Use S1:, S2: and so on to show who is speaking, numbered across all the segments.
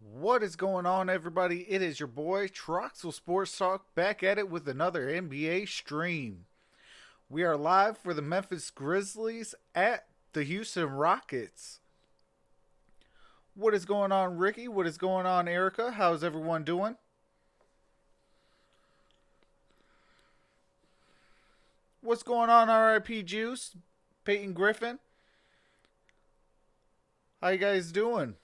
S1: What is going on, everybody? It is your boy Troxel Sports Talk back at it with another NBA stream. We are live for the Memphis Grizzlies at the Houston Rockets. What is going on, Ricky? What is going on, Erica? How's everyone doing? What's going on, RIP Juice? Peyton Griffin? How you guys doing?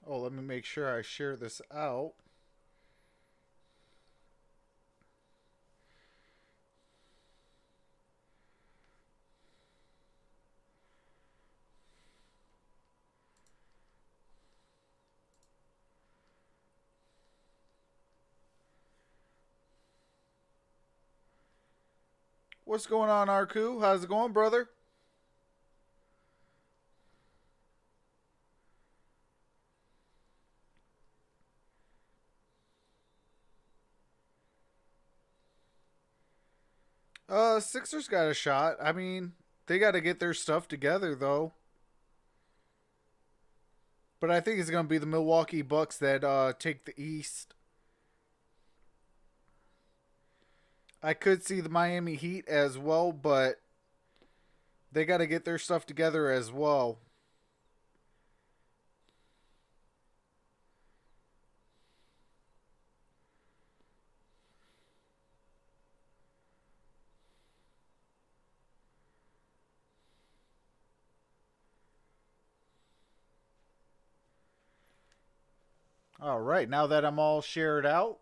S1: Oh, let me make sure I share this out. What's going on, Arku? How's it going, brother? Sixers got a shot. I mean, they got to get their stuff together, though. But I think it's going to be the Milwaukee Bucks that take the East. I could see the Miami Heat as well, but they got to get their stuff together as well. All right, now that I'm all shared out,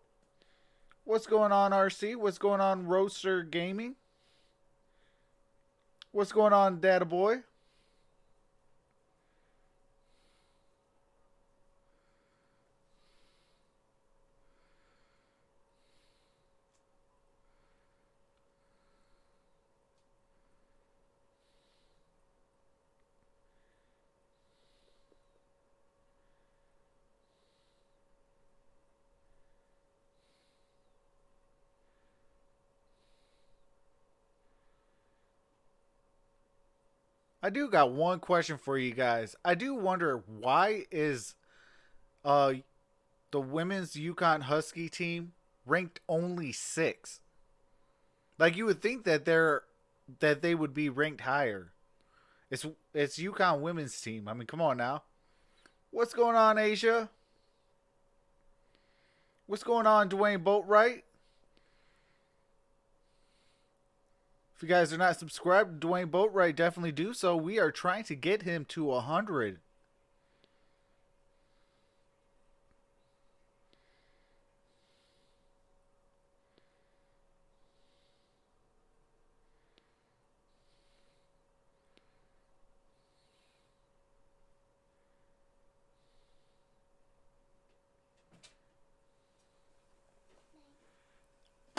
S1: what's going on, RC? What's going on, Roaster Gaming? What's going on, Data Boy? I do got one question for you guys. I do wonder why is uh the women's Yukon Husky team ranked only 6? Like you would think that they would be ranked higher. It's Yukon women's team. I mean, come on now. What's going on, Asia? What's going on, Dwayne Boatwright? If you guys are not subscribed to Dwayne Boatwright, definitely do so. We are trying to get him to 100.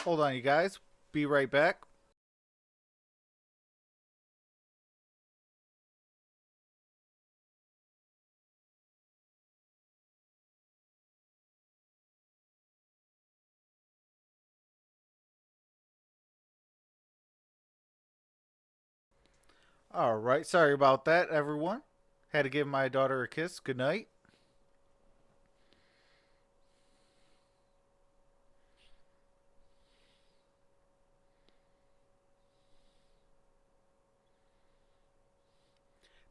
S1: Hold on, you guys. Be right back. All right. Sorry about that, everyone. Had to give my daughter a kiss. Good night.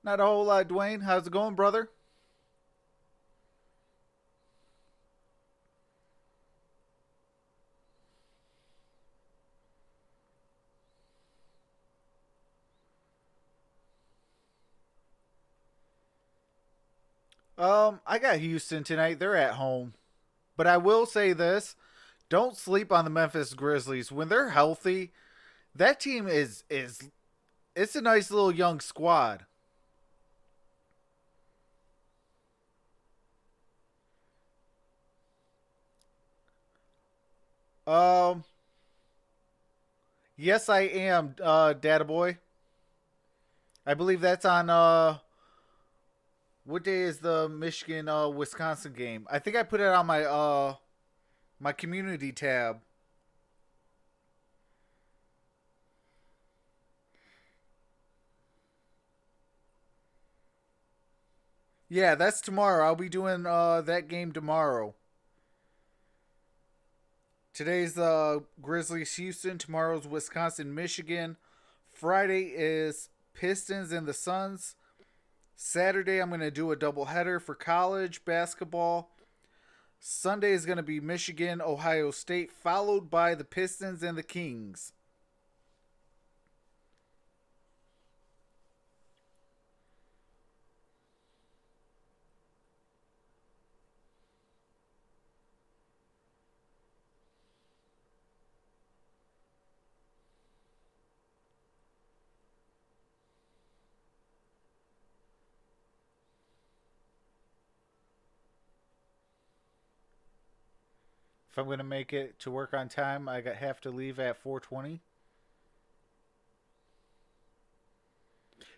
S1: Not a whole lot, Dwayne. How's it going, brother? I got Houston tonight. They're at home. But I will say this. Don't sleep on the Memphis Grizzlies. When they're healthy, that team is it's a nice little young squad. Um yes I am, Data Boy. I believe that's on what day is the Michigan Wisconsin game? I think I put it on my my community tab. Yeah, that's tomorrow. I'll be doing that game tomorrow. Today's Grizzlies Houston. Tomorrow's Wisconsin Michigan. Friday is Pistons and the Suns. Saturday I'm gonna do a doubleheader for college basketball. Sunday is gonna be Michigan Ohio State, followed by the Pistons and the Kings. If I'm gonna make it to work on time, have to leave at 4:20.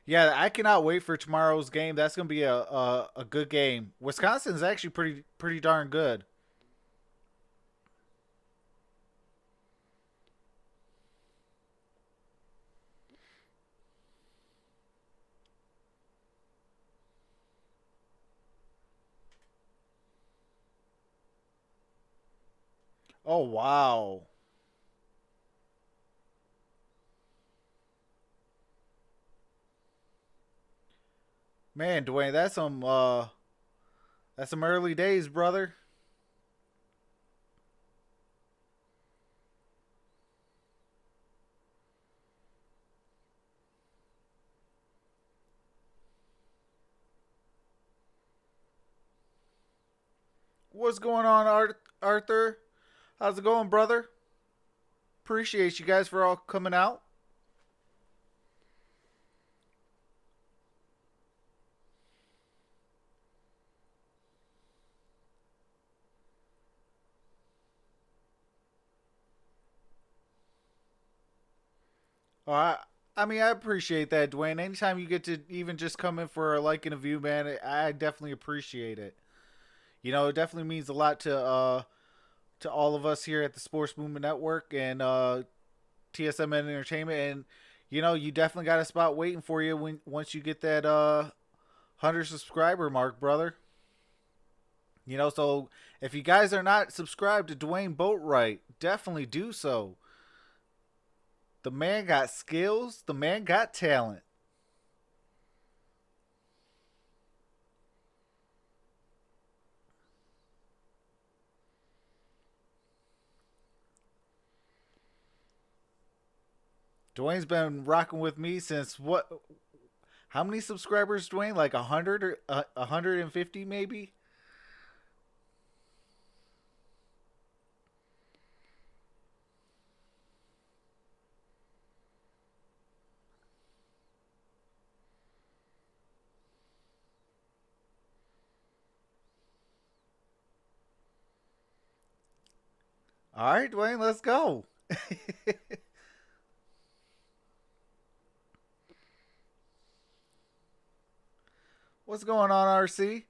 S1: Yeah, I cannot wait for tomorrow's game. That's gonna be a good game. Wisconsin's actually pretty darn good. Oh wow, man, Dwayne, that's some early days, brother. What's going on, Arthur? How's it going, brother? Appreciate you guys for all coming out. Oh, I mean, I appreciate that, Dwayne. Anytime you get to even just come in for a like and a view, man, I definitely appreciate it. You know, it definitely means a lot to all of us here at the Sports Movement Network and TSMN Entertainment. And you know, you definitely got a spot waiting for you when once you get that 100 subscriber mark, brother. You know, so if you guys are not subscribed to Dwayne Boatwright, definitely do so. The man got skills. The man got talent. Dwayne's been rocking with me since what? How many subscribers, Dwayne? Like 100 or 150, maybe. All right, Dwayne, let's go. What's going on, RC?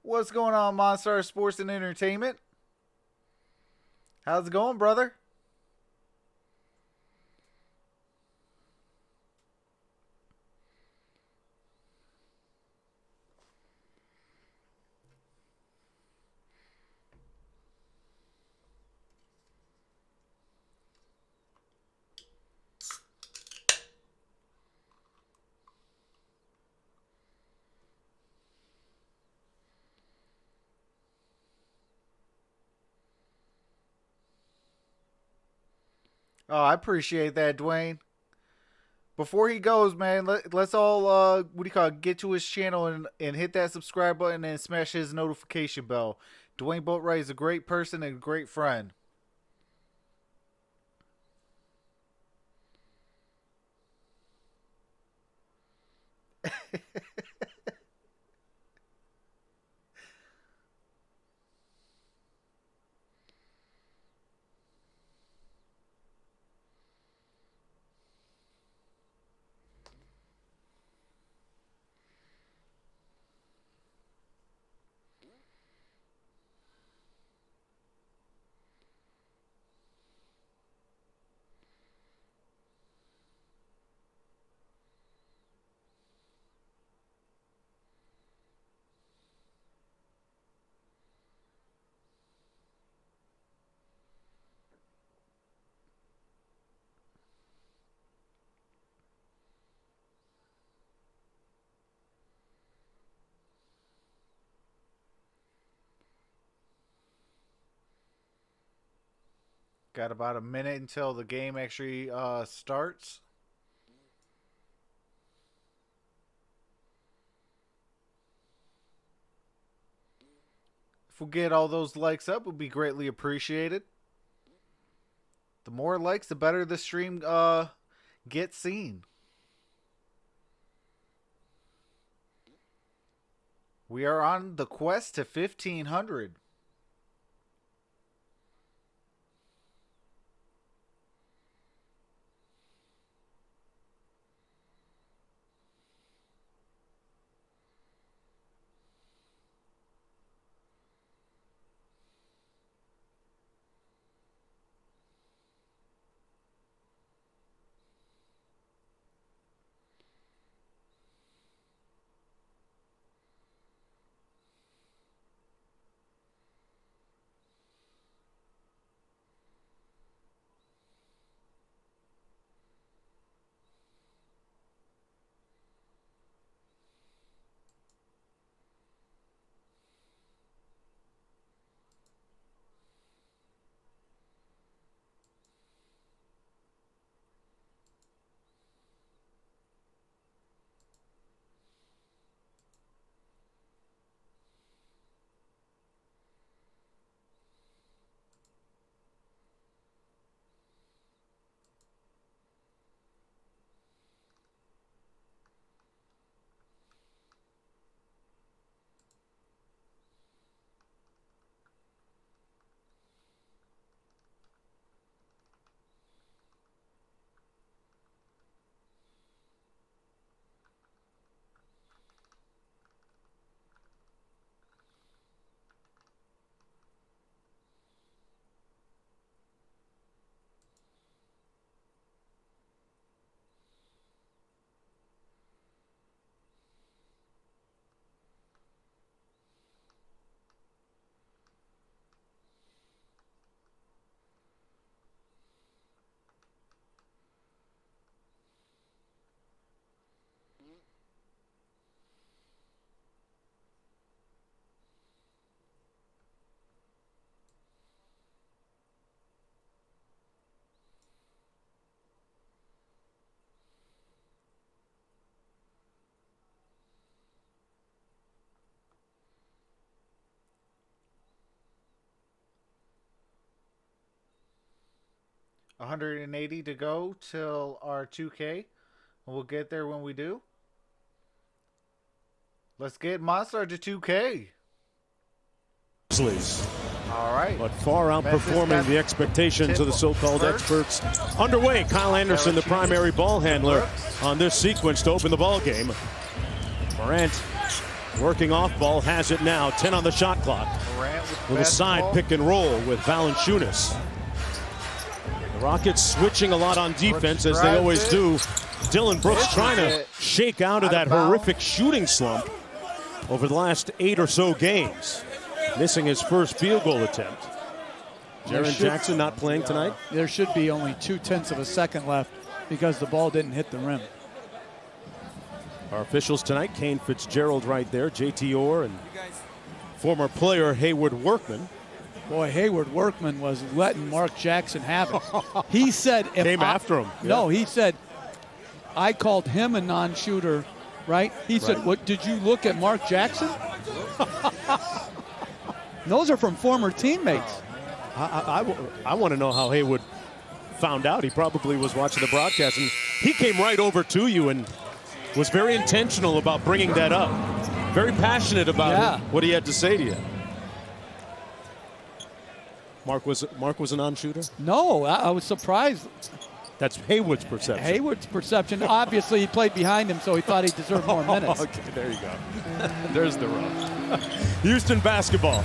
S1: What's going on, MonStar Sports and Entertainment? How's it going, brother? Oh, I appreciate that, Dwayne. Before he goes, man, let's all what do you call it, get to his channel and hit that subscribe button and smash his notification bell. Dwayne Boatwright is a great person and a great friend. Got about a minute until the game actually starts. If we get all those likes up, it would be greatly appreciated. The more likes, the better the stream gets seen. We are on the quest to 1,500. $180 to go till our 2K. We'll get there when we do. Let's get MonStar to 2K.
S2: Grizzlies.
S1: All right.
S2: But far outperforming the expectations of the so-called experts. Underway, Kyle Anderson, the primary ball handler on this sequence to open the ball game. Morant working off ball, has it now. 10 on the shot clock. Little side pick and roll with Valanciunas. The Rockets switching a lot on defense, as they always do. Dylan Brooks trying to shake out of that horrific shooting slump over the last 8 or so games. Missing his first field goal attempt. Jaren Jackson not playing tonight.
S3: There should be only 0.2 of a second left because the ball didn't hit the rim.
S2: Our officials tonight, Kane Fitzgerald right there, JT Orr, and former player Hayward Workman.
S3: Boy, Hayward Workman was letting Mark Jackson have it. He said, if
S2: came after him.
S3: No, he said, I called him a non-shooter, right? He said, "What did you look at Mark Jackson?" Those are from former teammates.
S2: I want to know how Hayward found out. He probably was watching the broadcast, and he came right over to you and was very intentional about bringing that up. Very passionate about what he had to say to you. Mark was a non-shooter?
S3: No, I was surprised.
S2: That's Hayward's perception.
S3: Hayward's perception. Obviously, he played behind him, so he thought he deserved more minutes.
S2: Okay, there you go. There's the rub. Houston basketball.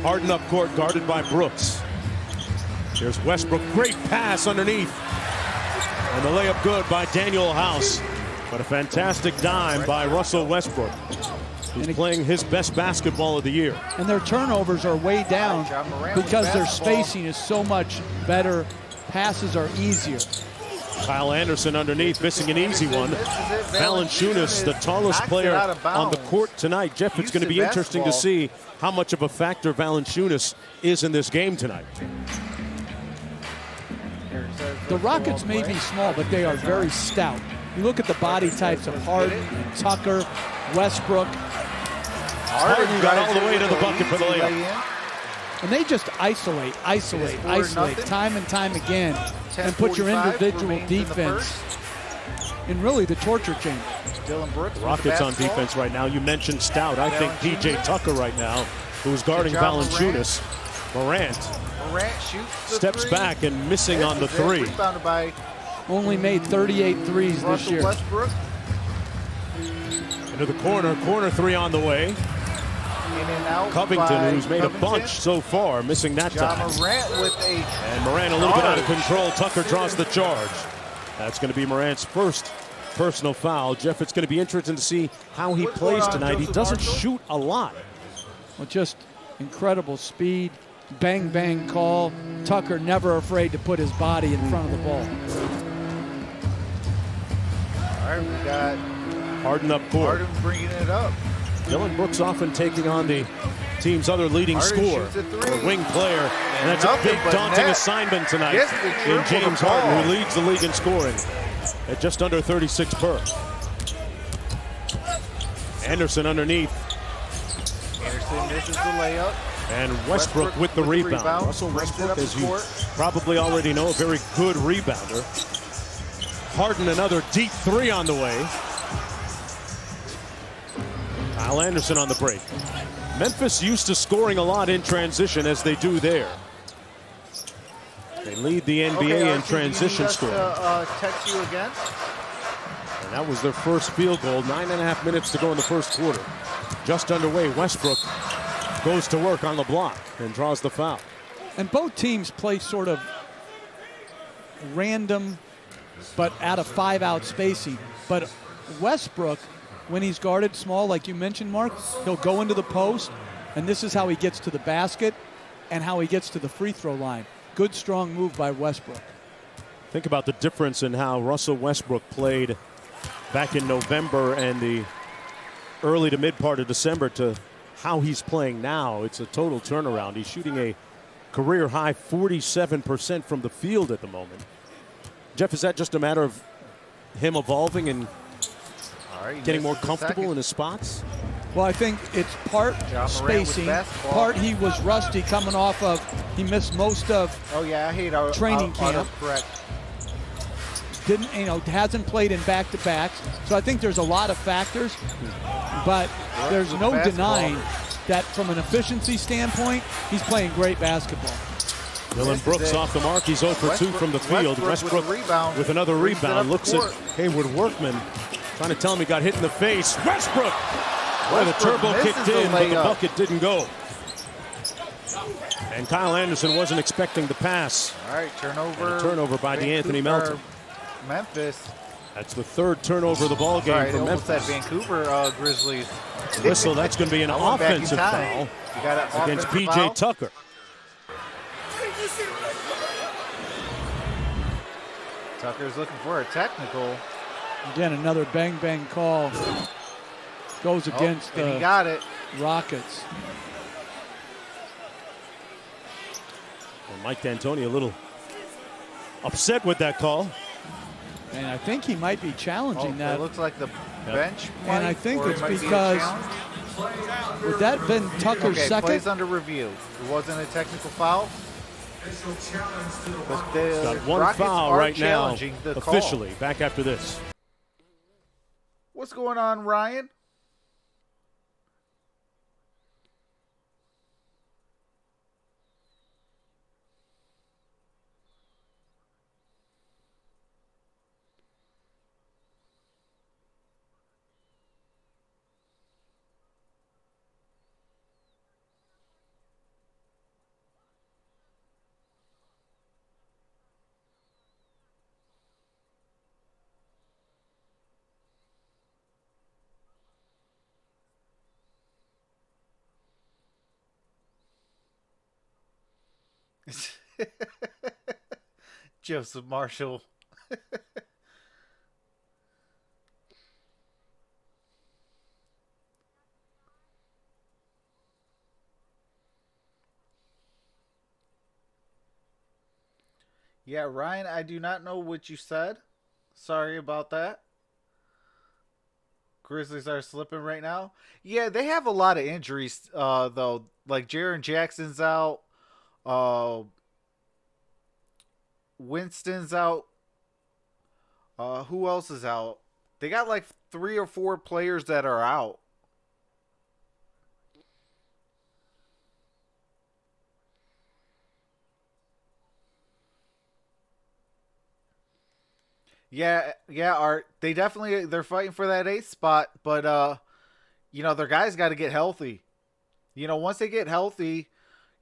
S2: Harden up court, guarded by Brooks. Here's Westbrook. Great pass underneath. And the layup good by Daniel House. But a fantastic dime by Russell Westbrook, who's playing his best basketball of the year.
S3: And their turnovers are way down because their spacing is so much better. Passes are easier.
S2: Kyle Anderson underneath, missing an easy one. Valanciunas, the tallest player on the court tonight. Jeff, it's going to be interesting to see how much of a factor Valanciunas is in this game tonight.
S3: The Rockets may be small, but they are very stout. You look at the body types of Harden, Tucker, Westbrook.
S2: Harden got all the way to the bucket for the layup.
S3: And they just isolate, time and time again, and put your individual defense in really the torture chamber.
S2: Rockets on defense right now. You mentioned stout. I think P.J. Tucker right now, who's guarding Valanciunas. Morant
S1: shoots
S2: steps back and missing on the three.
S3: Only made 38 threes this year.
S1: Westbrook.
S2: Into the corner three on the way. Covington, who's made a bunch so far, missing that time. And Morant a little bit out of control. Tucker draws the charge. That's going to be Morant's first personal foul. Jeff, it's going to be interesting to see how he plays tonight. He doesn't shoot a lot.
S3: Well, just incredible speed, bang, bang call. Tucker never afraid to put his body in front of the ball.
S1: All right, we got
S2: Harden up court.
S1: Harden bringing it up.
S2: Dillon Brooks often taking on the team's other leading scorer, or wing player, and that's a big, daunting assignment tonight in James Harden, who leads the league in scoring at just under 36 per. Anderson underneath.
S1: Anderson misses the layup.
S2: And Westbrook with the rebound. Russell Westbrook, as you probably already know, a very good rebounder. Harden another deep three on the way. Kyle Anderson on the break. Memphis used to scoring a lot in transition, as they do there. They lead the NBA in transition scoring.
S1: Text you again?
S2: And that was their first field goal. 9.5 minutes to go in the first quarter. Just underway, Westbrook goes to work on the block and draws the foul.
S3: And both teams play sort of random, but out of 5-out spacing. But Westbrook, when he's guarded small, like you mentioned, Mark, he'll go into the post, and this is how he gets to the basket and how he gets to the free throw line. Good, strong move by Westbrook.
S2: Think about the difference in how Russell Westbrook played back in November and the early to mid part of December to how he's playing now. It's a total turnaround. He's shooting a career high 47% from the field at the moment. Jeff, is that just a matter of him evolving and getting more comfortable in his spots?
S3: Well, I think it's part spacing, part he was rusty coming off of, he missed most of training camp. Hasn't played in back-to-backs. So I think there's a lot of factors, but there's no denying that from an efficiency standpoint, he's playing great basketball.
S2: Dillon Brooks off the mark. He's 0 for 2 from the field. Westbrook with another rebound. Looks at Hayward Workman, trying to tell him he got hit in the face. Westbrook! Well, the turbo kicked in, but the bucket didn't go. And Kyle Anderson wasn't expecting the pass.
S1: All right, turnover.
S2: And a turnover by DeAnthony Melton.
S1: Memphis.
S2: That's the third turnover of the ball game for Memphis.
S1: Vancouver Grizzlies.
S2: Whistle, that's going to be an offensive foul against P.J. Tucker.
S1: Tucker's looking for a technical.
S3: Again, another bang-bang call. Goes against the
S1: he got it.
S3: Rockets.
S2: Well, Mike D'Antoni a little upset with that call.
S3: And I think he might be challenging that.
S1: It looks like the bench.
S3: And I think it's because, would that have been Tucker's second?
S1: Plays under review. It wasn't a technical foul.
S2: Got one foul right now, officially, back after this.
S1: What's going on, Ryan? Joseph Marshall. Yeah, Ryan, I do not know what you said. Sorry about that. Grizzlies are slipping right now. Yeah, they have a lot of injuries, though. Like, Jaren Jackson's out. Winston's out. Who else is out? They got like 3 or 4 players that are out. Yeah, Art. They're fighting for that 8th spot, but their guys got to get healthy. Once they get healthy,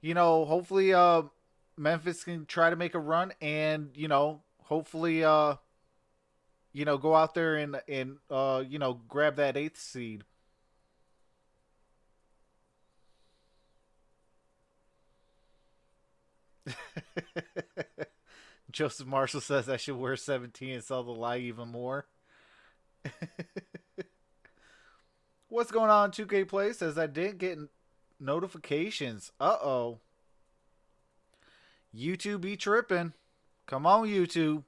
S1: hopefully Memphis can try to make a run and, hopefully go out there and grab that 8th seed. Joseph Marshall says I should wear 17 and sell the lie even more. What's going on, 2K Play? Says I didn't get notifications. Uh-oh. YouTube be tripping. Come on, YouTube.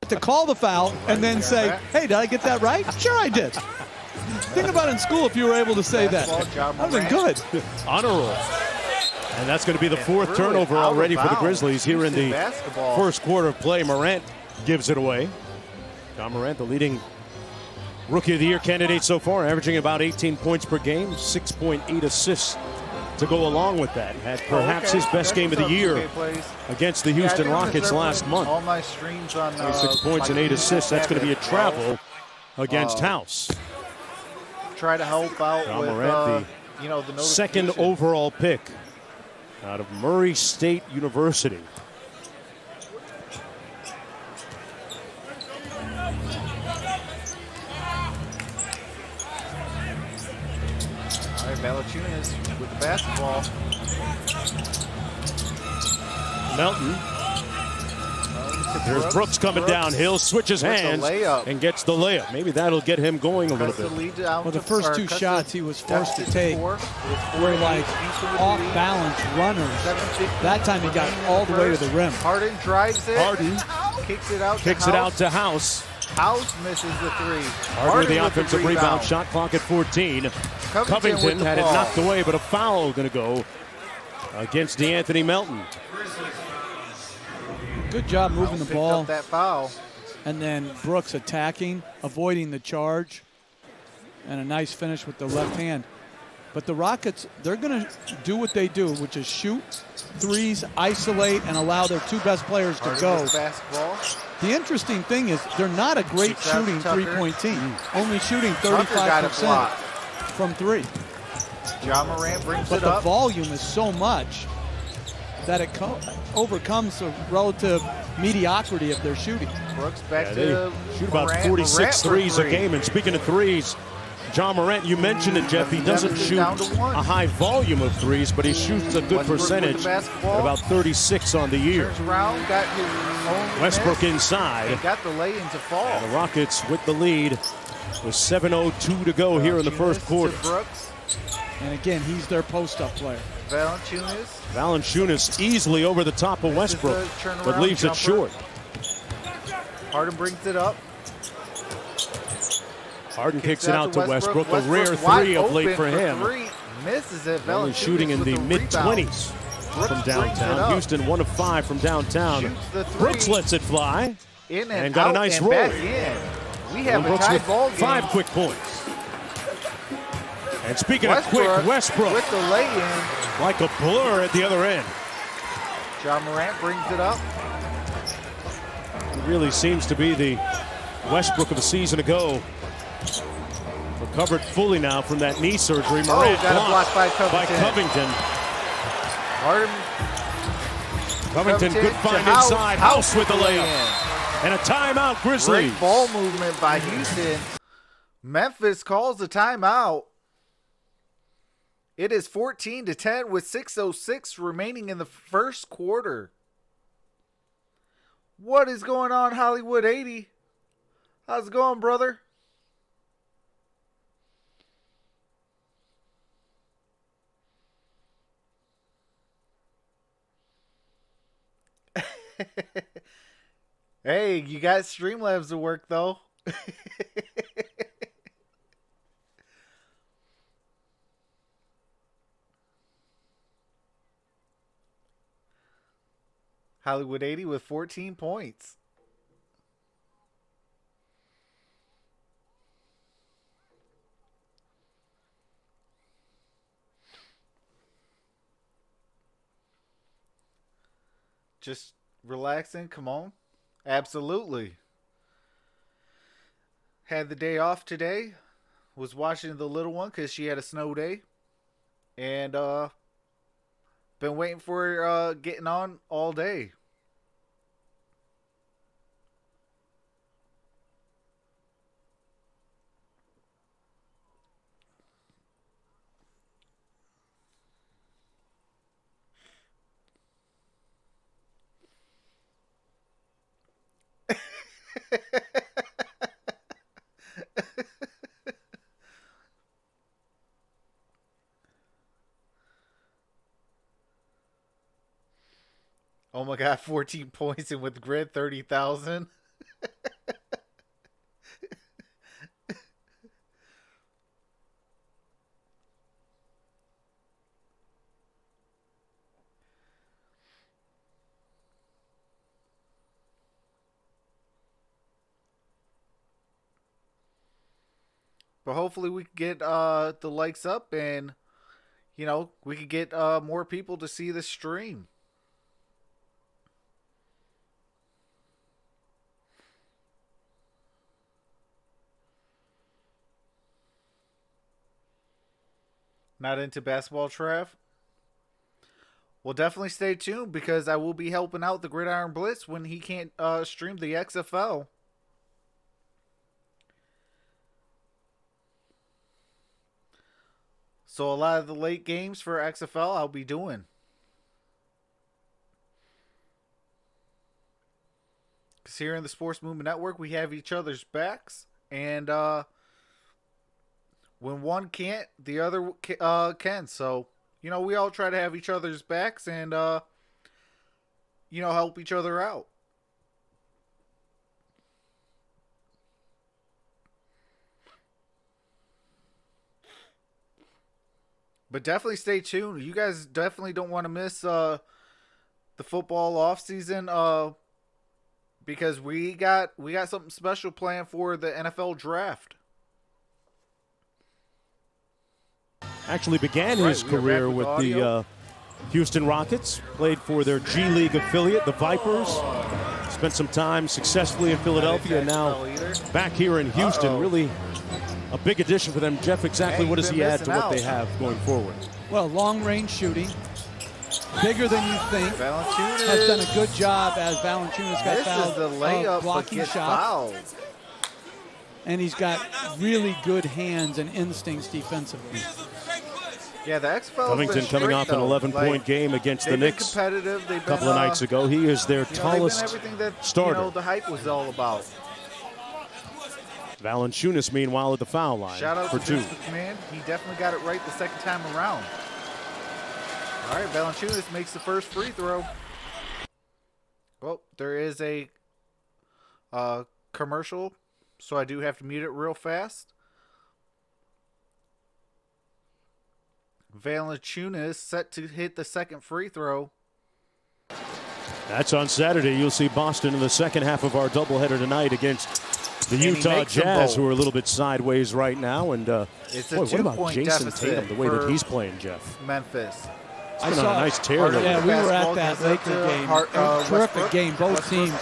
S3: To call the foul and then say, hey, did I get that right? Sure I did. Think about in school if you were able to say that. That would have been good.
S2: On a roll. And that's going to be the 4th turnover already for the Grizzlies here in the first quarter of play. Morant gives it away. John Morant, the leading Rookie of the Year candidate so far, averaging about 18 points per game, 6.8 assists to go along with that. Had perhaps his best game of the year against the Houston Rockets last month.
S1: All my streams on
S2: 26 points and 8 assists. That's going to be a travel against House.
S1: Try to help out
S2: John
S1: with
S2: Morant,
S1: the
S2: second overall pick out of Murray State University.
S1: All right, Valanciunas with the basketball.
S2: Melton. There's Brooks coming downhill, switches hands, and gets the layup. Maybe that'll get him going a little bit.
S3: Well, the first 2 shots he was forced to take were like off-balance runners. That time he got all the way to the rim.
S1: Harden drives it.
S2: Harden
S1: kicks it out
S2: to House.
S1: House misses the 3.
S2: Harden with the offensive rebound. Shot clock at 14. Covington had it knocked away, but a foul going to go against DeAnthony Melton.
S3: Good job moving the ball.
S1: Up that foul.
S3: And then Brooks attacking, avoiding the charge. And a nice finish with the left hand. But the Rockets, they're going to do what they do, which is shoot threes, isolate, and allow their 2 best players to go. The interesting thing is they're not a great shooting three-point team. Only shooting 35% from 3.
S1: John Morant brings
S3: but
S1: it up.
S3: But the volume is so much that it overcomes the relative mediocrity of their shooting.
S1: Brooks back to
S2: shoot about 46 threes a game. And speaking of threes, John Morant, you mentioned it, Jeff. He doesn't shoot a high volume of threes, but he shoots a good percentage at about 36 on the year.
S1: Turns around, got his own
S2: Westbrook inside.
S1: He got the lay-in to fall.
S2: And the Rockets with the lead with 7:02 to go here in the first quarter.
S3: And again, he's their post-up player.
S2: Valanciunas easily over the top of Westbrook, but leaves it short.
S1: Harden brings it up.
S2: Harden kicks it out to Westbrook. A rare three of late for him.
S1: Misses it.
S2: Only shooting in the mid-20s from downtown. Houston 1 of 5 from downtown. Brooks lets it fly.
S1: In
S2: and got a nice roll.
S1: We have a tie ball game.
S2: 5 quick points. And speaking of quick, Westbrook
S1: with the lay-in.
S2: Like a blur at the other end.
S1: John Morant brings it up.
S2: It really seems to be the Westbrook of a season ago. Recovered fully now from that knee surgery. Morant blocked
S1: by Covington.
S2: Covington good find inside. House with the layup. And a timeout, Grizzlies.
S1: Great ball movement by Houston. Memphis calls the timeout. It is 14-10 with 6:06 remaining in the first quarter. What is going on, Hollywood 80? How's it going, brother? Hey, you got Streamlabs to work, though. Hollywood 80 with 14 points. Just relaxing, come on. Absolutely. Had the day off today. Was watching the little one because she had a snow day. And been waiting for getting on all day. Oh my God, 14 points and with grid 30,000. But hopefully we can get the likes up and, you know, we could get more people to see the stream. Not into basketball, Trav? Well, definitely stay tuned because I will be helping out the Gridiron Blitz when he can't stream the XFL. So a lot of the late games for XFL I'll be doing. Because here in the Sports Movement Network, we have each other's backs. And when one can't, the other can. So, you know, we all try to have each other's backs and, you know, help each other out. But definitely stay tuned. You guys definitely don't want to miss the football offseason because we got something special planned for the NFL draft.
S2: Actually began his career with the Houston Rockets, played for their G League affiliate, the Vipers. Spent some time successfully in Philadelphia, and now back here in Houston. Really a big addition for them. Jeff, exactly what does he add to what they have going forward?
S3: Well, long-range shooting, bigger than you think. Has done a good job as Valanciunas got fouled.
S1: This is the layup,
S3: blocking shots. And he's got really good hands and instincts defensively.
S1: Yeah, the XFL
S2: Covington coming off an 11-point game against the Knicks a couple of nights ago. He is their tallest starter.
S1: You know, the hype was all about.
S2: Valanciunas, meanwhile, at the foul line.
S1: Shout out
S2: for
S1: to
S2: two.
S1: Man. He definitely got it right the second time around. All right, Valanciunas makes the first free throw. Well, there is a commercial, so I do have to mute it real fast. Valanciunas set to hit the second free throw.
S2: That's on Saturday. You'll see Boston in the second half of our doubleheader tonight against the Utah Jazz, who are a little bit sideways right now. And
S1: it's a
S2: boy, what about Jason
S1: deficit
S2: Tatum, the way that he's playing, Jeff?
S1: Memphis.
S2: He's been on a nice tear.
S3: Yeah, we were at that Laker game. Terrific game. Both teams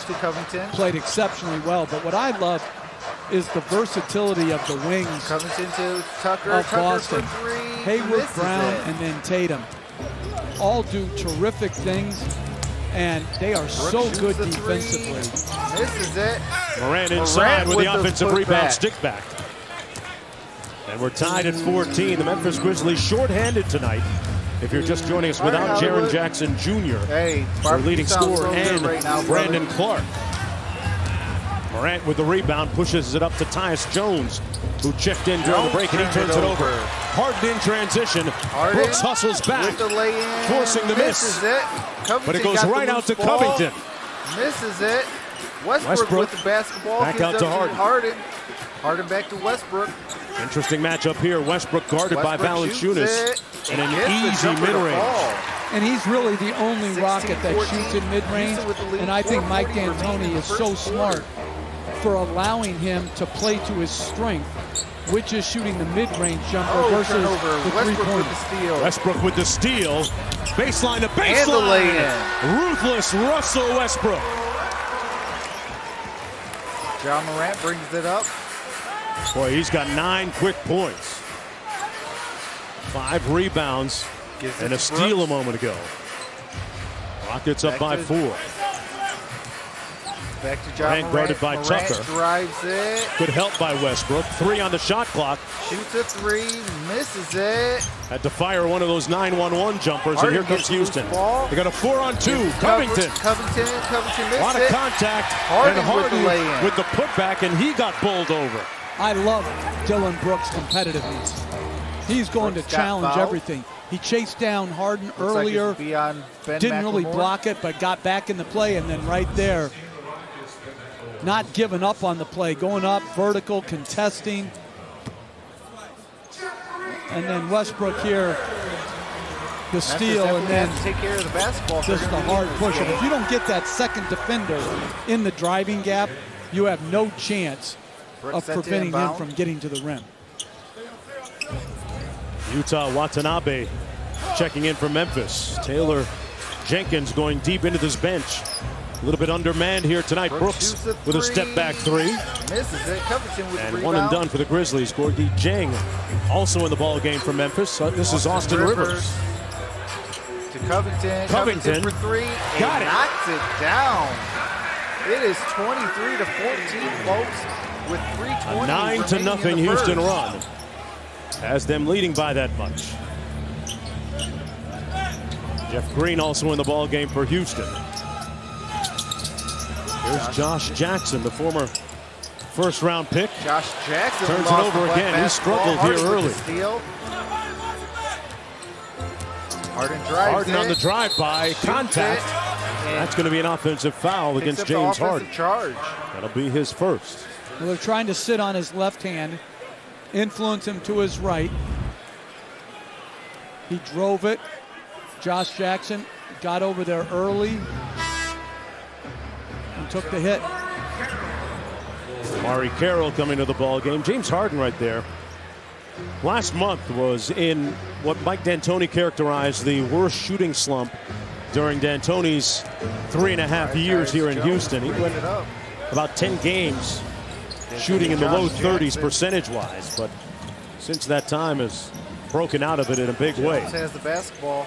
S3: played exceptionally well. But what I love is the versatility of the wings
S1: Covington to Tucker.
S3: of Boston.
S1: For three.
S3: Hayward, Brown, and then Tatum all do terrific things, and they are so good defensively.
S1: Misses it.
S2: Morant inside with the offensive rebound, stick back. And we're tied at 14. The Memphis Grizzlies shorthanded tonight. If you're just joining us, without Jaren Jackson Jr., our leading scorer, and Brandon Clark. Morant with the rebound pushes it up to Tyus Jones, who checked in during the break, and he turns it over. Harden in transition. Brooks hustles back, forcing the miss. But it goes right out to Covington.
S1: Misses it. Westbrook with the basketball.
S2: Back out to Harden.
S1: Harden back to Westbrook.
S2: Interesting matchup here. Westbrook guarded by Valanciunas. And an easy mid-range.
S3: And he's really the only Rocket that shoots in mid-range. And I think Mike D'Antoni is so smart for allowing him to play to his strength, which is shooting the mid-range jumper versus the three-pointer.
S2: Westbrook with the steal. Baseline to baseline. Ruthless Russell Westbrook.
S1: John Morant brings it up.
S2: Boy, he's got 9 quick points. 5 rebounds and a steal a moment ago. Rockets up by 4.
S1: Back to John
S2: Morant guarded by Tucker.
S1: Drives it.
S2: Good help by Westbrook. 3 on the shot clock.
S1: Shoots a 3, misses it.
S2: Had to fire one of those 9-1-1 jumpers, and here comes Houston. They got a 4-on-2. Covington
S1: Covington
S2: a lot of contact. Harden with the putback, and he got bowled over.
S3: I love Dylan Brooks' competitiveness. He's going to challenge everything. He chased down Harden earlier, didn't really block it, but got back in the play, and then right there, not giving up on the play, going up, vertical, contesting. And then Westbrook here, the steal, and then
S1: take care of the basketball.
S3: Just the hard push. And if you don't get that second defender in the driving gap, you have no chance of preventing him from getting to the rim.
S2: Utah Watanabe checking in for Memphis. Taylor Jenkins going deep into this bench. A little bit undermanned here tonight. Brooks with a step back 3.
S1: Misses it. Covington with
S2: and 1 and done for the Grizzlies. Gorgui Dieng also in the ball game for Memphis. This is Austin Rivers.
S1: To Covington for 3.
S2: Got it.
S1: Knocks it down. It is 23-14, folks, with 3:20.
S2: A 9-0 Houston run has them leading by that much. Jeff Green also in the ball game for Houston. Here's Josh Jackson, the former first-round pick.
S1: Josh Jackson
S2: turns it over again. He struggled here early.
S1: Harden drives
S2: Harden on the drive-by, contact. That's going to be an offensive foul against James Harden. That'll be his first.
S3: Well, they're trying to sit on his left hand, influence him to his right. He drove it. Josh Jackson got over there early and took the hit.
S2: Mari Carroll coming to the ball game. James Harden right there. Last month was in what Mike D'Antoni characterized the worst shooting slump during D'Antoni's 3.5 years here in Houston. He went about 10 games shooting in the low 30s percentage-wise, but since that time has broken out of it in a big way.
S1: Has the basketball,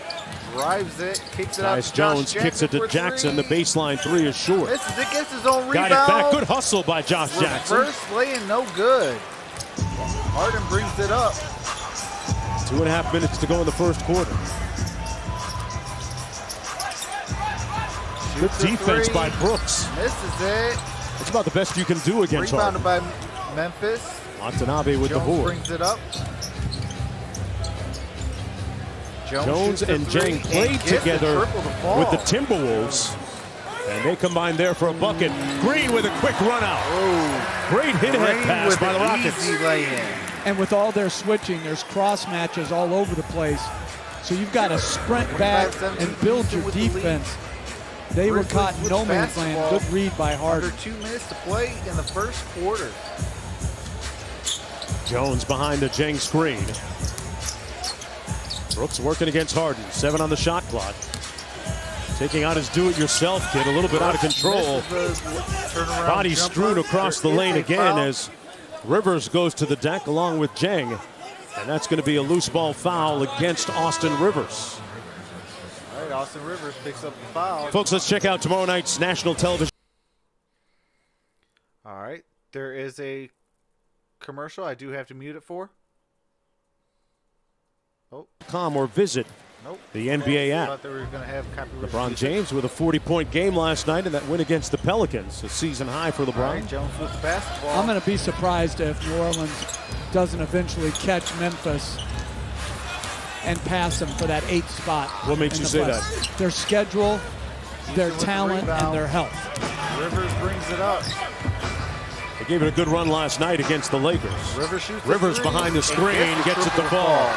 S1: drives it, kicks it out to
S2: Jones, kicks it to Jackson. The baseline 3 is short.
S1: Misses it, gets his own rebound.
S2: Got it back. Good hustle by Josh Jackson.
S1: First laying, no good. Harden brings it up.
S2: 2.5 minutes to go in the first quarter. Good defense by Brooks.
S1: Misses it.
S2: It's about the best you can do against Harden.
S1: Rebounded by Memphis.
S2: Watanabe with the board.
S1: Brings it up.
S2: Jones and Dieng played together with the Timberwolves And they combine there for a bucket. Green with a quick run out.
S1: Oh,
S2: Great hit-ahead pass by the
S1: an
S2: Rockets.
S1: easy lay-in.
S3: And with all their switching, there's cross matches all over the place. So you've got to sprint back and build your defense. They were caught in no man's land. Good read by Harden.
S1: Under 2 minutes to play in the first quarter.
S2: Jones behind the Jeng screen. Brooks working against Harden. 7 on the shot clock. Taking out his do-it-yourself kid. A little bit out of control. Body strewn across the lane again as Rivers goes to the deck along with Jeng. And that's going to be a loose ball foul against Austin Rivers.
S1: All right, Austin Rivers picks up the foul.
S2: Folks, let's check out tomorrow night's national television.
S1: All right, there is a commercial I do have to mute it for.
S2: .com or visit the NBA app.
S1: Thought they were going to have copyright
S2: LeBron
S1: music.
S2: James with a 40-point game last night in that win against the Pelicans. A season high for
S1: All
S2: LeBron.
S1: right, Jones with the basketball.
S3: I'm going to be surprised if New Orleans doesn't eventually catch Memphis and pass them for that 8th spot.
S2: What makes you say that?
S3: Their schedule, their
S1: with the
S3: talent,
S1: rebound.
S3: and their health.
S1: Rivers brings it up.
S2: They gave it a good run last night against the Lakers.
S1: Rivers shoots
S2: Rivers
S1: the three.
S2: behind the screen,
S1: And
S2: gets it to
S1: triple
S2: fall.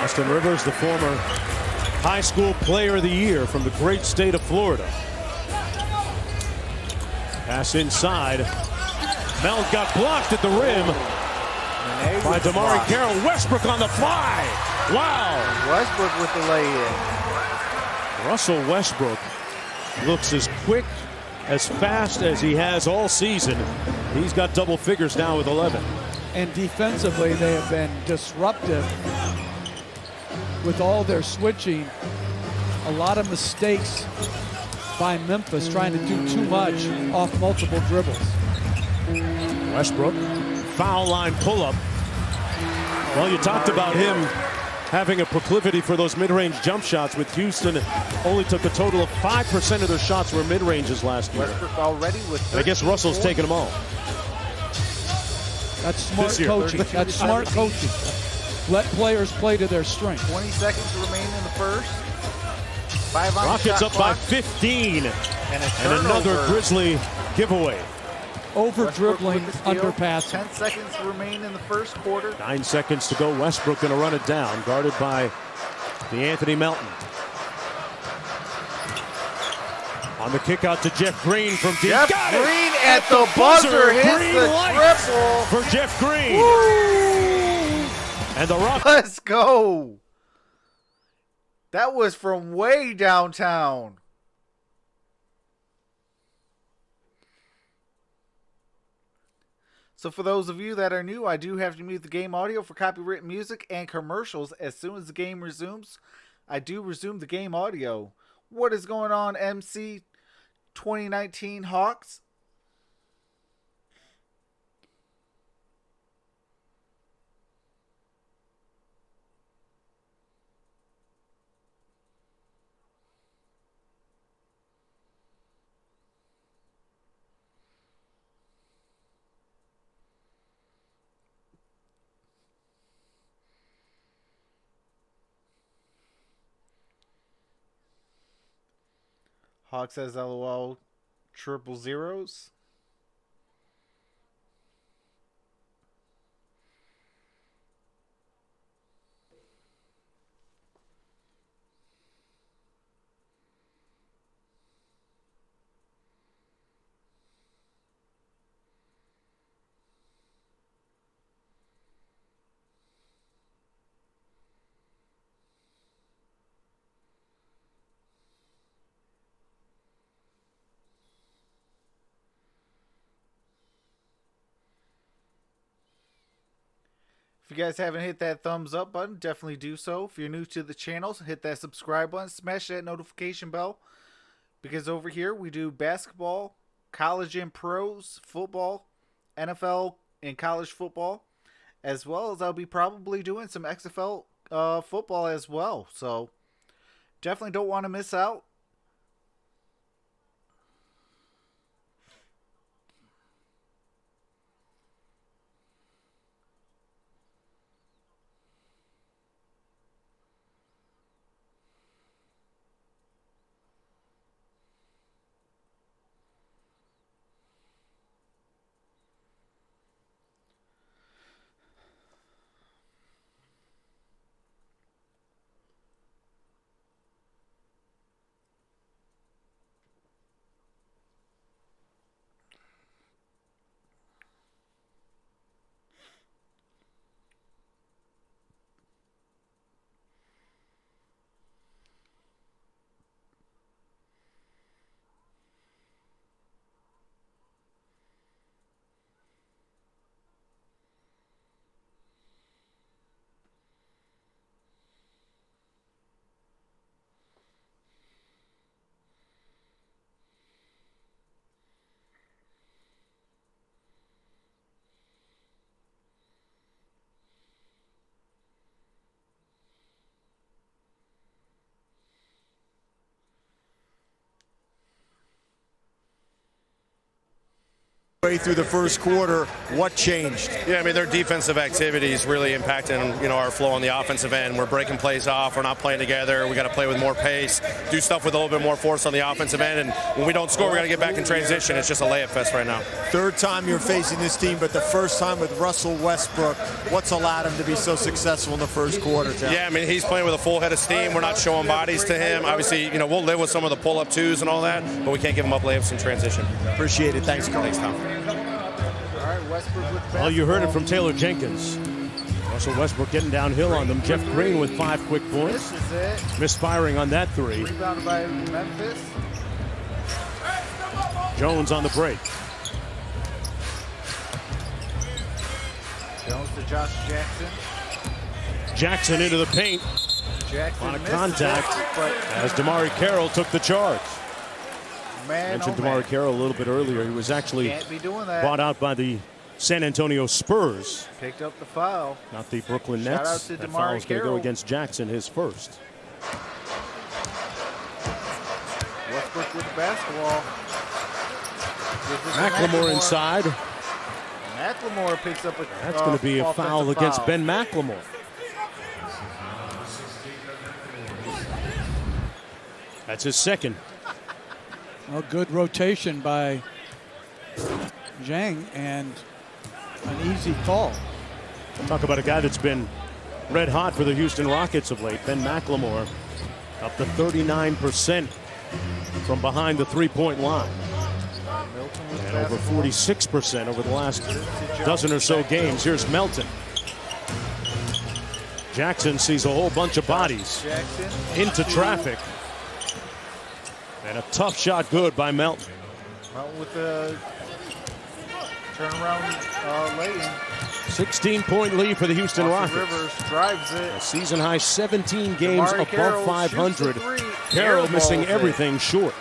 S2: Austin Rivers, the former high school player of the year from the great state of Florida. Pass inside. Mel got blocked at the rim by Damari Carroll. Westbrook on the fly. Wow.
S1: Westbrook with the lay-in.
S2: Russell Westbrook looks as quick, as fast as he has all season. He's got double figures now with 11.
S3: And defensively, they have been disruptive with all their switching. A lot of mistakes by Memphis trying to do too much off multiple dribbles.
S2: Westbrook, foul line pull-up. Well, you talked about him having a proclivity for those mid-range jump shots. With Houston, only took a total of 5% of their shots were mid-ranges last year.
S1: Westbrook already with
S2: I guess Russell's taking them all.
S3: That's smart
S2: This year.
S3: coaching. That's smart coaching. Let players play to their strengths.
S1: 20 seconds remain in the first. 5 on the
S2: Rockets
S1: shot
S2: up by
S1: clock.
S2: 15.
S1: And
S2: And another Grizzly giveaway.
S3: Over
S1: Westbrook
S3: dribbling,
S1: with the steal.
S3: underpassing.
S1: 10 seconds remain in the first quarter.
S2: 9 seconds to go. Westbrook going to run it down, guarded by the Anthony Melton. On the kick out to Jeff Green from deep.
S1: Jeff
S2: Got it!
S1: Green at the buzzer hits
S2: Green
S1: the
S2: lights
S1: triple.
S2: for Jeff Green.
S1: Woo!
S2: And the Rockets.
S1: Let's go. That was from way downtown. So for those of you that are new, I do have to mute the game audio for copyright music and commercials. As soon as the game resumes, I do resume the game audio. What is going on, MC 2019 Hawks? Hawk says LOL triple zeros. If you guys haven't hit that thumbs up button, definitely do so. If you're new to the channel, hit that subscribe button, smash that notification bell. Because over here we do basketball, college and pros, football, NFL and college football. As well as I'll be probably doing some XFL football as well. So definitely don't want to miss out.
S4: Way through the first quarter, what changed?
S5: Yeah, I mean, their defensive activity is really impacting, our flow on the offensive end. We're breaking plays off. We're not playing together. We got to play with more pace, do stuff with a little bit more force on the offensive end. And when we don't score, we got to get back in transition. It's just a layup fest right now.
S4: Third time you're facing this team, but the first time with Russell Westbrook. What's allowed him to be so successful in the first quarter, Tim?
S5: Yeah, I mean, he's playing with a full head of steam. We're not showing bodies to him. Obviously, we'll live with some of the pull-up twos and all that, but we can't give him up layups in transition.
S4: Appreciate it. Thanks, Carl.
S5: Thanks, Tom.
S2: Well, you heard it from Taylor Jenkins. Russell Westbrook getting downhill on them. Jeff Green with 5 quick points. Misfiring on that 3.
S1: Rebounded by Memphis.
S2: Jones on the break.
S1: Jones to Josh Jackson.
S2: Jackson into the paint.
S1: Jackson
S2: On a contact
S1: but
S2: as DeMarre Carroll took the charge.
S1: man,
S2: Mentioned
S1: oh, man.
S2: DeMarre Carroll a little bit earlier. He was actually
S1: Can't be doing that.
S2: bought out by the San Antonio Spurs,
S1: Picked up the foul.
S2: not the Brooklyn
S1: Shout
S2: Nets.
S1: out to
S2: That
S1: DeMarre
S2: foul is going to go
S1: Carroll.
S2: against Jackson, his first.
S1: Westbrook with the basketball.
S2: McLemore inside.
S1: McLemore picks up a
S2: That's going to be a foul
S1: offensive
S2: against
S1: foul.
S2: Ben McLemore. That's his second.
S3: A good rotation by Zhang and an easy call.
S2: Talk about a guy that's been red hot for the Houston Rockets of late. Ben McLemore up to 39% from behind the three-point line.
S1: Milton with
S2: And over
S1: basketball.
S2: 46% over the last dozen or so games. Here's Melton. Jackson sees a whole bunch of bodies
S1: Jackson
S2: into traffic. And a tough shot good by Melton.
S1: Melton with the turnaround lay-in.
S2: 16-point lead for the Houston
S1: Austin
S2: Rockets.
S1: Rivers drives it.
S2: A season high 17 games
S1: DeMarre
S2: above
S1: Carroll
S2: 500.
S1: shoots the three.
S2: Carroll missing
S1: Airballs it.
S2: everything short.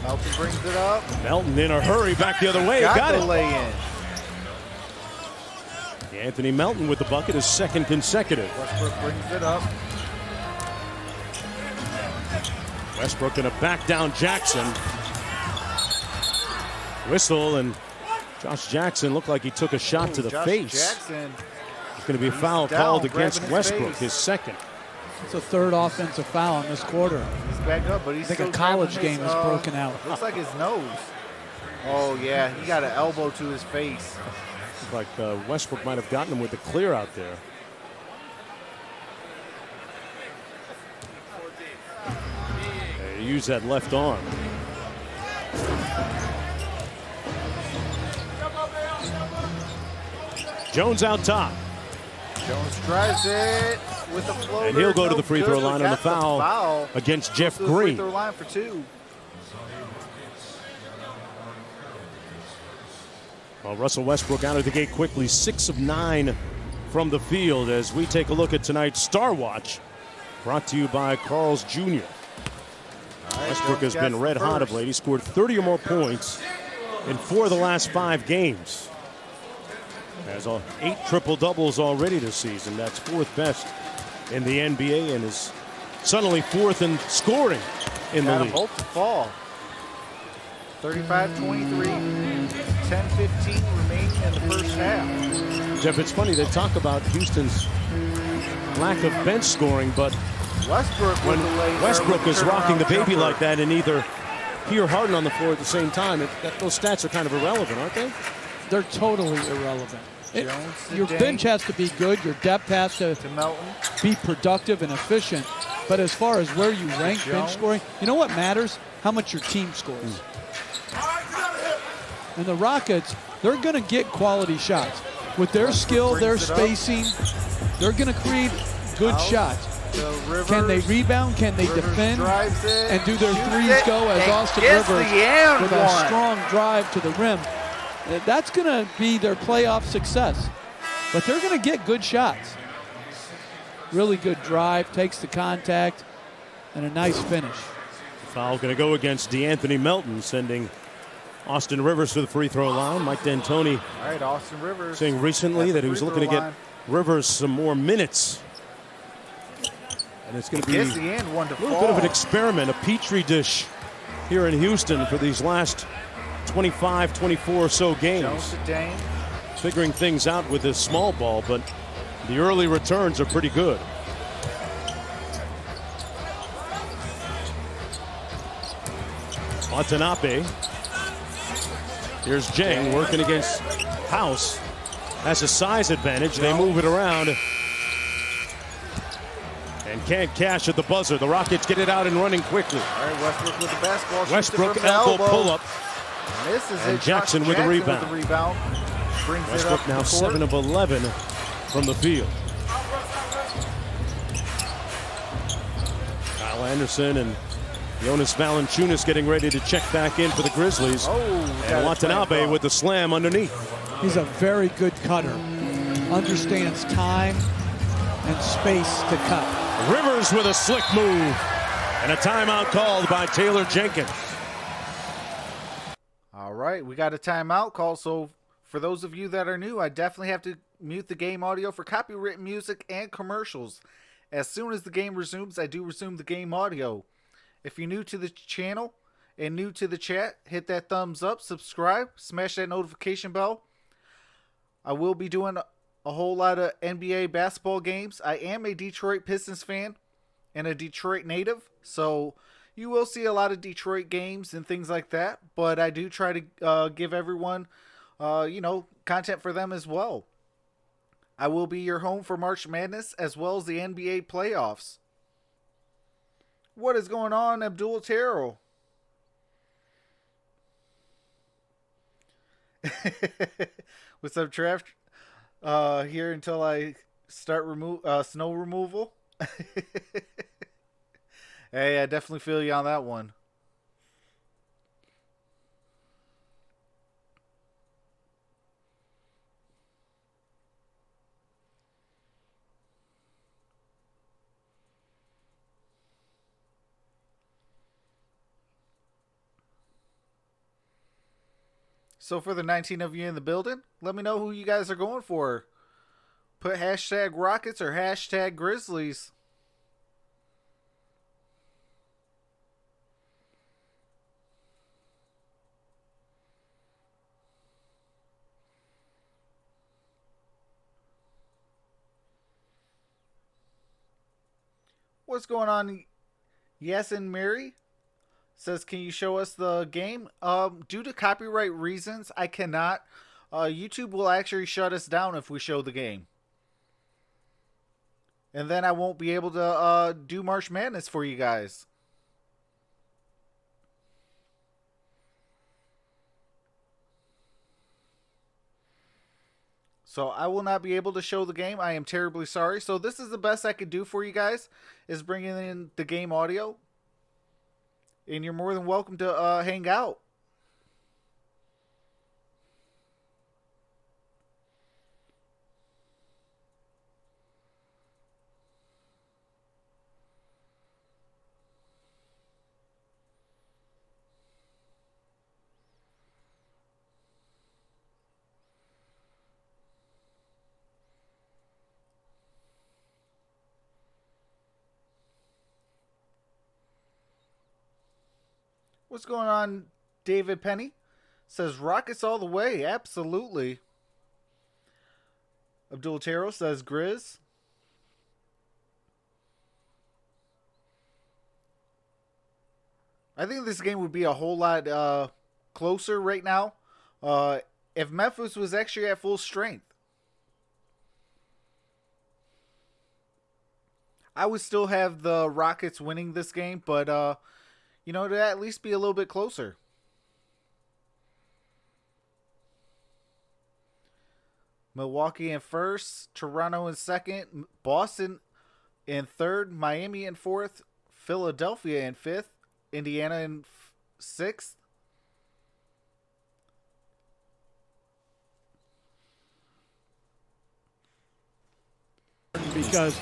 S1: Melton brings it up.
S2: Melton in a hurry back the other way. Got
S1: the
S2: it.
S1: lay-in.
S2: Anthony Melton with the bucket, his second consecutive.
S1: Westbrook brings it up.
S2: Westbrook going to back down Jackson. Whistle, and Josh Jackson looked like he took a shot to the
S1: Josh
S2: face.
S1: Jackson.
S2: It's going to be a
S1: He's
S2: foul
S1: down,
S2: called
S1: grabbing
S2: against
S1: his
S2: Westbrook,
S1: face.
S2: his second.
S3: It's a third offensive foul in this quarter.
S1: He's back up, but he's
S3: I think
S1: still
S3: a college
S1: grabbing
S3: game
S1: his,
S3: is broken out.
S1: Looks like his nose. Oh, yeah. He got an elbow to his face.
S2: Looked like Westbrook might have gotten him with the clear out there. He used that left arm. Jones out top.
S1: Jones drives it with the floater.
S2: And he'll go to
S1: No
S2: the free throw
S1: good.
S2: line on the
S1: Got
S2: foul against Jeff
S1: Goes to the free
S2: Green.
S1: throw line for 2.
S2: Well, Russell Westbrook out of the gate quickly, 6 of 9 from the field as we take a look at tonight's Star Watch, brought to you by Carl's Jr. Westbrook has been red hot of late. He scored 30 or more points in 4 of the last 5 games. Has 8 triple-doubles already this season. That's 4th best in the NBA and is suddenly 4th in scoring in the league.
S1: Hold to fall. 35-23, 10-15 remaining in the first half.
S2: Jeff, it's funny, they talk about Houston's lack of bench scoring, but
S1: Westbrook
S2: when
S1: with the late,
S2: Westbrook is rocking the baby
S1: jumper.
S2: like that and either he or Harden on the floor at the same time, those stats are kind of irrelevant, aren't they?
S3: They're totally irrelevant.
S1: Jones to
S3: Your
S1: Deng.
S3: bench has to be good. Your depth has to
S1: Melton.
S3: be productive and efficient. But as far as where you rank bench
S1: Jones.
S3: scoring, you know what matters? How much your team scores. And the Rockets, they're going to get quality shots. With their skill, their
S1: brings it up.
S3: spacing, they're going to create good
S1: Out
S3: shots.
S1: to Rivers.
S3: Can they rebound? Can they
S1: Rivers
S3: defend?
S1: drives it,
S3: And do their
S1: shoots
S3: threes
S1: it,
S3: go as
S1: and
S3: Austin
S1: gets
S3: Rivers
S1: the and
S3: with a
S1: one.
S3: strong drive to the rim? That's going to be their playoff success. But they're going to get good shots. Really good drive, takes the contact, and a nice finish.
S2: Foul going to go against DeAnthony Melton, sending Austin Rivers to the free throw line. Mike D'Antoni
S1: All right, Austin Rivers.
S2: saying recently
S1: at the
S2: that he was
S1: free
S2: looking to
S1: throw
S2: get
S1: line.
S2: Rivers some more minutes. And it's going to be
S1: Gets
S2: a
S1: the and one to
S2: little
S1: fall.
S2: bit of an experiment, a petri dish here in Houston for these last 25, 24 or so games.
S1: Jones to Dame.
S2: Figuring things out with this small ball, but the early returns are pretty good. Watanabe. Here's Jang working against House. Has a size advantage. They move it around. And can't cash at the buzzer. The Rockets get it out and running quickly.
S1: All right, Westbrook with the basketball.
S2: Westbrook elbow pull-up.
S1: Misses
S2: And
S1: it.
S2: Jackson with the rebound.
S1: Brings it
S2: Westbrook
S1: up
S2: now
S1: the court.
S2: 7 of 11 from the field. Kyle Anderson and Jonas Valanciunas getting ready to check back in for the Grizzlies. And Watanabe with the slam underneath.
S3: He's a very good cutter. Understands time and space to cut.
S2: Rivers with a slick move. And a timeout called by Taylor Jenkins.
S1: All right, we got a timeout call. So for those of you that are new, I definitely have to mute the game audio for copyrighted music and commercials. As soon as the game resumes, I do resume the game audio. If you're new to the channel and new to the chat, hit that thumbs up, subscribe, smash that notification bell. I will be doing a whole lot of NBA basketball games. I am a Detroit Pistons fan and a Detroit native, so you will see a lot of Detroit games and things like that, but I do try to give everyone, content for them as well. I will be your home for March Madness as well as the NBA playoffs. What is going on, Abdul Terrell? What's up, Trev? Here until I start snow removal. Hey, I definitely feel you on that one. So for the 19 of you in the building, let me know who you guys are going for. Put hashtag Rockets or hashtag Grizzlies. What's going on? Yes, and Mary says, can you show us the game? Due to copyright reasons, I cannot. YouTube will actually shut us down if we show the game. And then I won't be able to do March Madness for you guys. So I will not be able to show the game. I am terribly sorry. So this is the best I could do for you guys, is bringing in the game audio. And you're more than welcome to hang out. What's going on, David Penny? Says Rockets all the way. Absolutely. Abdul Taro says Grizz. I think this game would be a whole lot closer right now if Memphis was actually at full strength. I would still have the Rockets winning this game, but to at least be a little bit closer. Milwaukee in first, Toronto in second, Boston in third, Miami in fourth, Philadelphia in fifth, Indiana in sixth.
S3: Because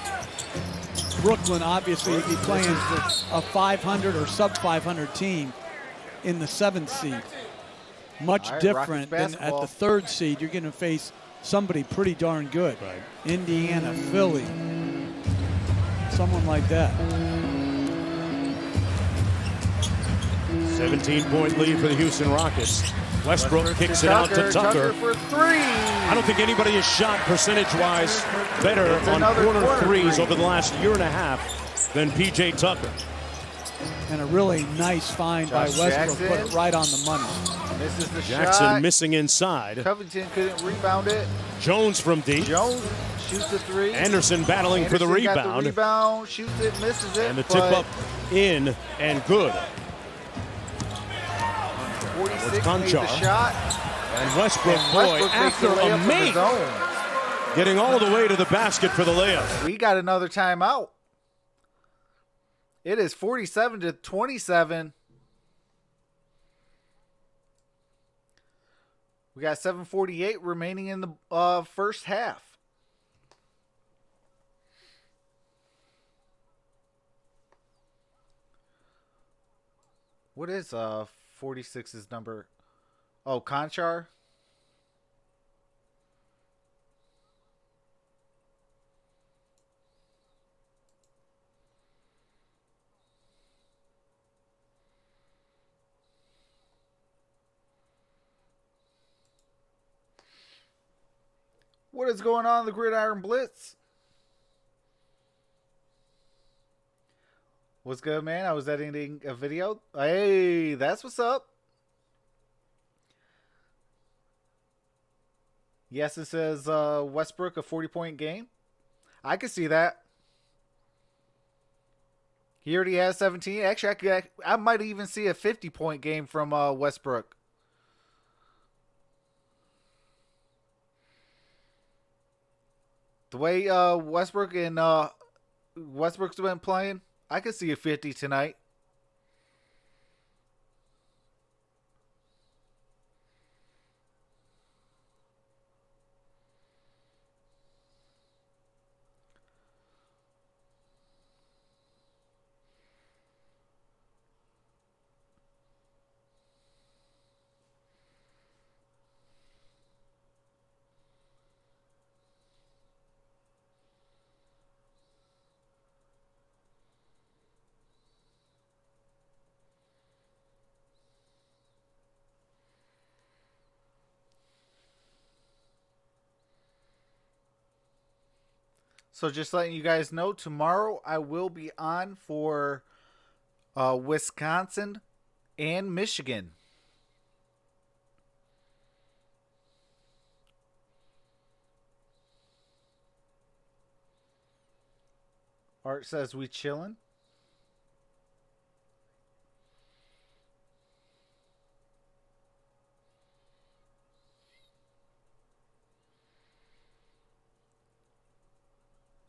S3: Brooklyn obviously would be playing a 500 or sub-500 team in the 7th seed. Much different than at the 3rd seed. You're going to face somebody pretty darn good.
S2: Right.
S3: Indiana, Philly, someone like that.
S2: 17-point lead for the Houston Rockets. Westbrook kicks it out to Tucker.
S1: For three.
S2: I don't think anybody has shot percentage-wise better on corner threes over the last year and a half than P.J. Tucker.
S3: And a really nice find by Westbrook.
S1: Jackson.
S3: Put it right on the money.
S1: Misses the
S2: Jackson
S1: shot.
S2: missing inside.
S1: Covington couldn't rebound it.
S2: Jones from deep.
S1: Jones shoots the three.
S2: Anderson battling for the
S1: Anderson got
S2: rebound.
S1: the rebound, shoots it, misses it.
S2: And the tip up in and good.
S1: 46 made
S2: Conchar.
S1: the shot.
S2: And Westbrook,
S1: Westbrook
S2: boy,
S1: makes the
S2: after
S1: layup
S2: a
S1: from
S2: make,
S1: his own.
S2: getting all the way to the basket for the layup.
S1: We got another timeout. It is 47-27. We got 7:48 remaining in the first half. What is 46's number? Oh, Conchar. What is going on in the Gridiron Blitz? What's good, man? I was editing a video. Hey, that's what's up. Yes, it says Westbrook a 40-point game. I could see that. He already has 17. Actually, I might even see a 50-point game from Westbrook. The way Westbrook's been playing, I could see a 50 tonight. So just letting you guys know, tomorrow I will be on for Wisconsin and Michigan. Art says we chillin'.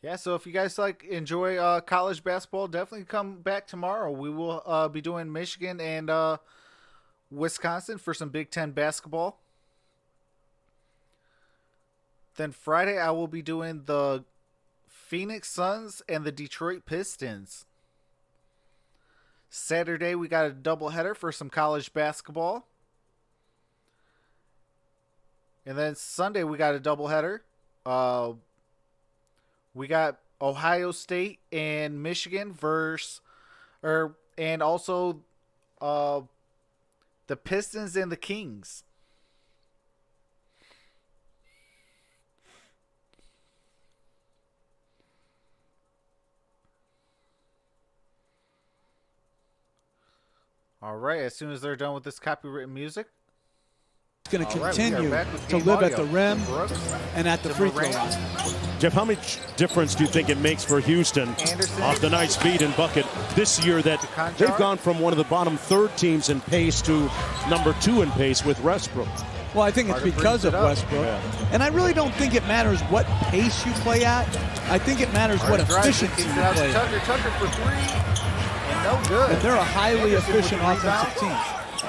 S1: Yeah, so if you guys enjoy college basketball, definitely come back tomorrow. We will be doing Michigan and Wisconsin for some Big Ten basketball. Then Friday, I will be doing the Phoenix Suns and the Detroit Pistons. Saturday, we got a doubleheader for some college basketball. And then Sunday, we got a doubleheader. We got Ohio State and Michigan and also the Pistons and the Kings. All right, as soon as they're done with this copywritten music,
S3: it's going to continue to live at the rim and at the free throw line.
S2: Jeff, how much difference do you think it makes for Houston off the nice feed and bucket this year that they've gone from one of the bottom third teams in pace to number 2 in pace with Westbrook?
S3: Well, I think it's because of Westbrook. Yeah. And I really don't think it matters what pace you play at. I think it matters what efficiency you play at.
S1: Tucker for three. And no good.
S3: And they're a highly efficient offensive team.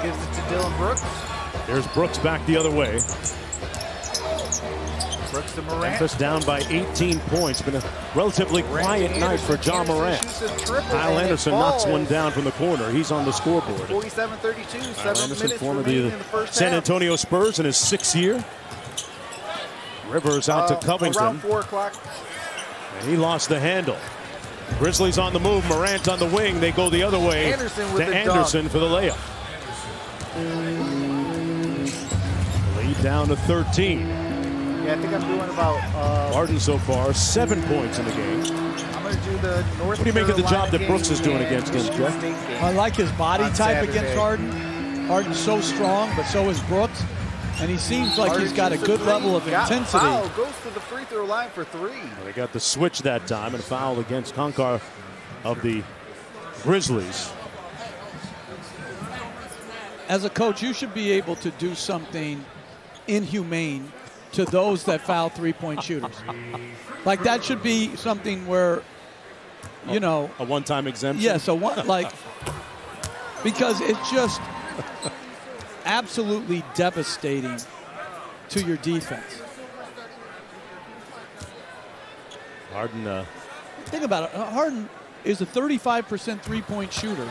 S1: Gives it to Dylan Brooks.
S2: There's Brooks back the other way.
S1: Brooks to Morant.
S2: Memphis down by 18 points. Been a relatively quiet night for John Morant. Kyle Anderson knocks one down from the corner. He's on the scoreboard.
S1: 47-32, 7
S2: Anderson,
S1: minutes
S2: former
S1: remaining in the first
S2: San
S1: half.
S2: Antonio Spurs in his 6th year. Rivers out to Covington.
S1: Around 4 o'clock.
S2: And he lost the handle. Grizzlies on the move. Morant on the wing. They go the other way
S1: Anderson
S2: to
S1: with the
S2: Anderson
S1: dunk.
S2: for the layup. Lead down to 13.
S1: Yeah, I think I'm doing about.
S2: Harden so far 7 points in the game.
S1: I'm going to do the North.
S2: What do you make of the job that
S1: Carolina
S2: Brooks is doing
S1: game
S2: against him,
S1: and
S2: Jeff?
S1: Michigan State game
S3: I like his body
S1: on
S3: type
S1: Saturday.
S3: against Harden. Harden's so strong, but so is Brooks. And he seems like he's got a
S1: Harden
S3: good
S1: shoots a
S3: level of
S1: three, got
S3: intensity.
S1: foul, goes to the free throw line for 3.
S2: They got the switch that time and a foul against Konkar of the Grizzlies.
S3: As a coach, you should be able to do something inhumane to those that foul three-point shooters. Like that should be something where, you know,
S2: A one-time exemption?
S3: yeah, so one, like, because it's just absolutely devastating to your defense.
S2: Harden,
S3: Think about it. Harden is a 35% three-point shooter,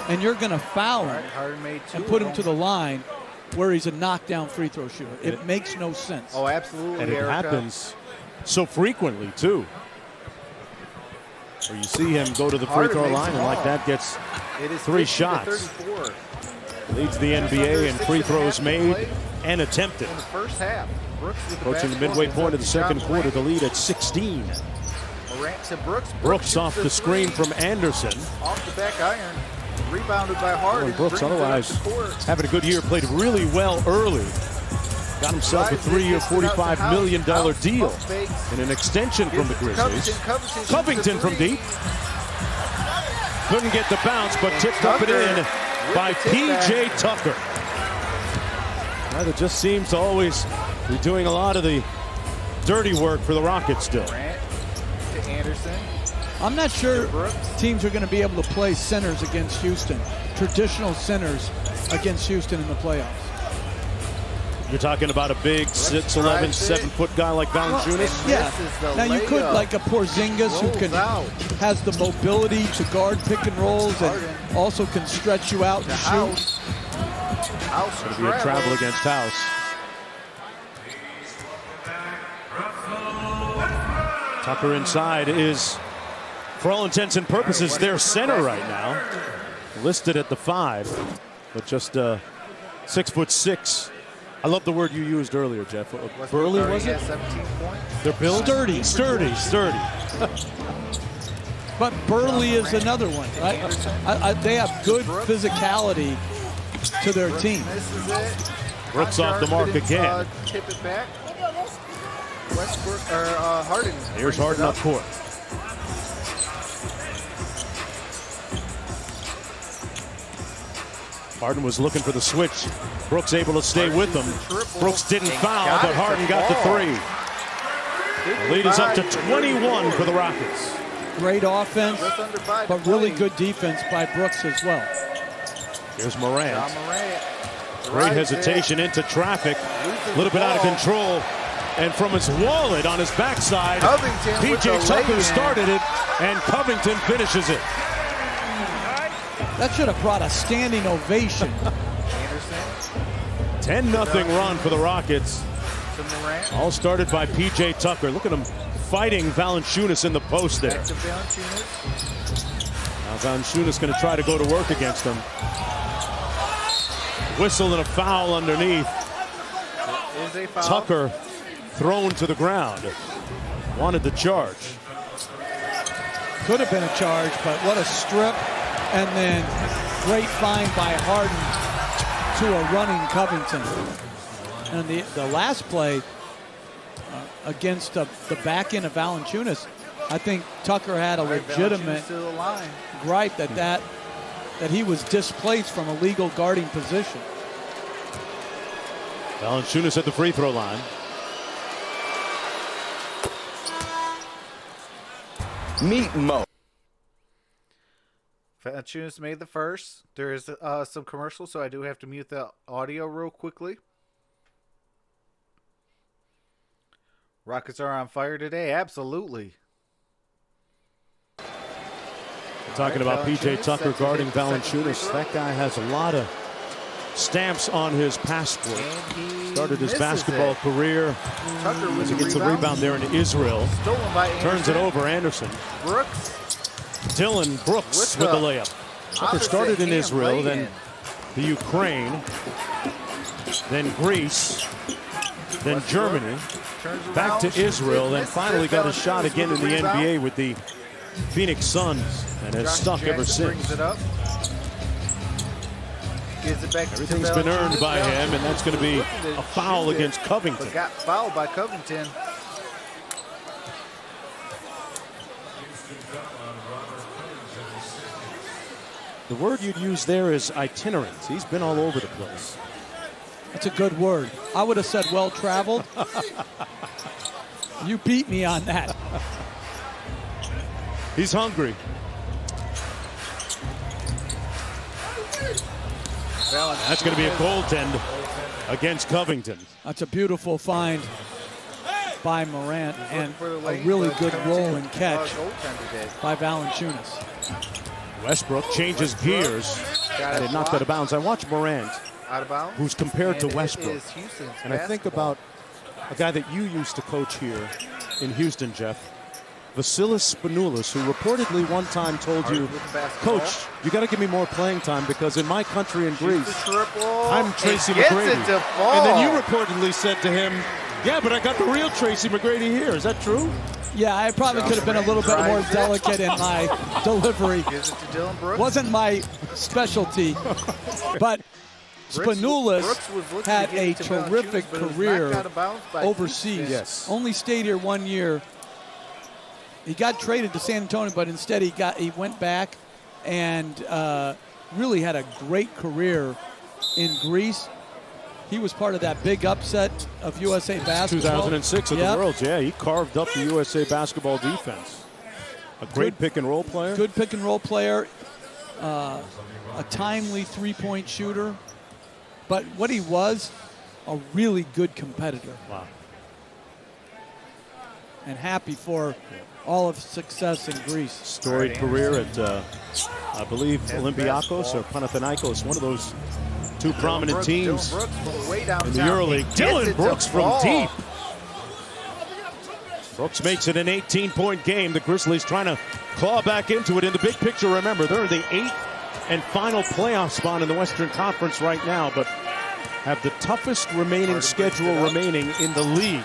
S3: and you're going to foul him
S1: Harden made 2
S3: and put him
S1: of
S3: to
S1: them.
S3: the line where he's a knockdown free throw shooter. It makes no sense.
S1: Oh, absolutely,
S2: and it
S1: Erica.
S2: happens so frequently, too. Where you see him go to the free
S1: Harden
S2: throw
S1: makes
S2: line
S1: them
S2: and like
S1: all.
S2: that gets
S1: It is
S2: 3
S1: 50 to
S2: shots.
S1: 34
S2: Leads the
S1: Just
S2: NBA
S1: under
S2: in
S1: 6
S2: free
S1: and a half
S2: throws
S1: to
S2: made
S1: play
S2: and attempted.
S1: in the first half. Brooks with the
S2: Approaching the
S1: basketball,
S2: midway
S1: gives
S2: point
S1: up
S2: of the
S1: to
S2: second
S1: John
S2: quarter, the
S1: Morant.
S2: lead at 16.
S1: Morant to Brooks.
S2: Brooks off
S1: shoots
S2: the screen
S1: three.
S2: from Anderson.
S1: Off the back iron. Rebounded by Harden.
S2: Brooks
S1: brings it up
S2: otherwise
S1: the court.
S2: having a good year, played really well early. Got himself a
S1: Drives it,
S2: 3-year,
S1: gets it out to
S2: $45 million
S1: House.
S2: deal
S1: House fakes.
S2: and an extension from the
S1: Gives it to
S2: Grizzlies.
S1: Covington
S2: Covington from
S1: shoots a
S2: deep. Couldn't get the bounce, but tipped up and in by
S1: with the tip
S2: P.J.
S1: back.
S2: Tucker. Guy that just seems to always be doing a lot of the dirty work for the Rockets still.
S1: Morant to Anderson.
S3: I'm not sure
S1: Brooks.
S3: teams are going to be able to play centers against Houston, traditional centers against Houston in the playoffs.
S2: You're talking about a big 6'11",
S1: drives it.
S2: 7-foot guy like Valanciunas?
S3: Yeah.
S1: Misses the
S3: Now you could
S1: layup.
S3: like a Porzingis who
S1: Rolls
S3: can
S1: out.
S3: has the mobility to guard pick and rolls and
S1: Harden.
S3: also can stretch you out
S1: To
S3: and shoot.
S1: House. House
S2: Going to be a travel against House. Tucker inside is, for all intents and purposes, their center right now. Listed at the 5, but just 6'6". I love the word you used earlier, Jeff. Burly, was it?
S1: 17 points.
S2: They're built sturdy.
S3: But Burley is another one, right? They have good physicality to their team.
S1: Misses it.
S2: Brooks off the mark again.
S1: Tip it back. Westbrook or Harden.
S2: Here's
S1: brings
S2: Harden
S1: it
S2: up court. Harden was looking for the switch. Brooks able to stay with him. Brooks didn't foul, but Harden got the 3. The lead is up to 21 for the Rockets.
S3: Great offense,
S1: Just under 5
S3: but really
S1: points.
S3: good defense by Brooks as well.
S2: Here's Morant.
S1: John Morant.
S2: Great
S1: drives
S2: hesitation into traffic.
S1: Loses
S2: A little bit
S1: the
S2: out of
S1: ball.
S2: control. And from his wallet on his backside,
S1: Covington with
S2: P.J.
S1: the
S2: Tucker
S1: lay-in.
S2: started it, and Covington finishes it.
S3: That should have brought a standing ovation.
S1: Anderson
S2: 10-0 run for the Rockets.
S1: to Morant.
S2: All started by P.J. Tucker. Look at him fighting Valanciunas in the post there.
S1: Back to Valanciunas.
S2: Now Valanciunas going to try to go to work against him. Whistle and a foul underneath.
S1: Is a foul.
S2: Tucker thrown to the ground. Wanted the charge.
S3: Could have been a charge, but what a strip. And then great find by Harden to a running Covington. And the last play against the back end of Valanciunas, I think Tucker had a legitimate
S1: Valanciunas to the line.
S3: gripe that he was displaced from a legal guarding position.
S2: Valanciunas at the free throw line.
S6: Meet Mo.
S1: Valanciunas made the first. There is some commercials, so I do have to mute the audio real quickly. Rockets are on fire today. Absolutely.
S2: We're talking about P.J.
S1: Valanciunas
S2: Tucker
S1: set to
S2: guarding
S1: hit the second free
S2: Valanciunas.
S1: throw.
S2: That guy has a lot of stamps on his passport.
S1: And he
S2: Started his
S1: misses
S2: basketball
S1: it.
S2: career
S1: Tucker
S2: as
S1: with
S2: he
S1: the
S2: gets the
S1: rebound.
S2: rebound there in Israel.
S1: Stolen by
S2: Turns it
S1: Anderson.
S2: over, Anderson.
S1: Brooks.
S2: Dylan Brooks with the layup. Tucker
S1: Opposite
S2: started in
S1: hand
S2: Israel, then
S1: lay-in.
S2: the Ukraine, then Greece, then Germany, back to Israel, and finally got a shot again in the NBA with the Phoenix Suns, and has stuck ever since. Everything's been earned by him, and that's going to be a foul against Covington.
S1: Got fouled by Covington.
S2: The word you'd use there is itinerant. He's been all over the place.
S3: That's a good word. I would have said well-traveled. You beat me on that.
S2: He's hungry. That's going to be a goaltend against Covington.
S3: That's a beautiful find by Morant, and a really good roll and catch by Valanciunas.
S2: Westbrook changes gears. And it knocked out of bounds. I watched Morant, who's compared to Westbrook. And I think about a guy that you used to coach here in Houston, Jeff. Vasilis Spanoulis, who reportedly one time told you, Coach, you got to give me more playing time because in my country in Greece, I'm Tracy McGrady. And then you reportedly said to him, yeah, but I got the real Tracy McGrady here. Is that true?
S3: Yeah, I probably could have been a little bit more delicate in my delivery. Wasn't my specialty. But Spanoulis had a terrific career overseas.
S2: Yes.
S3: Only stayed here 1 year. He got traded to San Antonio, but instead he went back and really had a great career in Greece. He was part of that big upset of USA basketball.
S2: 2006 at the Worlds, yeah. He carved up the USA basketball defense. A great pick and roll player.
S3: Good pick and roll player. A timely three-point shooter. But what he was, a really good competitor.
S2: Wow.
S3: And happy for all of his success in Greece.
S2: Storied career at, I believe, Olympiakos or Panathinaikos, one of those two prominent teams in the EuroLeague. Dylan Brooks from deep. Brooks makes it an 18-point game. The Grizzlies trying to claw back into it. In the big picture, remember, they're in the 8th and final playoff spot in the Western Conference right now, but have the toughest remaining schedule remaining in the league.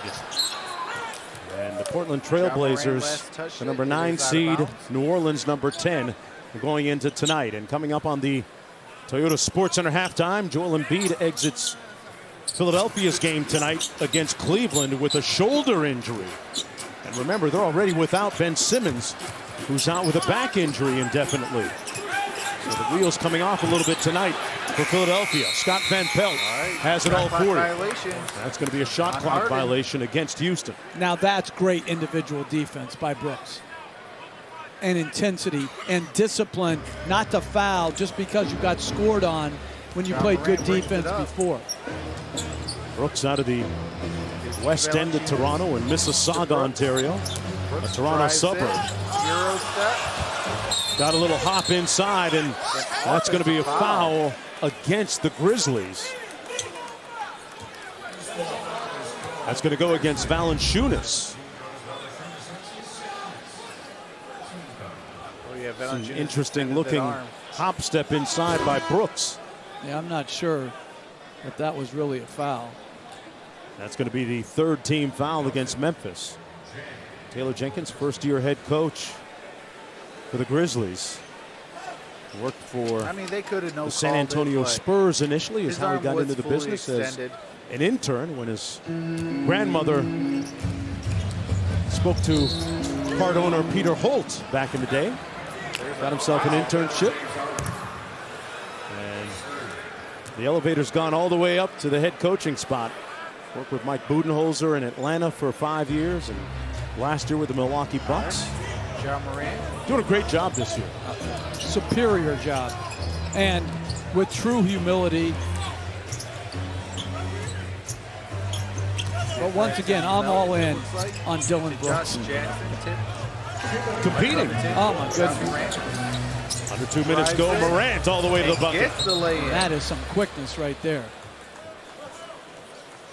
S2: And the Portland Trailblazers, the number 9 seed, New Orleans number 10, going into tonight. And coming up on the Toyota Sports Center halftime, Joel Embiid exits Philadelphia's game tonight against Cleveland with a shoulder injury. And remember, they're already without Ben Simmons, who's out with a back injury indefinitely. So the wheels coming off a little bit tonight for Philadelphia. Scott Van Pelt has it all for you. That's going to be a shot clock violation against Houston.
S3: Now that's great individual defense by Brooks. And intensity and discipline, not to foul just because you got scored on when you played good defense before.
S2: Brooks out of the west end of Toronto in Mississauga, Ontario, a Toronto suburb. Got a little hop inside, and that's going to be a foul against the Grizzlies. That's going to go against Valanciunas. An interesting looking hop step inside by Brooks.
S3: Yeah, I'm not sure that that was really a foul.
S2: That's going to be the 3rd team foul against Memphis. Taylor Jenkins, first-year head coach for the Grizzlies. Worked for
S1: they could have
S2: the San Antonio Spurs initially, is how he got into the business as an intern when his grandmother spoke to part owner Peter Holt back in the day. Got himself an internship. And the elevator's gone all the way up to the head coaching spot. Worked with Mike Budenholzer in Atlanta for 5 years, and last year with the Milwaukee Bucks. Doing a great job this year.
S3: Superior job. And with true humility. But once again, I'm all in on Dylan Brooks.
S2: Competing.
S3: Oh, my goodness.
S2: Under 2 minutes go. Morant all the way to the bucket.
S3: That is some quickness right there.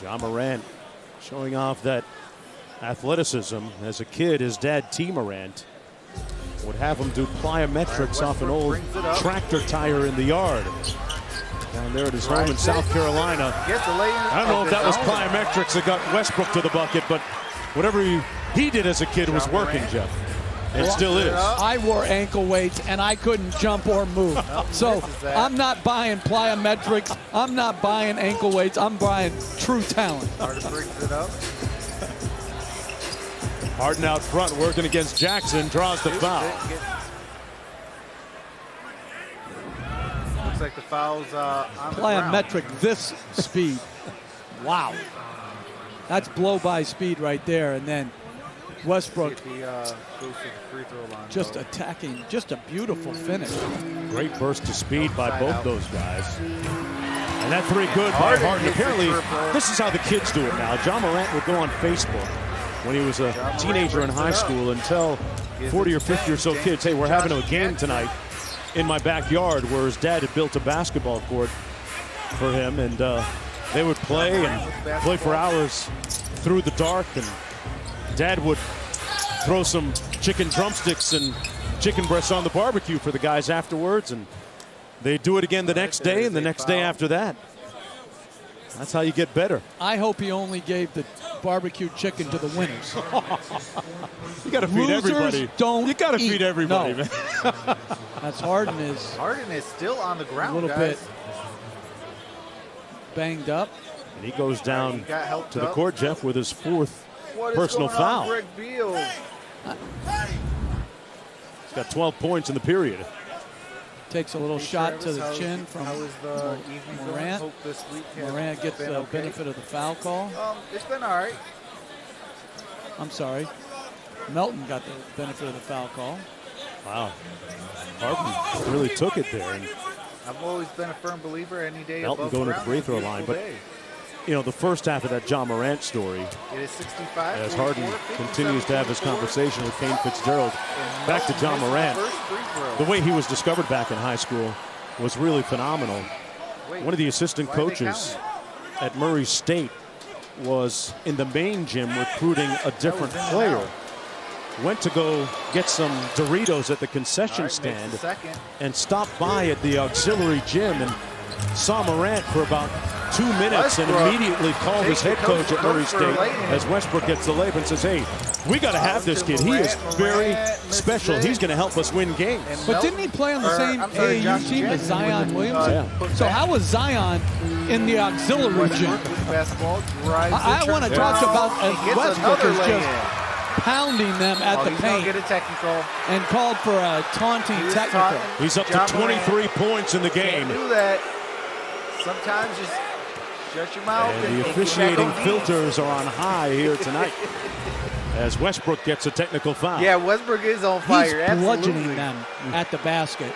S2: John Morant showing off that athleticism. As a kid, his dad, T. Morant, would have him do plyometrics off an old tractor tire in the yard. down there at his home in South Carolina. I don't know if that was plyometrics that got Westbrook to the bucket, but whatever he did as a kid was working, Jeff. It still is.
S3: I wore ankle weights, and I couldn't jump or move. So I'm not buying plyometrics. I'm not buying ankle weights. I'm buying true talent.
S1: Artur brings it up.
S2: Harden out front, working against Jackson, draws the foul.
S1: Looks like the foul's on the
S3: Plyometric,
S1: ground.
S3: this speed. Wow. That's blow-by speed right there. And then Westbrook
S1: If he goes to the free throw line.
S3: just attacking, just a beautiful finish.
S2: Great burst of speed by both those guys. And that three good by Harden. Apparently, this is how the kids do it now. John Morant would go on Facebook when he was a teenager in high school and tell 40 or 50 or so kids, hey, we're having a game tonight in my backyard, where his dad had built a basketball court for him, and they would play for hours through the dark, and Dad would throw some chicken drumsticks and chicken breasts on the barbecue for the guys afterwards, and they'd do it again the next day and the next day after that. That's how you get better.
S3: I hope he only gave the barbecue chicken to the winners.
S2: You got to feed
S3: Losers
S2: everybody.
S3: don't
S2: You got to feed
S3: eat.
S2: everybody,
S3: No.
S2: man.
S3: That's Harden is
S1: Harden is still on the ground,
S3: a little
S1: guys.
S3: bit banged up.
S2: And he goes down
S1: He got helped
S2: to the
S1: up.
S2: court, Jeff, with his fourth
S1: What is
S2: personal
S1: going on,
S2: foul.
S1: Greg Beal?
S2: He's got 12 points in the period.
S3: Takes a little shot to the
S1: Travis,
S3: chin from
S1: how is the evening going?
S3: Morant.
S1: Hope this week has
S3: Morant gets
S1: been
S3: the
S1: okay.
S3: benefit of the foul call.
S1: It's been all right.
S3: I'm sorry. Melton got the benefit of the foul call.
S2: Wow. Harden really took it there. And,
S1: I've always been a firm believer any day
S2: Melton
S1: above
S2: going to the
S1: ground
S2: free
S1: is a
S2: throw line,
S1: beautiful
S2: but
S1: day.
S2: you know, the first half of that John Morant story,
S1: It is 65.
S2: as
S1: 44,
S2: Harden
S1: 57,
S2: continues to have his
S1: 44.
S2: conversation with Kane Fitzgerald.
S1: And
S2: Back to
S1: Melton
S2: John
S1: misses
S2: Morant.
S1: the first free throw.
S2: The way he was discovered back in high school was really phenomenal.
S1: Wait,
S2: One of the assistant
S1: why are they
S2: coaches
S1: counting?
S2: at Murray State was in the main gym recruiting a different
S1: in and
S2: player.
S1: out.
S2: Went to go get some Doritos at the concession
S1: All right, makes
S2: stand
S1: the second.
S2: and stopped by at the auxiliary gym and saw Morant for about 2 minutes and
S1: Westbrook
S2: immediately called his head
S1: takes
S2: coach
S1: the
S2: at Murray
S1: coach for
S2: State
S1: laying it.
S2: as Westbrook gets the layup and says, hey, we got to have this kid. He is
S1: Morant
S2: very
S1: misses
S2: special.
S1: it.
S2: He's going to help us win games.
S1: And
S3: But didn't he play on the same
S1: I'm sorry,
S3: AAU
S1: Josh
S3: team as
S1: Jackson
S3: Zion
S1: with the,
S3: Williams?
S2: Yeah.
S1: put
S3: So
S1: back.
S3: how was Zion in the auxiliary gym?
S1: Westbrook with the basketball drives
S3: I
S1: it,
S3: want to
S1: turns
S3: talk
S1: around,
S3: about
S1: and gets
S3: Westbrook
S1: another
S3: is just
S1: lay-in.
S3: pounding them at the
S1: He's gonna
S3: paint
S1: get a technical.
S3: and called for a taunting
S1: He was
S3: technical.
S1: taunting
S2: He's up to
S1: John
S2: 23 points in the
S1: Can't
S2: game.
S1: do that. Sometimes just shut your mouth
S2: And the
S1: get back
S2: officiating
S1: on defense.
S2: filters are on high here tonight as Westbrook gets a technical foul.
S1: Yeah, Westbrook is on
S3: He's
S1: fire.
S3: bludgeoning
S1: Absolutely.
S3: them at the basket.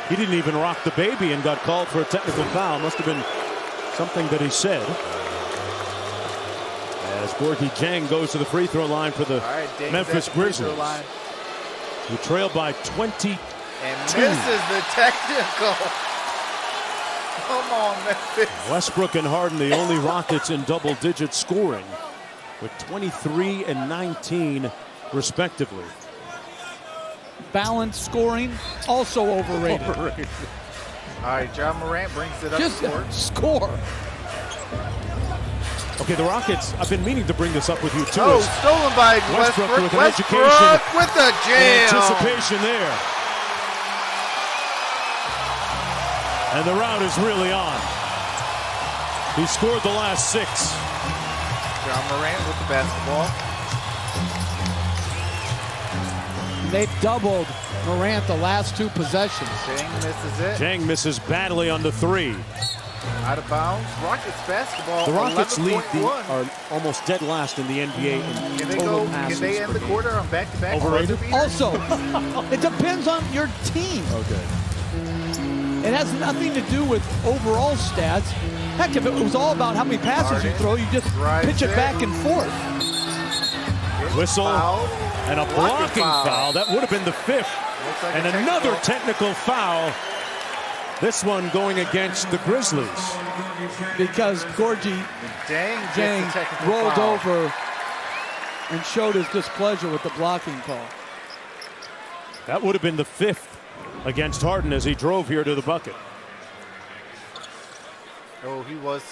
S2: He didn't even rock the baby and got called for a technical foul. Must have been something that he said. As Gorgie Jang goes to the free throw line for the
S1: All right, Dang's
S2: Memphis
S1: at the free throw
S2: Grizzlies,
S1: line
S2: who trail by 20.
S1: and misses the technical. Come on, Memphis.
S2: Westbrook and Harden, the only Rockets in double-digit scoring, with 23 and 19 respectively.
S3: Balanced scoring, also overrated.
S1: All right, John Morant brings it up
S3: Just
S1: the court.
S3: score.
S2: Okay, the Rockets, I've been meaning to bring this up with you too.
S1: Oh,
S2: is
S1: stolen by
S2: Westbrook
S1: Westbrook.
S2: with an
S1: Westbrook
S2: education
S1: with the jam.
S2: anticipation there. And the route is really on. He scored the last 6.
S1: John Morant with the basketball.
S3: They've doubled Morant the last 2 possessions.
S1: Jang misses it.
S2: Jang misses badly on the 3.
S1: Out of bounds. Rockets basketball.
S2: The Rockets lead
S1: 11.1.
S2: are almost dead last in the NBA in
S1: Can they
S2: total
S1: go?
S2: passes
S1: Can they end
S2: per
S1: the
S2: game.
S1: quarter on back-to-back?
S2: Overrated?
S1: buzzer beaters?
S3: Also, it depends on your team.
S2: Okay.
S3: It has nothing to do with overall stats. Heck, if it was all about how many passes you
S1: Harden
S3: throw, you just
S1: drives
S3: pitch it
S1: it.
S3: back and forth.
S2: Whistle
S1: Foul.
S2: and a blocking foul. That would have been the 5th.
S1: Looks like
S2: And
S1: a
S2: another technical foul. This one going against the Grizzlies.
S3: Because Gorgie
S1: Jang gets
S3: Jang
S1: the technical
S3: rolled
S1: foul.
S3: over and showed his displeasure with the blocking call.
S2: That would have been the 5th against Harden as he drove here to the bucket.
S1: Oh, he was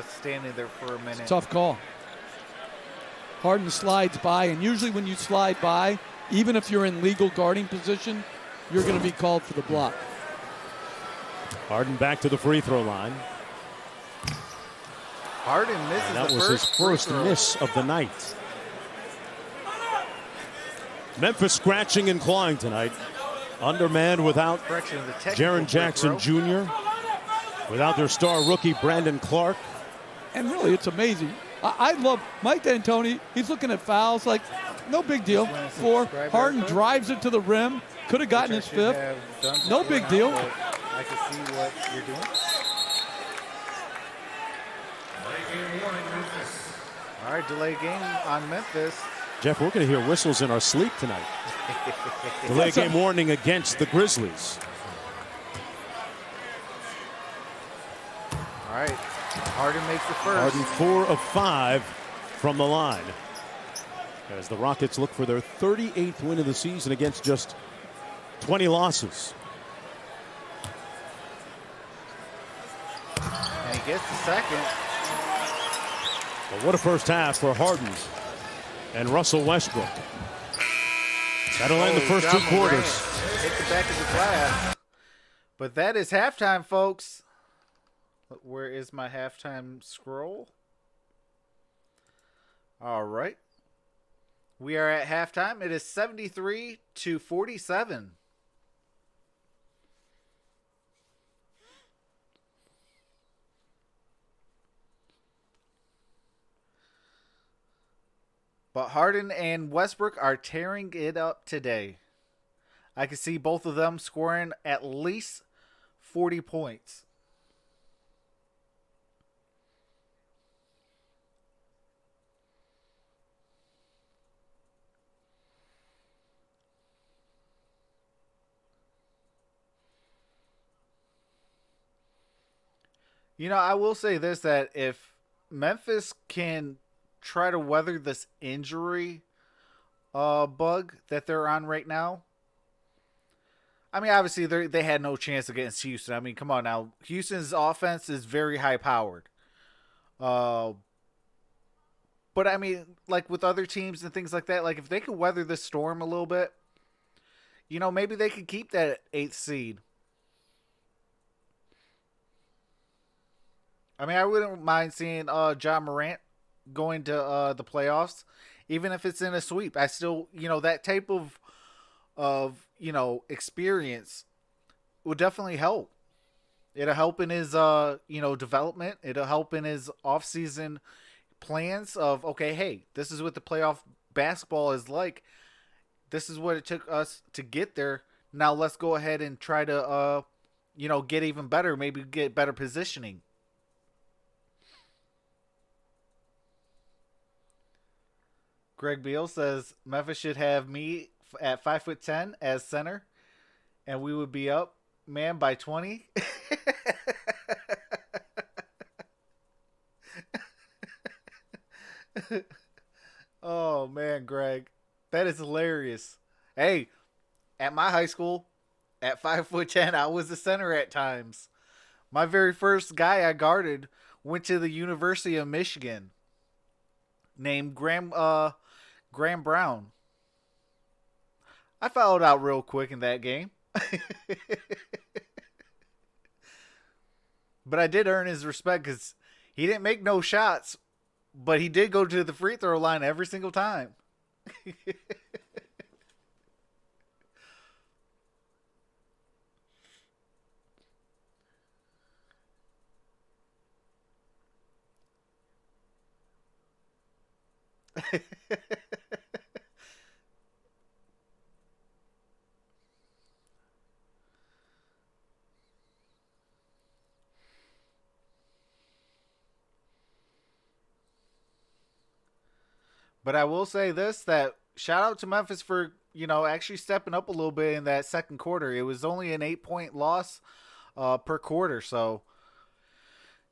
S1: standing there for a minute.
S3: Tough call. Harden slides by, and usually when you slide by, even if you're in legal guarding position, you're going to be called for the block.
S2: Harden back to the free throw line.
S1: Harden misses
S2: That was his first miss of the night. Memphis scratching and clawing tonight. Undermanned without Jaren Jackson Jr., without their star rookie Brandon Clark.
S3: And really, it's amazing. I love Mike D'Antoni. He's looking at fouls like, no big deal. 4. Harden drives it to the rim. Could have gotten his 5th. No big deal.
S1: I can see what you're doing. All right, delay game on Memphis.
S2: Jeff, we're going to hear whistles in our sleep tonight. Delay game warning against the Grizzlies.
S1: All right, Harden makes the first.
S2: Harden 4 of 5 from the line, as the Rockets look for their 38th win of the season against just 20 losses.
S1: And he gets the second.
S2: But what a first half for Harden and Russell Westbrook. That'll end the first 2 quarters.
S1: Hit the back of the glass. But that is halftime, folks. Where is my halftime scroll? All right. We are at halftime. It is 73-47. But Harden and Westbrook are tearing it up today. I can see both of them scoring at least 40 points. You know, I will say this, that if Memphis can try to weather this injury bug that they're on right now. I mean, obviously, they had no chance against Houston. I mean, come on now. Houston's offense is very high-powered. But, I mean, like with other teams and things like that, like if they could weather this storm a little bit, you know, maybe they could keep that 8th seed. I mean, I wouldn't mind seeing John Morant going to the playoffs, even if it's in a sweep. I still, you know, that type of you know, experience would definitely help. It'll help in his you know, development. It'll help in his off-season plans of, okay, hey, this is what the playoff basketball is like. This is what it took us to get there. Now let's go ahead and try to you know, get even better, maybe get better positioning. Greg Beal says Memphis should have me at 5'10" as center, and we would be up, man, by 20. Oh man, Greg, that is hilarious. Hey, at my high school, at 5'10", I was the center at times. My very first guy I guarded went to the University of Michigan, named Graham Brown. I fouled out real quick in that game. But I did earn his respect because he didn't make no shots, but he did go to the free throw line every single time. But I will say this, that shout out to Memphis for, you know, actually stepping up a little bit in that second quarter. It was only an 8-point loss per quarter. So,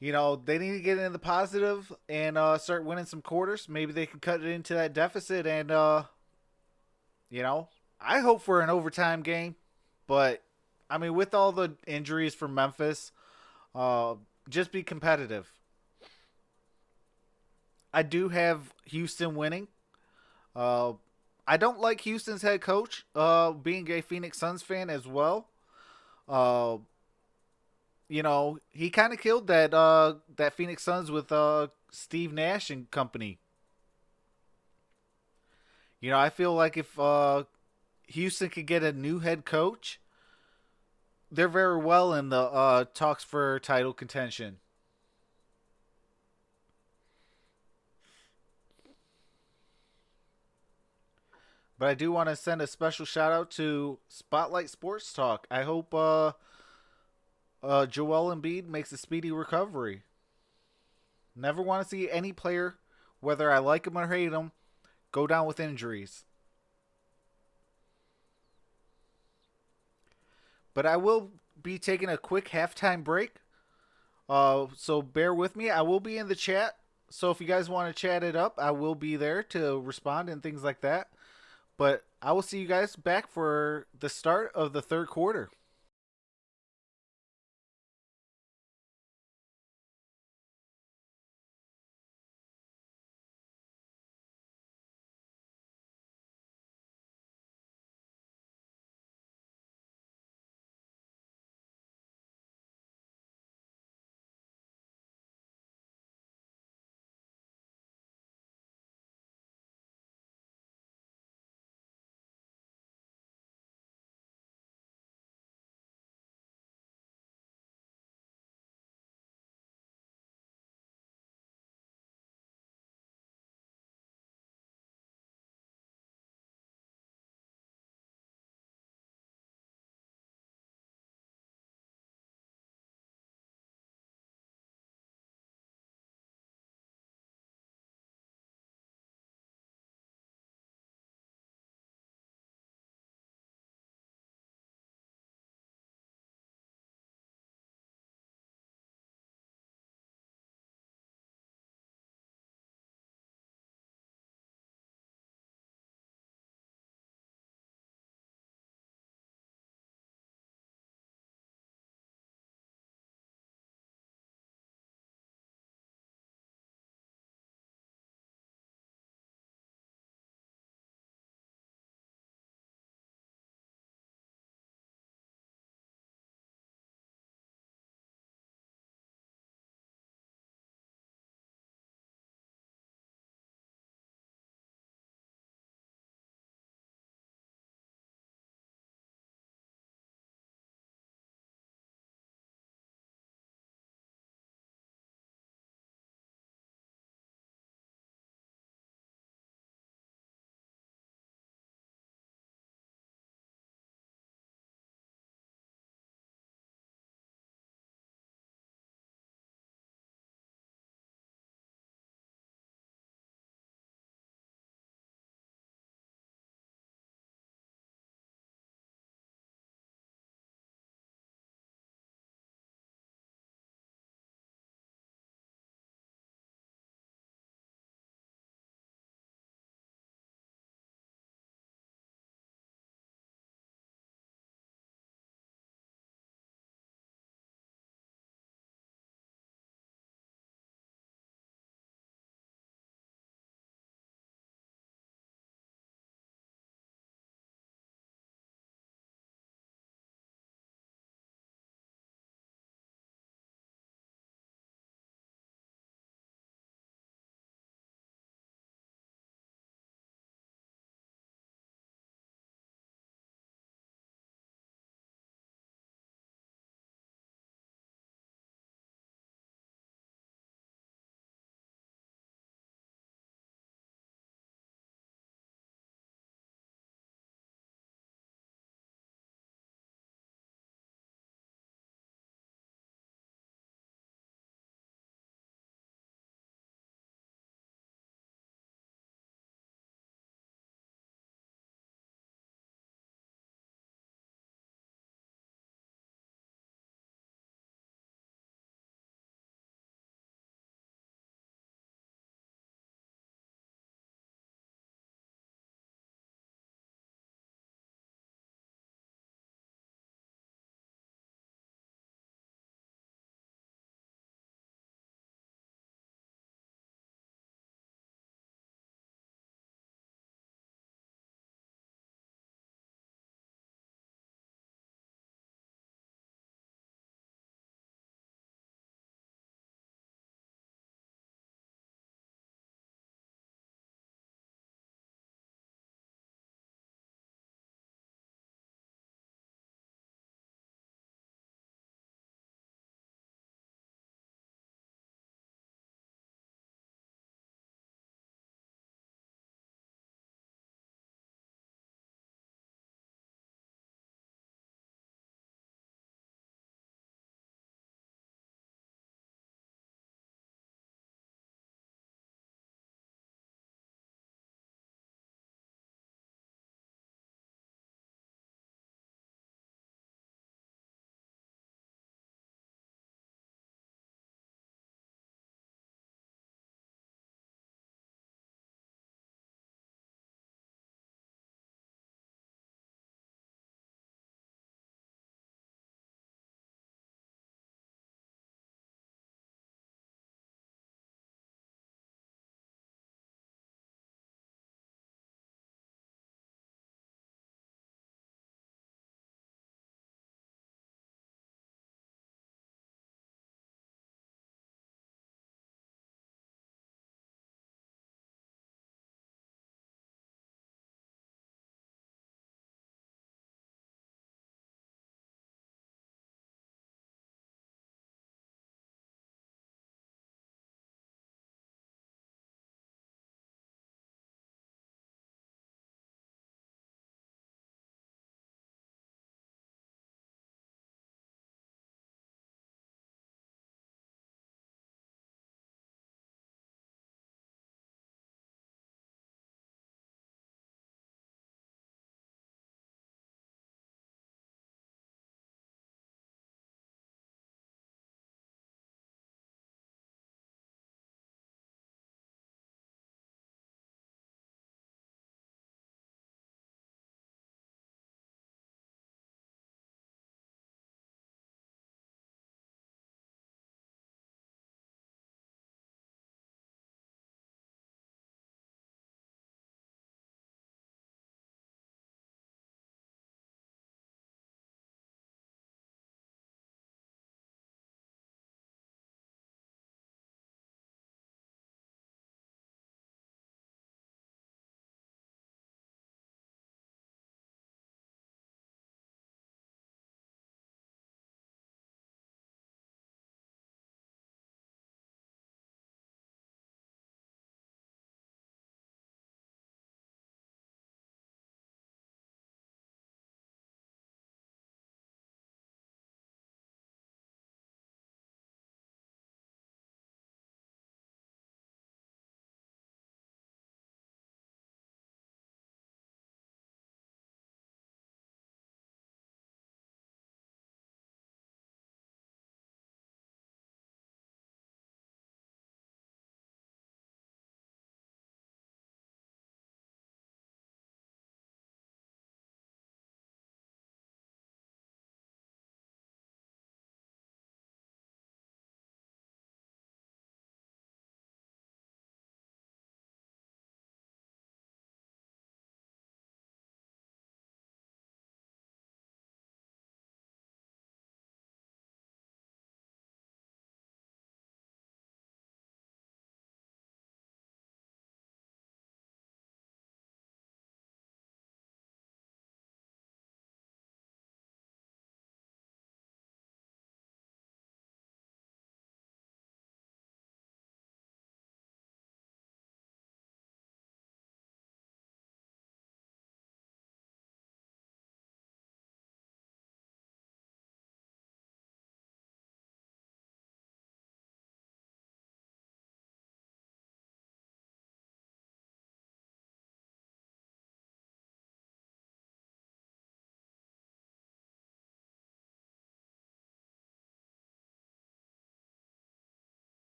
S1: you know, they need to get in the positive and start winning some quarters. Maybe they can cut it into that deficit. And, you know, I hope for an overtime game. But I mean, with all the injuries for Memphis, just be competitive. I do have Houston winning. Uh, I don't like Houston's head coach, being a Phoenix Suns fan as well. Uh, he kind of killed that Phoenix Suns with Steve Nash and company. I feel like if Houston could get a new head coach, they're very well in the talks for title contention. But I do want to send a special shout out to Spotlight Sports Talk. I hope Joel Embiid makes a speedy recovery. Never want to see any player, whether I like him or hate him, go down with injuries. But I will be taking a quick halftime break. So bear with me. I will be in the chat. So if you guys want to chat it up, I will be there to respond and things like that. But I will see you guys back for the start of the third quarter.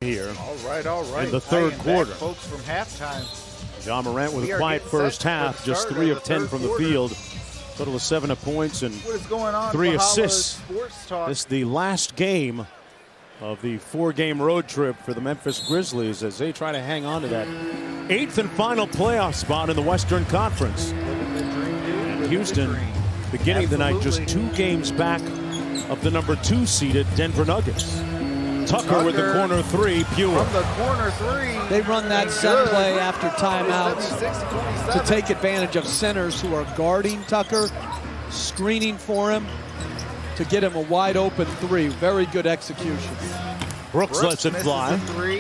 S2: here.
S1: All right.
S2: In the third quarter.
S1: Back, folks, from halftime.
S2: John Morant with
S1: We
S2: a
S1: are
S2: quiet
S1: getting
S2: first
S1: set for
S2: half,
S1: the
S2: just
S1: start
S2: 3
S1: of
S2: of
S1: the
S2: 10
S1: third
S2: from the
S1: quarter.
S2: field. Total of 7 points and
S1: What is going on?
S2: 3
S1: Bahala
S2: assists.
S1: Sports Talk.
S2: This is the last game of the 4-game road trip for the Memphis Grizzlies as they try to hang on to that 8th and final playoff spot in the Western Conference. And Houston beginning the night just 2 games back of the number 2 seeded Denver Nuggets. Tucker with the corner 3, pure.
S1: From the corner 3.
S3: They run that set play after timeouts
S1: 76-27.
S3: to take advantage of centers who are guarding Tucker, screening for him to get him a wide open 3. Very good execution.
S2: Brooks lets it
S1: misses
S2: fly.
S1: a 3.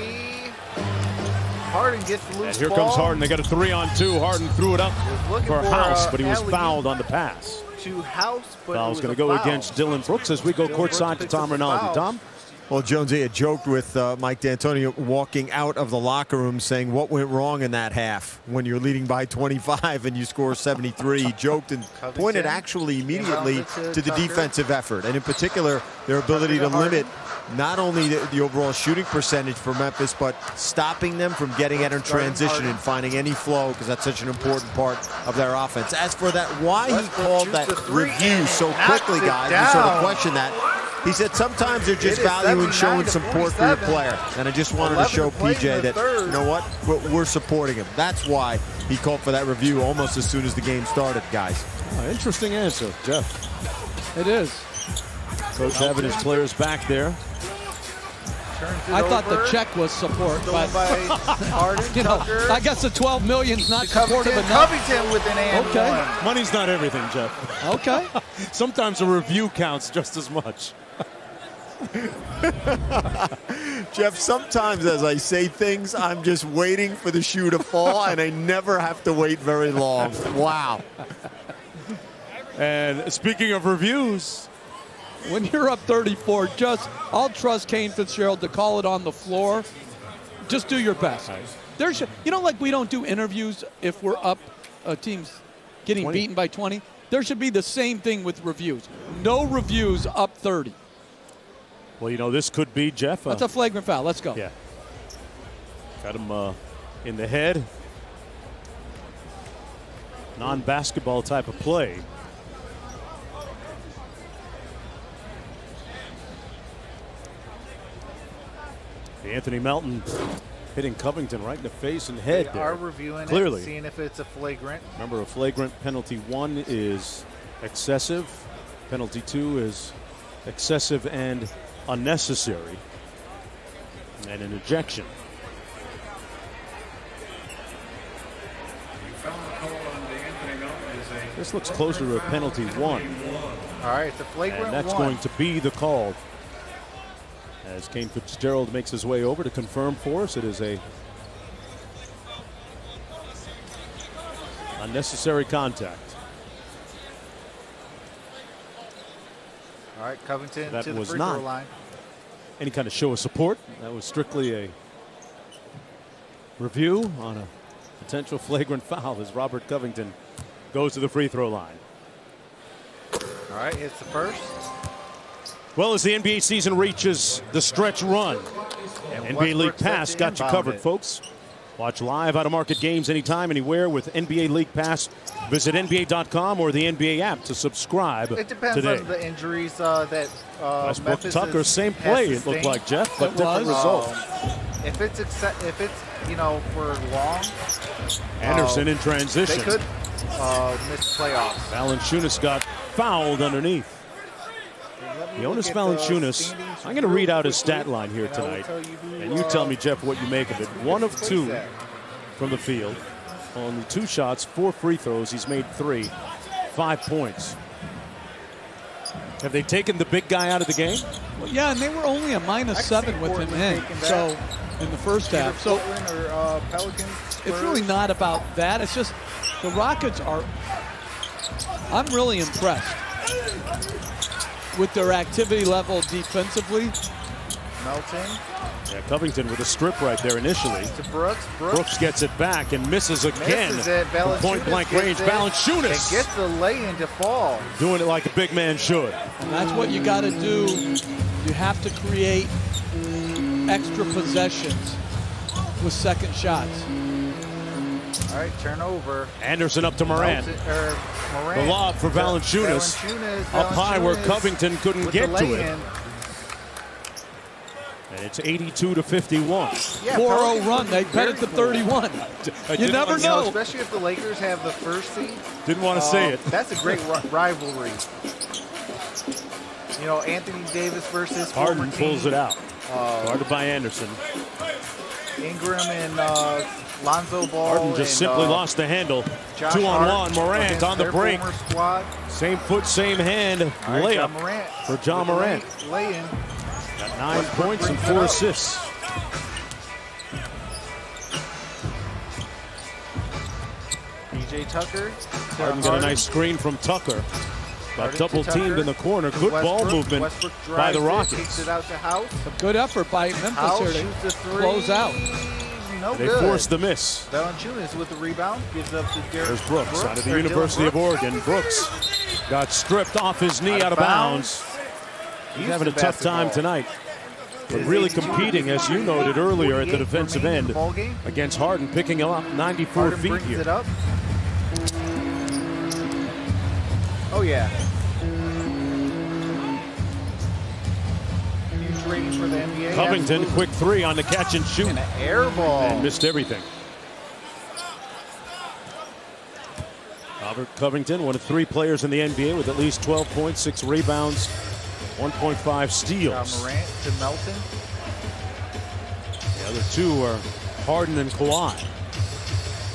S1: Harden gets the loose
S2: And here
S1: ball.
S2: comes Harden. They got a 3-on-2. Harden threw it up
S1: looking
S2: for
S1: for,
S2: House, but he was
S1: alley-oop.
S2: fouled on the pass.
S1: To House, but
S2: Foul's
S1: going to
S2: go against Dylan Brooks as we go courtside to Tom Rinaldi. Tom?
S4: Well, Jonesy had joked with Mike D'Antonio walking out of the locker room saying what went wrong in that half when you're leading by 25 and you score 73. He joked and pointed actually immediately to the defensive effort, and in particular their ability to limit not only the overall shooting percentage for Memphis, but stopping them from getting out in transition and finding any flow, because that's such an important part of their offense. As for that, why he called that review so quickly, guys, we sort of question that. He said sometimes they're just valuing showing support for your player. And I just wanted to show PJ that, you know what, we're supporting him. That's why he called for that review almost as soon as the game started, guys.
S2: Interesting answer, Jeff.
S3: It is.
S2: Coach having his players back there.
S3: I thought the check was support, but
S1: Harden,
S3: you know,
S1: Tucker,
S3: I guess the 12 million's not supportive enough.
S1: Covington with an and
S3: Okay.
S1: one.
S2: Money's not everything, Jeff.
S3: Okay.
S2: Sometimes a review counts just as much.
S4: Jeff, sometimes as I say things, I'm just waiting for the shoe to fall, and I never have to wait very long. Wow.
S2: And speaking of reviews,
S3: When you're up 34, I'll trust Kane Fitzgerald to call it on the floor. Just do your best. Like we don't do interviews if we're up, a team's getting
S2: 20.
S3: beaten by 20. There should be the same thing with reviews. No reviews up 30.
S2: well, this could be, Jeff.
S3: That's a flagrant foul. Let's go.
S2: Yeah. Got him in the head. Non-basketball type of play. Anthony Melton hitting Covington right in the face and head.
S1: They are
S2: there.
S1: reviewing
S2: Clearly.
S1: it, seeing if it's a flagrant.
S2: Remember, a flagrant penalty 1 is excessive. Penalty 2 is excessive and unnecessary. And an ejection. This looks closer to a penalty 1.
S1: All right, it's a flagrant
S2: And that's
S1: one.
S2: going to be the call. As Kane Fitzgerald makes his way over to confirm for us, it is a unnecessary contact.
S1: All right, Covington
S2: That
S1: to the
S2: was
S1: free
S2: not
S1: throw line.
S2: any kind of show of support. That was strictly a review on a potential flagrant foul as Robert Covington goes to the free throw line.
S1: All right, hits the first.
S2: Well, as the NBA season reaches the stretch run,
S1: And
S2: NBA League
S1: Westbrook set
S2: Pass
S1: to
S2: got you
S1: inbound
S2: covered,
S1: it.
S2: folks. Watch live out-of-market games anytime, anywhere with NBA League Pass. Visit NBA.com or the NBA app to subscribe
S1: It depends
S2: today.
S1: on the injuries that
S2: Westbrook
S1: Memphis
S2: Tucker,
S1: has
S2: same play, it looked
S1: sustained.
S2: like, Jeff, but
S3: It
S2: different
S3: was.
S2: result.
S1: If it's for long,
S2: Anderson in
S1: they
S2: transition.
S1: could miss playoffs.
S2: Valanciunas got fouled underneath.
S1: Let me
S2: Jonas
S1: look at the
S2: Valanciunas,
S1: standings
S2: I'm going to read
S1: real
S2: out his
S1: quickly,
S2: stat line here
S1: and I will
S2: tonight.
S1: tell you who,
S2: And you tell me, Jeff, what you make of it. 1 of 2
S1: that.
S2: from the field. Only 2 shots, 4 free throws. He's made 3. 5 points. Have they taken the big guy out of the game?
S3: Well, yeah, and they were only a -7 with him in. So in the first half. So
S1: Portland or Pelicans.
S3: it's really not about that. It's just the Rockets are. I'm really impressed with their activity level defensively.
S1: Melton
S2: Yeah, Covington with a strip right there initially.
S1: to Brooks.
S2: Brooks gets it back and misses again
S1: Misses it.
S2: from point-blank
S1: Valanciunas
S2: range.
S1: gets it
S2: Valanciunas
S1: and gets the lay-in to fall.
S2: doing it like a big man should.
S3: And that's what you got to do. You have to create extra possessions with second shots.
S1: All right, turnover.
S2: Anderson up to Morant.
S1: Morant.
S2: The lob for Valanciunas. Up high where Covington couldn't get to it. And it's 82-51.
S1: Yeah,
S3: 4-0 run. They bet it to 31. You never know.
S1: Especially if the Lakers have the first seed.
S2: Didn't want to say it.
S1: That's a great rivalry. You know, Anthony Davis versus
S2: Harden pulls it out. Guarded by Anderson.
S1: Ingram and Lonzo Ball.
S2: Harden just simply lost the handle. 2-on-1. Morant on the break. Same foot, same hand. Layup for John Morant.
S1: Lay-in.
S2: Got 9 points and 4 assists.
S1: PJ Tucker.
S2: Harden got a nice screen from Tucker. Got double teamed in the corner. Good ball movement by the Rockets.
S1: Kicks it out to House.
S3: A good effort by Memphis here to close out.
S1: No
S2: They
S1: good.
S2: forced the miss.
S1: Valanciunas with the rebound. Gives up to Derek
S2: There's Brooks out of the University of Oregon. Brooks got stripped off his knee out of bounds. He's having a tough time tonight. But really competing, as you noted earlier, at the defensive end against Harden, picking him up 94
S1: Harden
S2: feet
S1: brings
S2: here.
S1: it up. Oh, yeah. Huge rating for the NBA.
S2: Covington,
S1: Absolutely.
S2: quick three on the catch and shoot.
S1: And an air ball.
S2: And missed everything. Robert Covington, one of 3 players in the NBA with at least 12 points, 6 rebounds, 1.5 steals.
S1: Morant to Melton.
S2: The other 2 are Harden and Kawhi.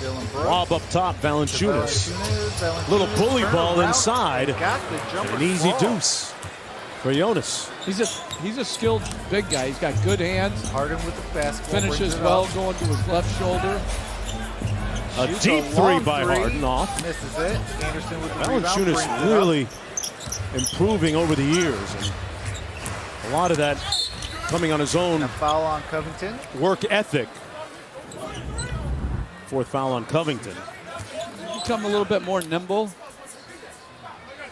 S1: Dylan Brooks.
S2: Lob up top, Valanciunas.
S1: Valanciunas.
S2: Little bully ball
S1: Turnaround.
S2: inside.
S1: Got the jumper
S2: An easy
S1: ball.
S2: deuce for Jonas.
S3: He's a skilled big guy. He's got good hands.
S1: Harden with the basketball.
S3: Finishes
S1: brings it
S3: well
S1: up.
S3: going to his left shoulder.
S2: A
S1: Shoots
S2: deep
S1: a
S2: three
S1: long
S2: by Harden off.
S1: Misses it. Anderson with the rebound. brings it
S2: Valanciunas
S1: up.
S2: really improving over the years. And a lot of that coming on his own
S1: A foul on Covington.
S2: work ethic. 4th foul on Covington.
S3: Become a little bit more nimble.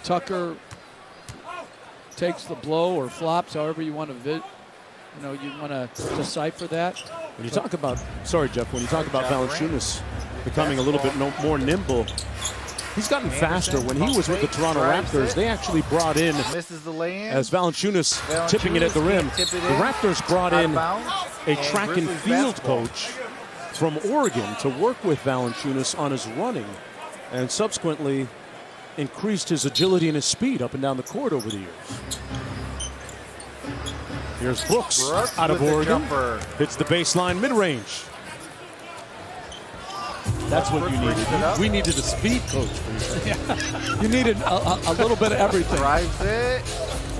S3: Tucker takes the blow or flops, however you want to decipher that.
S2: When you talk about, sorry Jeff, when you talk about
S1: John
S2: Valanciunas becoming a little bit more nimble, he's gotten faster. When he was with the Toronto Raptors, they actually brought in,
S1: Misses the lay-in.
S2: as Valanciunas tipping it at the rim,
S1: Tip it
S2: the
S1: in.
S2: Raptors brought
S1: Out of
S2: in
S1: bounds.
S2: a
S1: And
S2: track and
S1: Grizzlies
S2: field
S1: basketball.
S2: coach from Oregon to work with Valanciunas on his running, and subsequently increased his agility and his speed up and down the court over the years. Here's Brooks out of
S1: with the
S2: Oregon.
S1: jumper.
S2: Hits the baseline mid-range. That's what you
S1: brings it
S2: needed.
S1: up.
S2: We needed a speed coach for you.
S3: You needed a little bit of everything.
S1: Drives it.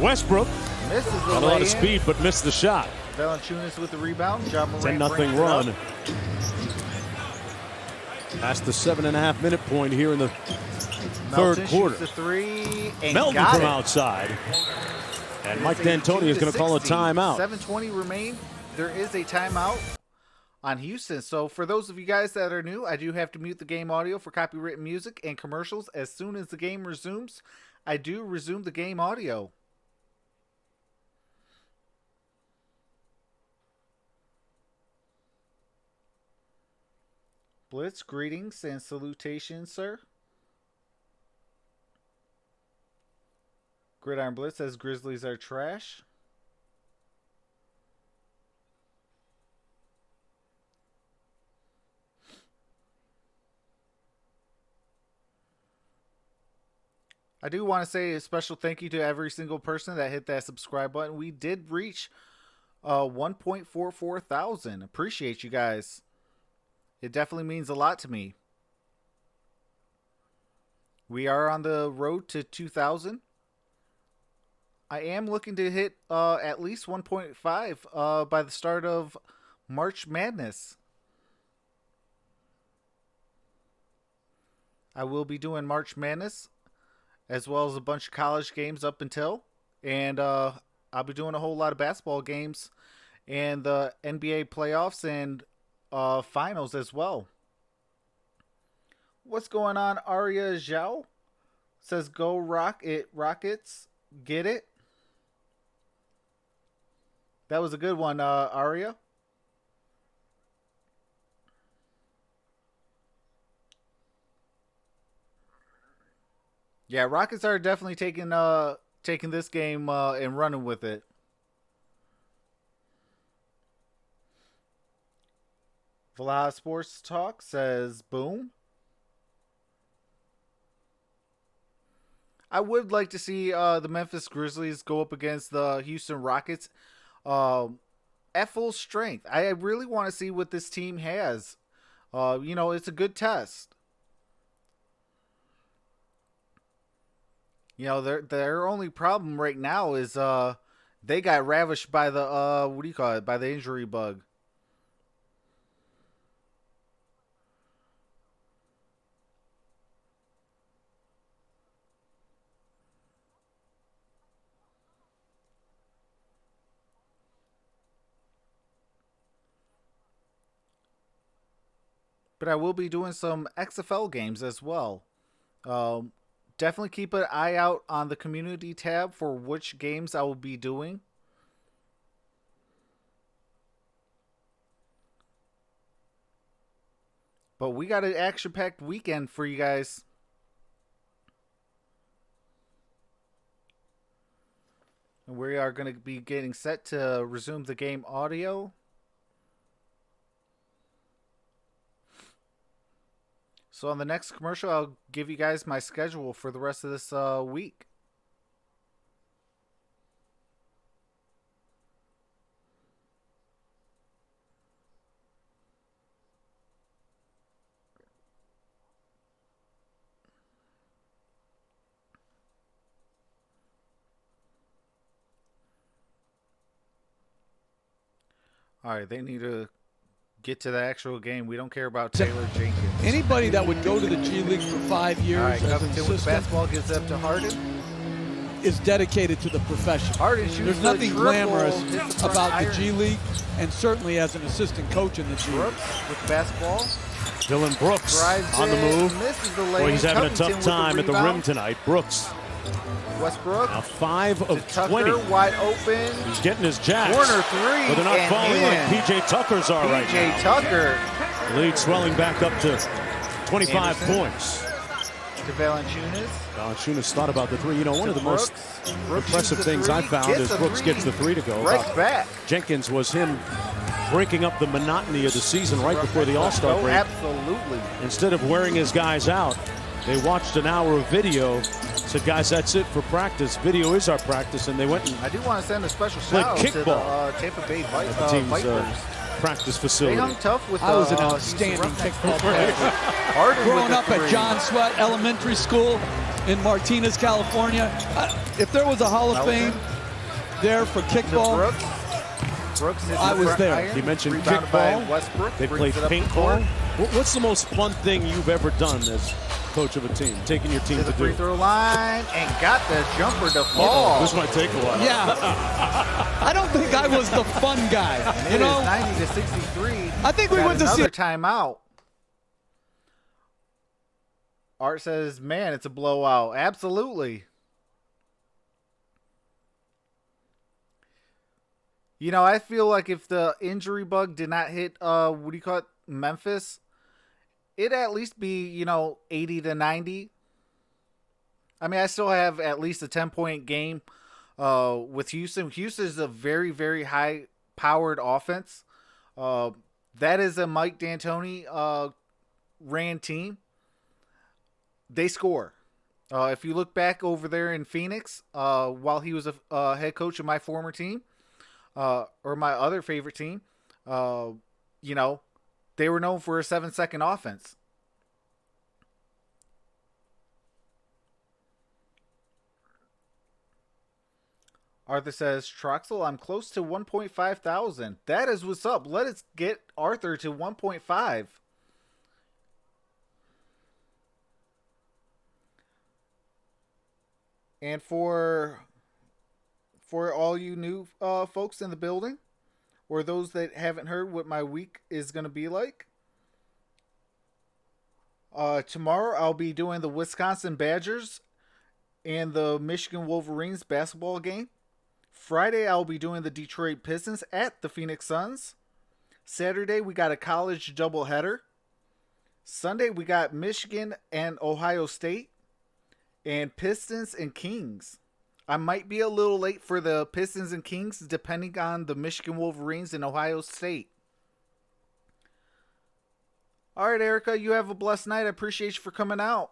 S2: Westbrook
S1: Misses the
S2: got a lot of
S1: lay-in.
S2: speed but missed the shot.
S1: Valanciunas with the rebound. John Morant
S2: 10-0
S1: brings it
S2: run.
S1: up.
S2: Past the 7.5-minute point here in the
S1: Melton
S2: third quarter.
S1: shoots the three and
S2: Melton
S1: got
S2: from
S1: it.
S2: outside. And Mike
S1: It's
S2: D'Antoni is going to call a
S1: 82-60.
S2: timeout.
S1: 7:20 remain. There is a timeout on Houston. So for those of you guys that are new, I do have to mute the game audio for copywritten music and commercials. As soon as the game resumes, I do resume the game audio. Blitz, greetings and salutations, sir. Gridiron Blitz says Grizzlies are trash. I do want to say a special thank you to every single person that hit that subscribe button. We did reach 1.44 thousand. Appreciate you guys. It definitely means a lot to me. We are on the road to 2,000. I am looking to hit at least 1.5 by the start of March Madness. I will be doing March Madness as well as a bunch of college games up until. And I'll be doing a whole lot of basketball games and the NBA playoffs and finals as well. What's going on? Arya Zhao says, "Go Rockets, get it." That was a good one, Aria. Yeah, Rockets are definitely taking this game and running with it. Vlad Sports Talk says, boom. I would like to see the Memphis Grizzlies go up against the Houston Rockets at full strength. I really want to see what this team has. It's a good test. Their only problem right now is they got ravished by the by the injury bug. But I will be doing some XFL games as well. Definitely keep an eye out on the community tab for which games I will be doing. But we got an action-packed weekend for you guys. And we are going to be getting set to resume the game audio. So on the next commercial, I'll give you guys my schedule for the rest of this week. All right, they need to get to the actual game. We don't care about Taylor Jenkins.
S3: Anybody that would go to the G League for 5 years
S1: All right,
S3: as an
S1: Covington with the
S3: assistant
S1: basketball gets up to Harden.
S3: is dedicated to the profession.
S1: Harden shoots
S3: There's
S1: the
S3: nothing
S1: triple,
S3: glamorous
S1: hits the front
S3: about the
S1: iron.
S3: G League, and certainly as an assistant coach in the G League.
S1: Brooks with the basketball.
S2: Dylan Brooks
S1: Drives
S2: on the
S1: in,
S2: move.
S1: misses the
S2: Boy,
S1: lane.
S2: he's having
S1: Covington
S2: a tough
S1: with the
S2: time at the
S1: rebound.
S2: rim tonight. Brooks,
S1: Westbrook.
S2: now 5
S1: to
S2: of
S1: Tucker,
S2: 20.
S1: wide open.
S2: He's getting his jacks.
S1: Corner three.
S2: But they're not
S1: and
S2: falling
S1: in.
S2: like P.J. Tucker's are right
S1: P.J.
S2: now.
S1: Tucker
S2: Lead swelling back up to 25
S1: Anderson.
S2: points.
S1: to Valanciunas.
S2: Valanciunas thought about the three. You know, one
S1: To
S2: of the most
S1: Brooks
S2: impressive
S1: shoots the
S2: things
S1: three,
S2: I found
S1: gets
S2: is
S1: the
S2: Brooks
S1: three,
S2: gets the three to go.
S1: right back.
S2: Jenkins was him breaking up the monotony of the season right before the All-Star
S1: Oh,
S2: break.
S1: absolutely.
S2: Instead of wearing his guys out, they watched an hour of video, said, guys, that's it for practice. Video is our practice, and they went and
S1: I do want to send a special
S2: Played
S1: shout out to the
S2: kickball.
S1: Tampa Bay
S2: the team's
S1: Vipers.
S2: practice
S1: They
S2: facility.
S1: hung tough with
S3: I was an
S1: the
S3: outstanding
S1: Houston
S3: kickball
S1: Roughnecks.
S3: player.
S1: Harden with
S3: Growing
S1: the
S3: up at
S1: three.
S3: John Swett Elementary School in Martinez, California, if there was a Hall of
S1: Melton.
S3: Fame there for
S1: To
S3: kickball,
S1: Brooks. Brooks hits
S3: I
S1: the
S3: was
S1: front
S3: there.
S1: iron,
S2: You mentioned
S1: rebounded by
S2: kickball.
S1: Westbrook.
S2: They
S1: brings
S2: played
S1: it up the
S2: paintball.
S1: court.
S2: What's the most fun thing you've ever done as coach of a team, taking your team
S1: To
S2: to
S1: the
S2: do?
S1: free throw line and got the jumper to fall.
S2: This might take a while.
S3: yeah. I don't think I was the fun guy.
S1: It
S3: You
S1: is
S3: know,
S1: 90 to 63.
S3: I think we
S1: Got
S3: went to see
S1: another timeout. Art says, man, it's a blowout. Absolutely. You know, I feel like if the injury bug did not hit, Memphis, it'd at least be, 80 to 90. I mean, I still have at least a 10-point game with Houston. Houston is a very, very high-powered offense. That is a Mike D'Antoni ran team. They score. If you look back over there in Phoenix, while he was a head coach of my former team, or my other favorite team, they were known for a 7-second offense. Arthur says, Troxel, I'm close to 1.5 thousand. That is what's up. Let us get Arthur to 1.5. And for all you new folks in the building, or those that haven't heard what my week is going to be like, tomorrow I'll be doing the Wisconsin Badgers and the Michigan Wolverines basketball game Friday, I'll be doing the Detroit Pistons at the Phoenix Suns. Saturday, we got a college doubleheader. Sunday, we got Michigan and Ohio State. And Pistons and Kings. I might be a little late for the Pistons and Kings, depending on the Michigan Wolverines and Ohio State. All right, Erica, you have a blessed night. I appreciate you for coming out.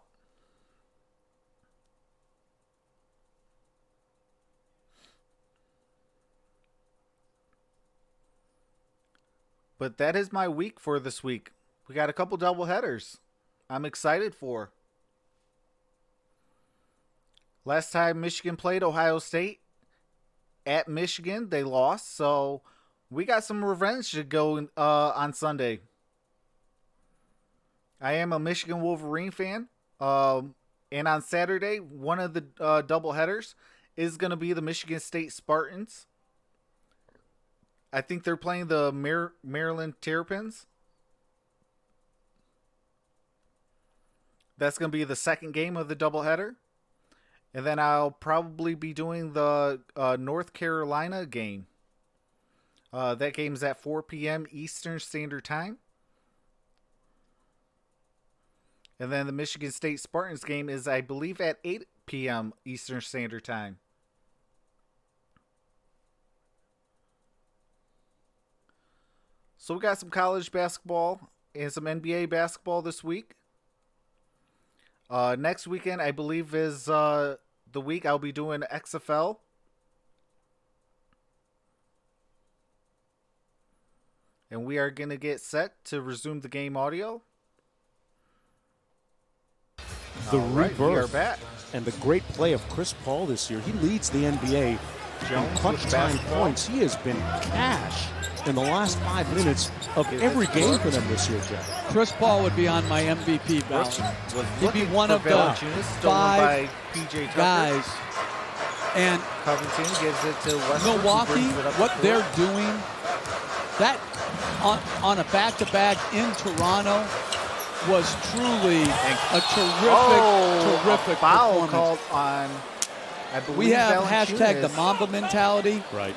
S1: But that is my week for this week. We got a couple double headers I'm excited for. Last time Michigan played Ohio State at Michigan, they lost. So we got some revenge to go on Sunday. I am a Michigan Wolverine fan. And on Saturday, one of the double headers is going to be the Michigan State Spartans. I think they're playing the Maryland Terrapins. That's going to be the second game of the doubleheader. And then I'll probably be doing the North Carolina game. That game's at 4 p.m. Eastern Standard Time. And then the Michigan State Spartans game is, I believe, at 8 p.m. Eastern Standard Time. So we got some college basketball and some NBA basketball this week. Next weekend, I believe, is the week I'll be doing XFL. And we are going to get set to resume the game audio.
S2: The
S1: rebirth. We are back.
S2: And the great play of Chris Paul this year. He leads the NBA in clutch time points. He has been cash in the last 5 minutes of every game for them this year, Jeff.
S3: Chris Paul would be on my MVP ballot. He'd be one of the 5 guys. And
S1: Covington gives it to Westbrook.
S3: Milwaukee, what they're doing, that on a back-to-back in Toronto was truly a terrific
S1: foul
S3: performance.
S1: Called on, I believe,
S3: we have
S1: Valanciunas.
S3: hashtag the Mamba mentality.
S2: Right.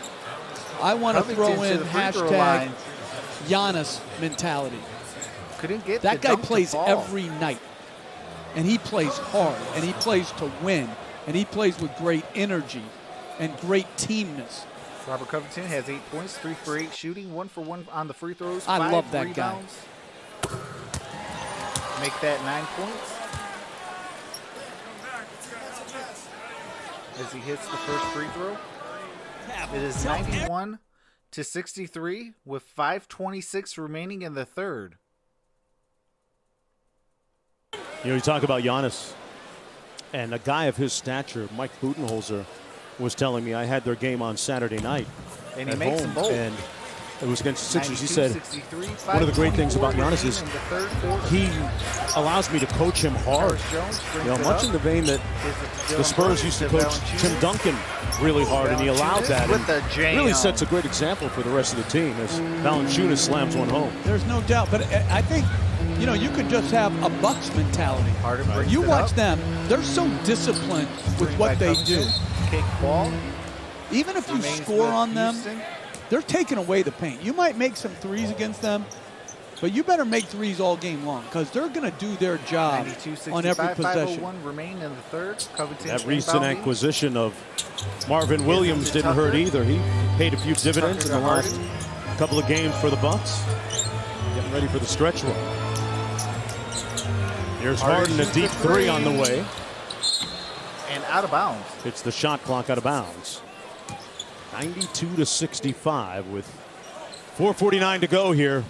S3: I want to throw in hashtag Giannis mentality.
S1: Couldn't get
S3: that guy plays
S1: ball.
S3: every night, and he plays hard, and he plays to win, and he plays with great energy and great teamness.
S1: Robert Covington has 8 points, 3 for 8 shooting, 1 for 1 on the free throws.
S3: I love that
S1: rebounds. Make that 9 points. As he hits the first free throw. It is 91-63 with 5:26 remaining in the third.
S2: You know, you talk about Giannis, and a guy of his stature, Mike Budenholzer, was telling me I had their game on Saturday night
S1: and he
S2: at
S1: makes
S2: home,
S1: them both.
S2: And it was against the Sixers. He said, one of the great things about Giannis is he allows me to coach him hard. You know, much in the vein that the Spurs used to coach Tim Duncan really hard, and he allowed that. And really sets a great example for the rest of the team as Valanciunas slams one home.
S3: There's no doubt, but I think, you know, you could just have a Bucks mentality. You watch them, they're so disciplined with what they do.
S1: Kick ball.
S3: Even if you score on them, they're taking away the paint. You might make some threes against them, but you better make threes all game long because they're going to do their job on every possession.
S1: 5:01 remain in the third. Covington
S2: that recent acquisition of Marvin Williams didn't hurt either. He paid a few dividends in the last couple of games for the Bucks. Getting ready for the stretch run. Here's Harden, a deep three on the way.
S1: And out of bounds.
S2: It's the shot clock out of bounds. 92-65 with 4:49 to go here.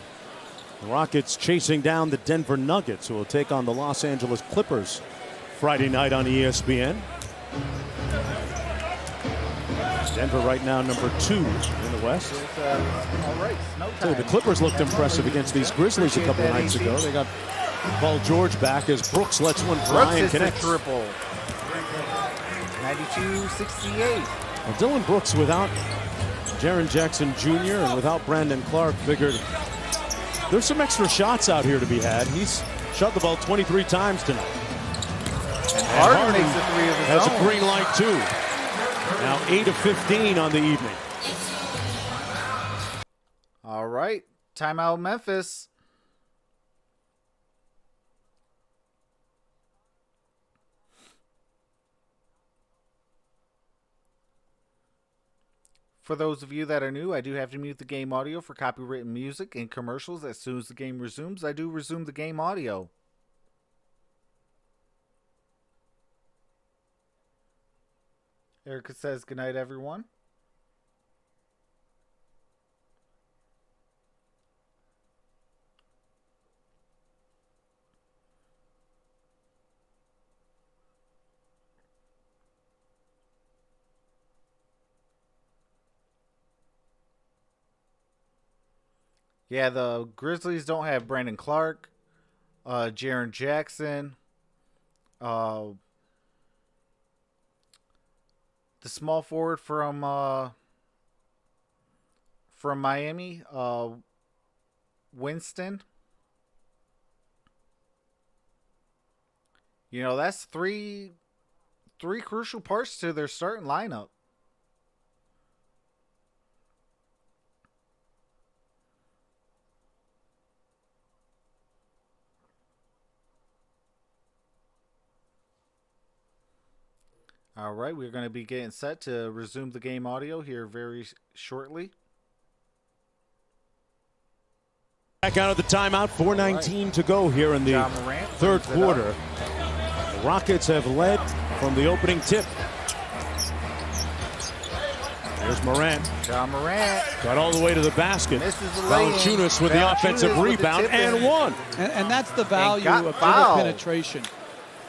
S2: The Rockets chasing down the Denver Nuggets, who will take on the Los Angeles Clippers Friday night on ESPN. Denver right now number 2 in the West. So the Clippers looked impressive against these Grizzlies a couple of nights ago. They got Paul George back as Brooks lets one fly and connects.
S1: Triple. 92-68.
S2: Well, Dylan Brooks without Jaren Jackson Jr. and without Brandon Clark figured there's some extra shots out here to be had. He's shot the ball 23 times tonight.
S1: And Harden makes a three of his
S2: has
S1: own.
S2: a green light too. Now 8 of 15 on the evening.
S1: All right. Timeout, Memphis. For those of you that are new, I do have to mute the game audio for copyrighted music and commercials. As soon as the game resumes, I do resume the game audio. Erica says, good night, everyone. Yeah, the Grizzlies don't have Brandon Clark, Jaren Jackson, the small forward from Miami, Winston. You know, that's three crucial parts to their starting lineup. All right, we're going to be getting set to resume the game audio here very shortly.
S2: Back out of the timeout, 4:19 to go here in the third quarter. The Rockets have led from the opening tip. Here's Morant.
S1: John Morant
S2: Got all the way to the basket.
S1: Valanciunas
S2: with the offensive rebound and one.
S3: And that's the value of dribble penetration.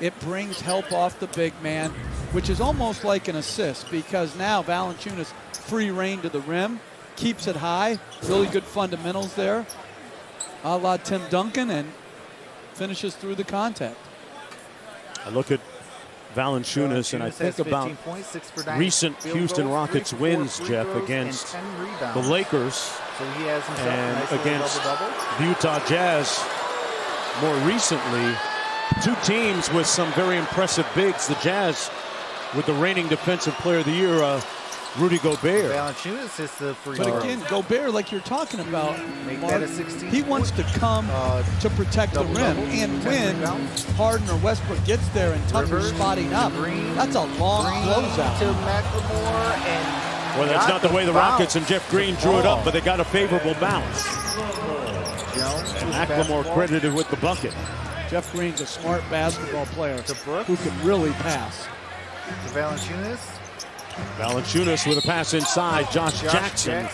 S3: It brings help off the big man, which is almost like an assist because now Valanciunas free reign to the rim, keeps it high, really good fundamentals there, a la Tim Duncan, and finishes through the contact.
S2: I look at Valanciunas and I think about recent Houston Rockets wins, Jeff, against the Lakers and against the Utah Jazz more recently. Two teams with some very impressive bigs. The Jazz with the reigning Defensive Player of the Year, Rudy Gobert.
S1: Valanciunas hits the free
S3: But
S1: throw.
S3: again, Gobert, like you're talking about,
S1: Make
S3: Mark,
S1: that a 16
S3: he wants to come to protect the rim.
S1: double-double,
S3: And
S1: 10
S3: when
S1: rebounds.
S3: Harden or Westbrook gets there and Tucker's
S1: Rivers,
S3: spotting up,
S1: Green,
S3: that's a long closeout.
S1: to McLemore and
S2: Well, that's not the way the Rockets and Jeff Green drew it up, but they got a favorable bounce.
S1: Jones,
S2: And McLemore credited with the bucket.
S3: Jeff Green's a smart basketball player
S1: To Brooks.
S3: who can really pass.
S1: to Valanciunas.
S2: Valanciunas with a pass inside. Josh Jackson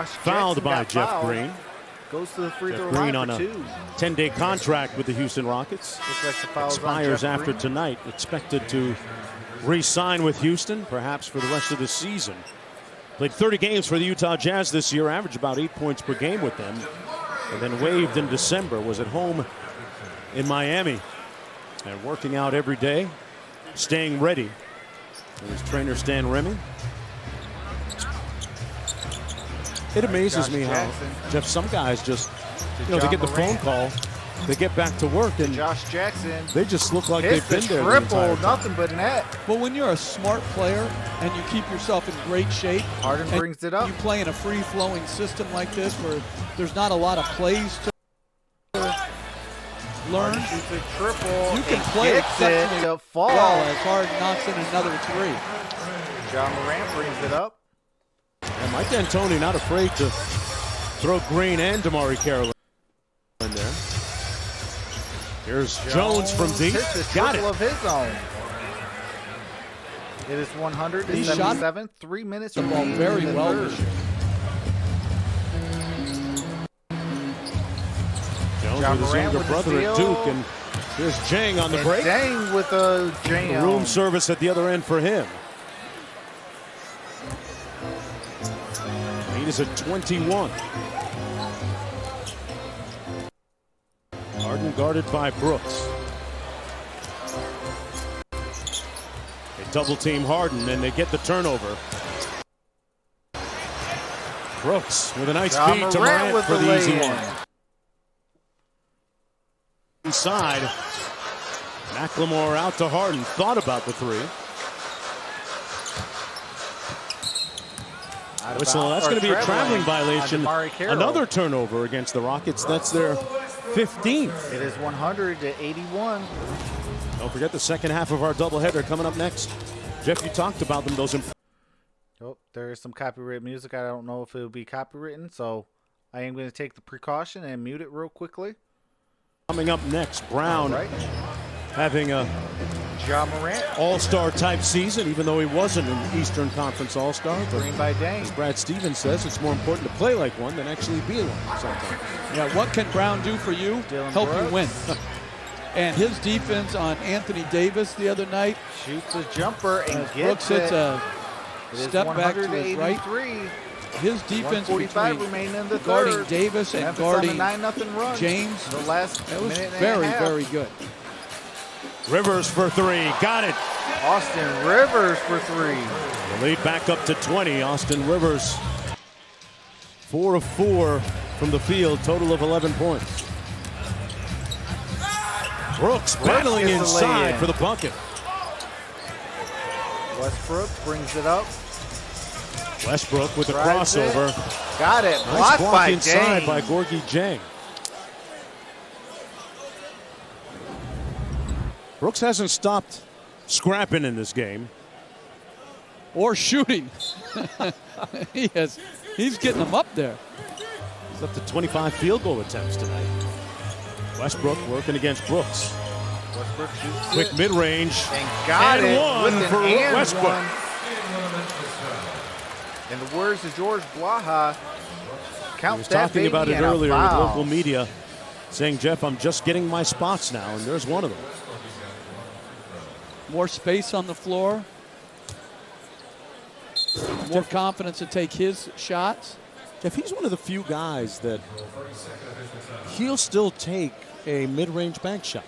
S2: fouled by Jeff Green.
S1: Goes to the free
S2: Jeff
S1: throw
S2: Green
S1: line
S2: on
S1: for
S2: a
S1: two.
S2: 10-day contract with the Houston Rockets.
S1: Looks like the foul's on
S2: Expires
S1: Jeff
S2: after
S1: Green.
S2: tonight. Expected to re-sign with Houston, perhaps for the rest of the season. Played 30 games for the Utah Jazz this year, averaged about 8 points per game with them. And then waived in December, was at home in Miami and working out every day, staying ready. And his trainer, Stan Remy. It amazes me how, Jeff, some guys just, they get the phone call, they get back to work, and
S1: Josh Jackson
S2: they just look like
S1: hits
S2: they've been
S1: the
S2: there the
S1: triple,
S2: entire time.
S1: nothing but net.
S3: Well, when you're a smart player and you keep yourself in great shape,
S1: Harden
S3: and
S1: brings it up.
S3: you play in a free-flowing system like this where there's not a lot of plays to learn,
S1: Harden shoots a triple.
S3: you can
S1: and
S3: play
S1: gets it
S3: exceptionally
S1: to fall.
S3: well as Harden knocks in another three.
S1: John Morant brings it up.
S2: And Mike D'Antoni not afraid to throw Green and DeMar Carroll in there. Here's Jones from deep.
S1: Hits a
S2: Got
S1: triple
S2: it.
S1: of his own. It is 177. 3 minutes
S3: The ball
S1: remaining
S3: very
S1: in the
S3: well
S1: third.
S3: this year.
S2: Jones
S1: John
S2: with his
S1: Morant
S2: younger
S1: with the
S2: brother at
S1: steal.
S2: Duke, and here's Jang on the
S1: And
S2: break.
S1: Dang with a jam.
S2: Room service at the other end for him. Lead is at 21. Harden guarded by Brooks. They double team Harden and they get the turnover. Brooks with a nice
S1: John
S2: feed to
S1: Morant
S2: Morant
S1: with
S2: for
S1: the
S2: the easy
S1: lay-in.
S2: one. Inside. McLemore out to Harden. Thought about the three. Whistle. That's going to be a traveling violation. Another turnover against the Rockets. That's their 15th.
S1: It is 100 to 81.
S2: Don't forget the second half of our doubleheader coming up next. Jeff, you talked about them.
S1: Oh, there is some copyright music. I don't know if it will be copywritten, so I am going to take the precaution and mute it real quickly.
S2: Coming up next, Brown having a
S1: Ja Morant
S2: all-star type season, even though he wasn't an Eastern Conference all-star.
S1: Green by Dang.
S2: As Brad Stevens says, it's more important to play like one than actually be one sometimes.
S3: Yeah, what can Brown do for you? Help you win. And his defense on Anthony Davis the other night.
S1: Shoots a jumper and gets
S3: Brooks hits a step back to his right.
S1: 183.
S3: His defense between
S1: remain in the
S3: guarding
S1: third.
S3: Davis and
S1: Memphis
S3: guarding
S1: on a 9-0 run.
S3: James.
S1: The last
S3: That was
S1: minute and
S3: very,
S1: a half.
S3: very good.
S2: Rivers for three. Got it.
S1: Austin Rivers for three.
S2: The lead back up to 20. Austin Rivers, 4 of 4 from the field, total of 11 points. Brooks battling inside for the bucket.
S1: Westbrook brings it up.
S2: Westbrook with a
S1: Drives
S2: crossover.
S1: it. Got it.
S2: Nice
S1: Blocked
S2: block
S1: by
S2: inside
S1: Jang.
S2: by Gorgie Jang. Brooks hasn't stopped scrapping in this game.
S3: Or shooting. He's getting them up there.
S2: He's up to 25 field goal attempts tonight. Westbrook working against Brooks.
S1: Westbrook shoots
S2: Quick
S1: it.
S2: mid-range.
S1: And got
S2: and
S1: it.
S2: one
S1: with an
S2: for
S1: and
S2: Westbrook.
S1: one. In the words of George Blaha, count
S2: He was
S1: that
S2: talking
S1: baby
S2: about it
S1: and a
S2: earlier with
S1: foul.
S2: local media, saying, Jeff, I'm just getting my spots now, and there's one of them.
S3: More space on the floor. More confidence to take his shots.
S2: Jeff, he's one of the few guys that he'll still take a mid-range bank shot.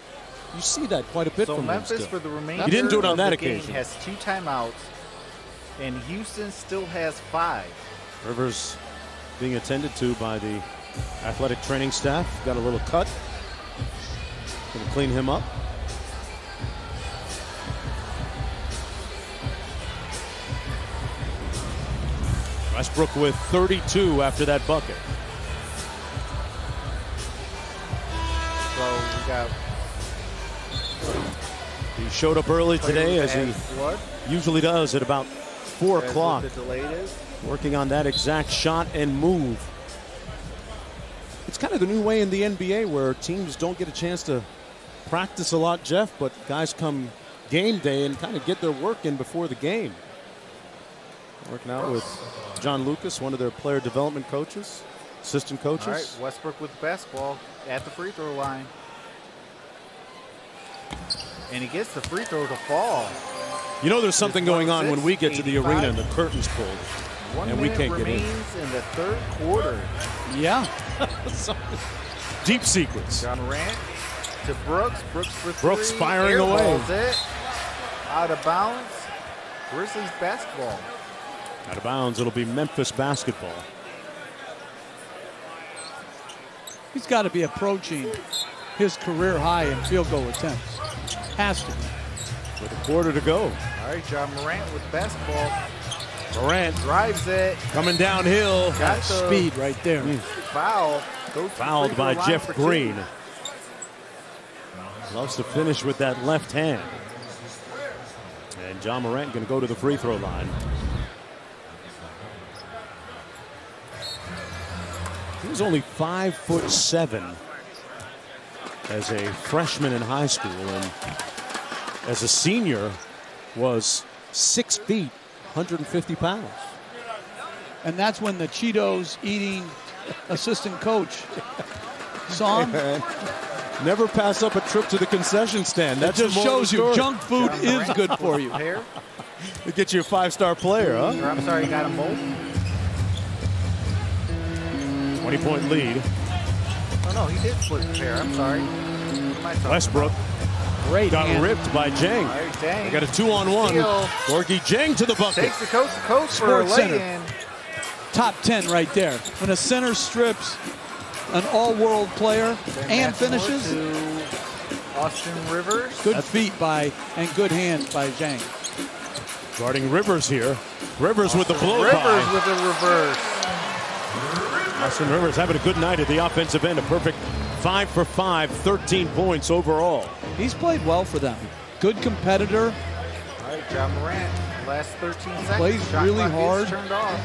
S2: You see that quite a bit
S1: So
S2: from
S1: Memphis,
S2: him still.
S1: for the remainder
S2: He didn't do it on
S1: of
S2: that
S1: the game,
S2: occasion.
S1: has 2 timeouts, and Houston still has 5.
S2: Rivers being attended to by the athletic training staff. Got a little cut. Going to clean him up. Westbrook with 32 after that bucket.
S1: So we got
S2: He showed up early today, as he usually does at about 4 o'clock.
S1: The delayed is.
S2: Working on that exact shot and move. It's kind of the new way in the NBA where teams don't get a chance to practice a lot, Jeff, but guys come game day and kind of get their work in before the game. Working out with John Lucas, one of their player development coaches, assistant coaches.
S1: All right, Westbrook with the basketball at the free throw line. And he gets the free throw to fall.
S2: You know there's something going on when we get to the arena and the curtain's pulled.
S1: 1
S2: and we
S1: minute
S2: can't get in.
S1: remains in the third quarter.
S3: Yeah.
S2: Deep secrets.
S1: John Morant to Brooks. Brooks for three.
S2: Brooks firing away.
S1: Airballs it. Out of bounds. Grizzlies basketball.
S2: Out of bounds, it'll be Memphis basketball.
S3: He's got to be approaching his career high in field goal attempts. Has to be.
S2: With a quarter to go.
S1: All right, John Morant with basketball.
S2: Morant
S1: Drives it.
S2: coming downhill.
S1: Got the
S3: Speed right there.
S1: foul. Goes to the
S2: Fouled
S1: free throw
S2: by
S1: line
S2: Jeff
S1: for two.
S2: Green. Loves to finish with that left hand. And John Morant going to go to the free throw line. He was only 5'7" as a freshman in high school, and as a senior was 6 feet, 150 pounds.
S3: And that's when the Cheetos eating assistant coach saw him.
S2: Never pass up a trip to the concession stand. That
S3: That just shows you junk food
S1: John
S3: is
S1: Morant
S3: good for you.
S1: Pair.
S2: It gets you a 5-star player, huh?
S1: Or, I'm sorry, you got them both.
S2: 20-point lead.
S1: Oh, no, he did split the pair. I'm sorry.
S2: Westbrook
S3: Great
S2: got
S3: hand.
S2: ripped by Jang.
S1: All right, Jang.
S2: They got a 2-on-1.
S1: Steal.
S2: Gorgie Jang to the bucket.
S1: Takes the coast to coast for a
S3: Sports Center.
S1: lay-in.
S3: Top 10 right there. When a center strips an all-world player and finishes,
S1: To Austin Rivers.
S3: good feet by and good hands by Zhang.
S2: Guarding Rivers here. Rivers with the blow
S1: Rivers
S2: by.
S1: with the reverse.
S2: Austin Rivers having a good night at the offensive end. A perfect 5 for 5, 13 points overall.
S3: He's played well for them. Good competitor.
S1: All right, John Morant, last 13 seconds.
S3: Plays
S1: Shot
S3: really
S1: clock is
S3: hard.
S1: Turned off.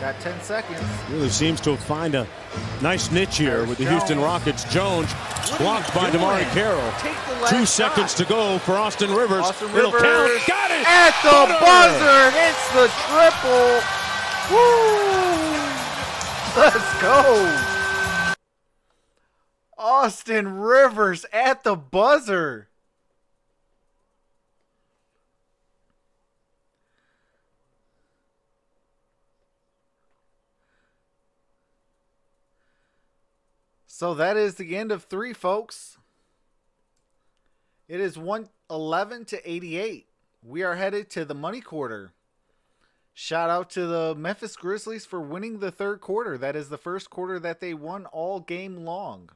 S1: Got 10 seconds.
S2: Really seems to find a nice niche here
S1: There's
S2: with the
S1: Jones.
S2: Houston Rockets. Jones
S1: What are
S2: blocked
S1: you
S2: by
S1: doing?
S2: DeMar Carroll.
S1: Take the last
S2: 2
S1: shot.
S2: seconds to go for Austin Rivers.
S1: Austin
S2: It'll
S1: Rivers
S2: count. Got it!
S1: at the
S2: Butter!
S1: buzzer. And it's the triple. Woo! Let's go. Austin Rivers at the buzzer. So that is the end of 3, folks. It is 111 to 88. We are headed to the money quarter. Shout out to the Memphis Grizzlies for winning the 3rd quarter. That is the first quarter that they won all game long.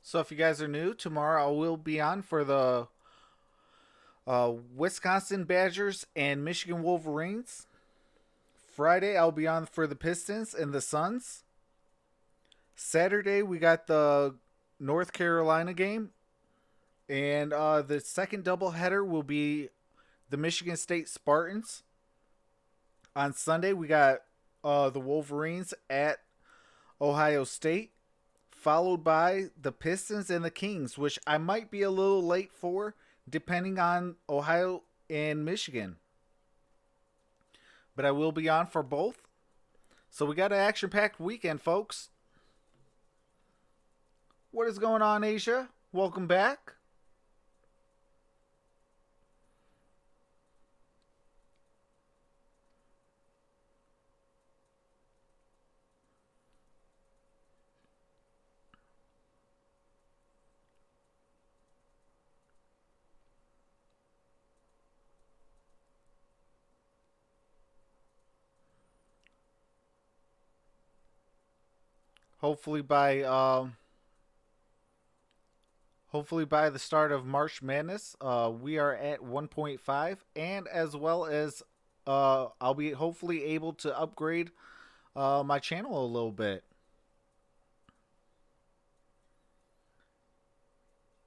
S1: So if you guys are new, tomorrow I will be on for the Wisconsin Badgers and Michigan Wolverines. Friday I'll be on for the Pistons and the Suns. Saturday we got the North Carolina game. And the second doubleheader will be the Michigan State Spartans. On Sunday we got the Wolverines at Ohio State, followed by the Pistons and the Kings, which I might be a little late for, depending on Ohio and Michigan. But I will be on for both. So we got an action-packed weekend, folks. What is going on, Asia? Welcome back. Hopefully by the start of March Madness, we are at 1.5, and as well as I'll be hopefully able to upgrade my channel a little bit.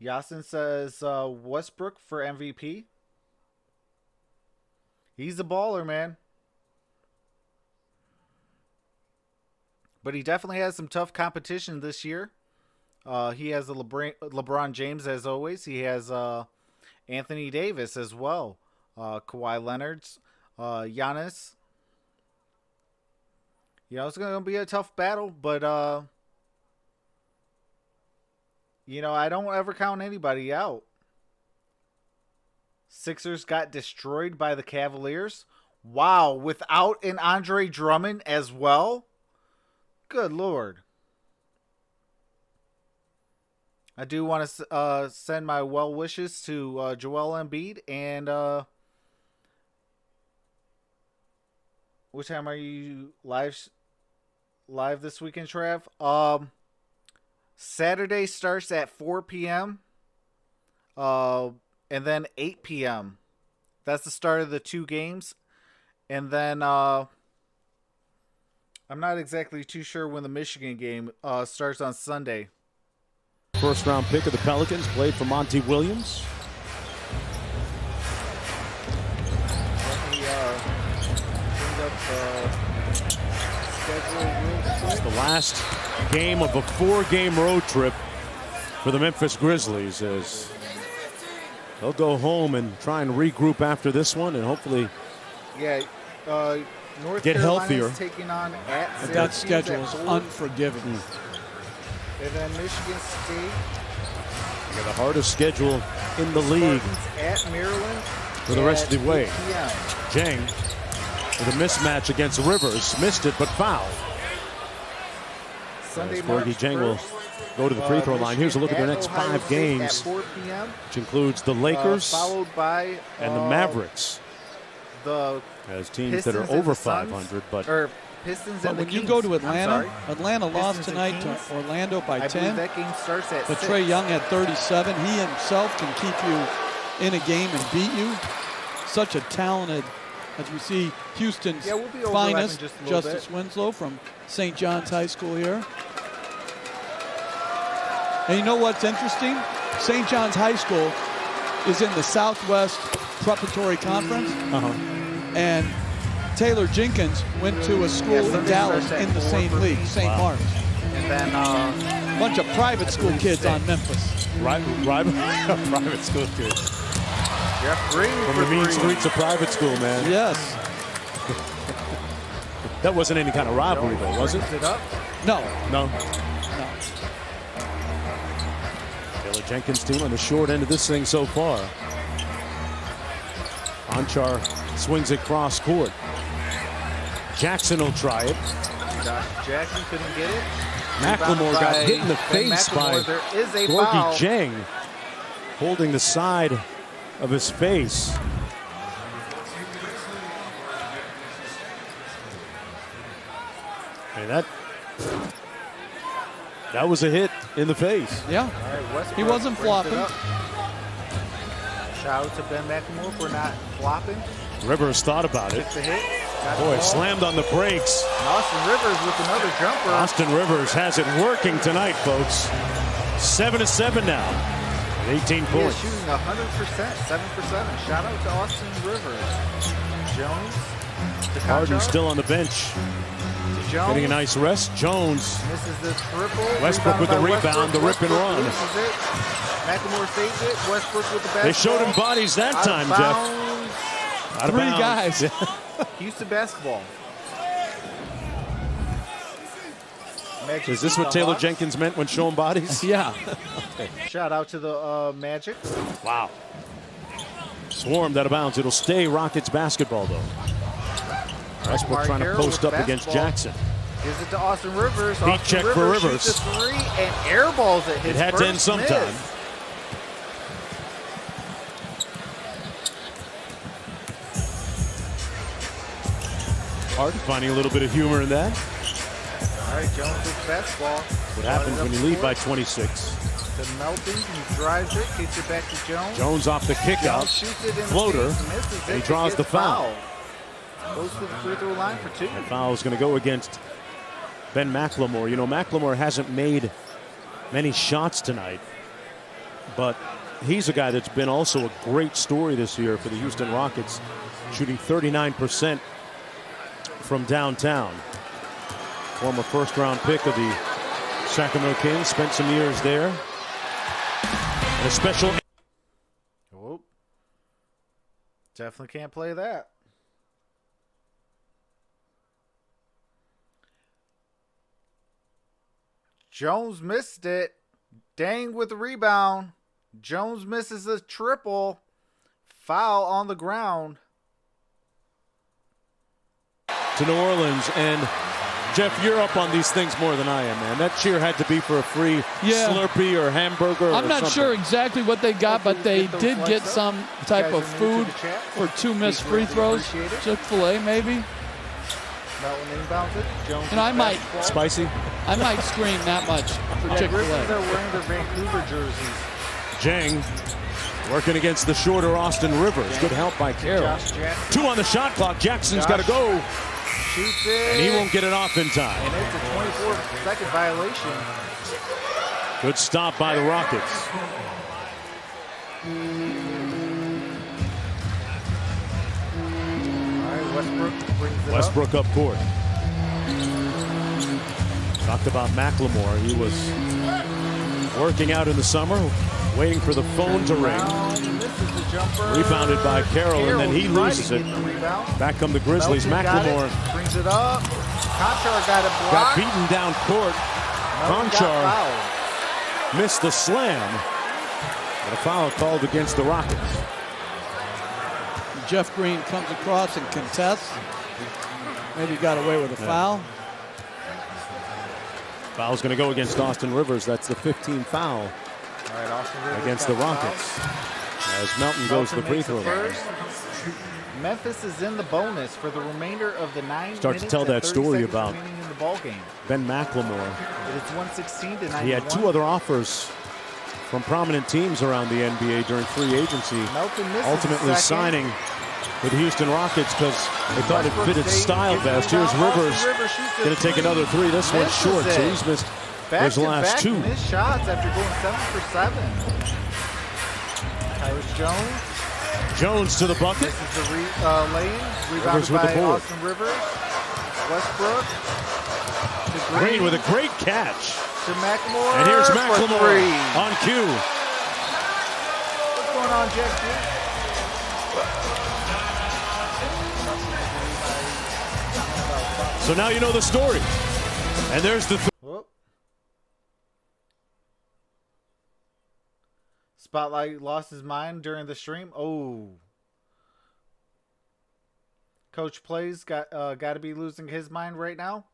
S1: Yasin says Westbrook for MVP. He's a baller, man. But he definitely has some tough competition this year. He has a LeBron James, as always. He has Anthony Davis as well. Kawhi Leonard's, Giannis. You know, it's going to be a tough battle, but, you know, I don't ever count anybody out. Sixers got destroyed by the Cavaliers. Wow, without an Andre Drummond as well? Good Lord. I do want to send my well wishes to Joel Embiid. And what time are you live this weekend, Trav? Saturday starts at 4 p.m. And then 8 p.m. That's the start of the 2 games. And then I'm not exactly too sure when the Michigan game starts on Sunday.
S2: First round pick of the Pelicans, played for Monty Williams.
S1: Let me bring up the schedule real quick.
S2: It's the last game of a 4-game road trip for the Memphis Grizzlies, as they'll go home and try and regroup after this one, and hopefully
S1: North
S2: get
S1: Carolina
S2: healthier.
S1: is taking on at
S3: But that
S1: Syracuse
S3: schedule
S1: at
S3: is
S1: 4.
S3: unforgiving.
S1: And then Michigan State.
S2: They got the hardest schedule in the league
S1: Spartans at Maryland
S2: for the rest of the way.
S1: 8 p.m.
S2: Jang with a mismatch against Rivers. Missed it, but fouled.
S1: Sunday,
S2: As
S1: March
S2: Fergie Jang will
S1: 1st,
S2: go to the free throw line. Here's a look at their next
S1: Ohio
S2: 5
S1: State
S2: games,
S1: at 4 p.m.
S2: which includes the Lakers
S1: Followed by
S2: and the Mavericks,
S1: the
S2: as teams that are
S1: Pistons and
S2: over
S1: the Suns,
S2: 500. But
S1: or Pistons
S3: But
S1: and the
S3: when you
S1: Kings.
S3: go to
S1: I'm
S3: Atlanta,
S1: sorry.
S3: Atlanta lost
S1: Pistons and
S3: tonight to
S1: Kings.
S3: Orlando by
S1: I
S3: 10.
S1: believe that game starts at
S3: But
S1: 6.
S3: Trae Young had 37. He himself can keep you in a game and beat you. Such a talented, as we see, Houston's
S1: Yeah, we'll be overlapping
S3: finest,
S1: just a little
S3: Justice
S1: bit.
S3: Winslow from St. John's High School here. And you know what's interesting? St. John's High School is in the Southwest Preparatory Conference. And Taylor Jenkins went to a school in
S1: Sunday
S3: Dallas
S1: starts at
S3: in the
S1: 4
S3: same
S1: for
S3: league,
S1: me.
S3: St. Mark's.
S1: And then
S3: Bunch of private school
S1: believe
S3: kids
S1: 6.
S3: on Memphis.
S2: Private school kid.
S1: Jeff Green
S2: From
S1: for
S2: the mean
S1: 3.
S2: streets of private school, man.
S3: Yes.
S2: That wasn't any kind of rivalry, though, was it?
S1: Brings it up.
S3: No.
S2: No.
S3: No.
S2: Taylor Jenkins' team on the short end of this thing so far. Anchar swings it cross court. Jackson will try it.
S1: Josh Jackson couldn't get it.
S2: McLemore got
S1: By
S2: hit in the
S1: Ben
S2: face by
S1: McLemore. There is a foul.
S2: Gorgie Jang, holding the side of his face. And that was a hit in the face.
S3: Yeah.
S1: All right, Westbrook
S3: He wasn't
S1: brings it
S3: flopping.
S1: up. Shout out to Ben McLemore for not flopping.
S2: Rivers thought about it.
S1: Took the hit. Got the
S2: Boy,
S1: ball.
S2: slammed on the brakes.
S1: And Austin Rivers with another jumper.
S2: Austin Rivers has it working tonight, folks. 7-7 now. At 18
S1: He is
S2: points.
S1: shooting 100%, 7 for 7. Shout out to Austin Rivers. Jones. To
S2: Harden
S1: Conchar.
S2: still on the bench.
S1: To Jones.
S2: Getting a nice rest. Jones.
S1: Misses the triple.
S2: Westbrook with the
S1: Rebounded by
S2: rebound, the rip and
S1: Westbrook
S2: run.
S1: loses it. McLemore saves it. Westbrook with the basketball.
S2: They showed him bodies that
S1: Out of
S2: time, Jeff.
S1: bounds.
S2: Out of
S3: 3
S2: bounds.
S3: guys.
S1: Houston basketball. Magic
S2: Is this
S1: beat
S2: what
S1: the
S2: Taylor
S1: Hawks.
S2: Jenkins meant when showing bodies?
S3: Yeah.
S1: Shout out to the Magic.
S2: Wow. Swarmed out of bounds. It'll stay Rockets basketball, though. Westbrook trying to
S1: Mark
S2: post
S1: Harrell
S2: up
S1: with
S2: against
S1: basketball.
S2: Jackson.
S1: Gives it to Austin Rivers.
S2: Beat
S1: Austin
S2: check for
S1: Rivers.
S2: Rivers.
S1: Shoots a 3 and airballs it. His
S2: It had to end
S1: first
S2: sometime.
S1: miss.
S2: Harden finding a little bit of humor in that.
S1: All right, Jones with basketball.
S2: What happens when you lead by 26?
S1: To Melton, he drives it, kicks it back to Jones.
S2: Jones off the kick out.
S1: Jones shoots it in the
S2: Floater.
S1: face, misses
S2: And he
S1: it,
S2: draws
S1: gets
S2: the foul.
S1: fouled. Goes to the free throw line for 2.
S2: That foul is going to go against Ben McLemore. You know, McLemore hasn't made many shots tonight, but he's a guy that's been also a great story this year for the Houston Rockets, shooting 39% from downtown. Former first-round pick of the Sacramento Kings, spent some years there. And a special.
S1: Whoop. Definitely can't play that. Jones missed it. Dang with the rebound. Jones misses a triple. Foul on the ground.
S2: To New Orleans. And Jeff, you're up on these things more than I am, man. That cheer had to be for a free Slurpee or hamburger.
S3: I'm
S2: or
S3: not
S2: something.
S3: sure exactly what they got, but they did get some type of food for 2 missed free throws. Chick-fil-A, maybe.
S1: Melton inbounds it. Jones
S3: And I
S1: with
S3: might-
S1: basketball.
S2: Spicy.
S3: I might scream that much for
S1: Yeah, Grizzlies
S3: Chick-fil-A.
S1: are wearing their Vancouver jerseys.
S2: Jang working against the shorter Austin Rivers. Good help by Carroll.
S1: Josh Jackson
S2: 2 on the shot clock. Jackson's got to go.
S1: shoots it.
S2: And he won't get it off in time.
S1: And it's a 24-second violation.
S2: Good stop by the Rockets.
S1: All right, Westbrook brings it
S2: Westbrook up court. Talked about McLemore. He was working out in the summer, waiting for the phone to ring.
S1: Misses the jumper.
S2: Rebounded by Carroll, and then he
S1: Carroll
S2: loses
S1: tried
S2: it.
S1: to get the rebound.
S2: Back come the Grizzlies.
S1: Melton got
S2: McLemore
S1: it, brings it up. Conchar got it
S2: got
S1: blocked.
S2: beaten down court.
S1: Melton got
S2: Conchar
S1: fouled.
S2: missed the slam. And a foul called against the Rockets.
S3: Jeff Green comes across and contests. Maybe got away with a foul.
S2: Foul's going to go against Austin Rivers. That's the 15th foul
S1: All right, Austin Rivers
S2: against
S1: got
S2: the Rockets.
S1: fouled.
S2: as Melton goes to the free
S1: makes
S2: throw line.
S1: first. Memphis is in the bonus for the remainder of the 9
S2: Start to
S1: minutes
S2: tell
S1: and
S2: that
S1: 30
S2: story
S1: seconds
S2: about
S1: remaining in the ball game.
S2: Ben McLemore.
S1: It's 116 to 91.
S2: He had 2 other offers from prominent teams around the NBA during free agency.
S1: Melton misses
S2: Ultimately
S1: the second.
S2: signing with the Houston Rockets because they thought it
S1: Westbrook
S2: fitted
S1: stayed,
S2: style
S1: gets the
S2: best. Here's
S1: rebound.
S2: Rivers
S1: shoots a
S2: going to take
S1: three.
S2: another 3. This one's
S1: Misses
S2: short, so
S1: it.
S2: he's missed his last 2.
S1: Missed shots after going 7 for 7. Tyrus Jones.
S2: Jones to the bucket.
S1: This is the lane.
S2: Rivers
S1: Rebounded
S2: with the
S1: by
S2: board.
S1: Austin Rivers. Westbrook. To
S2: Green with a great catch.
S1: To McLemore.
S2: And here's
S1: for
S2: McLemore
S1: 3.
S2: on cue.
S1: What's going on, Jack?
S2: So now you know the story. And there's the
S1: Whoop. Spotlight lost his mind during the stream. Oh. Coach Plays got to be losing his mind right now.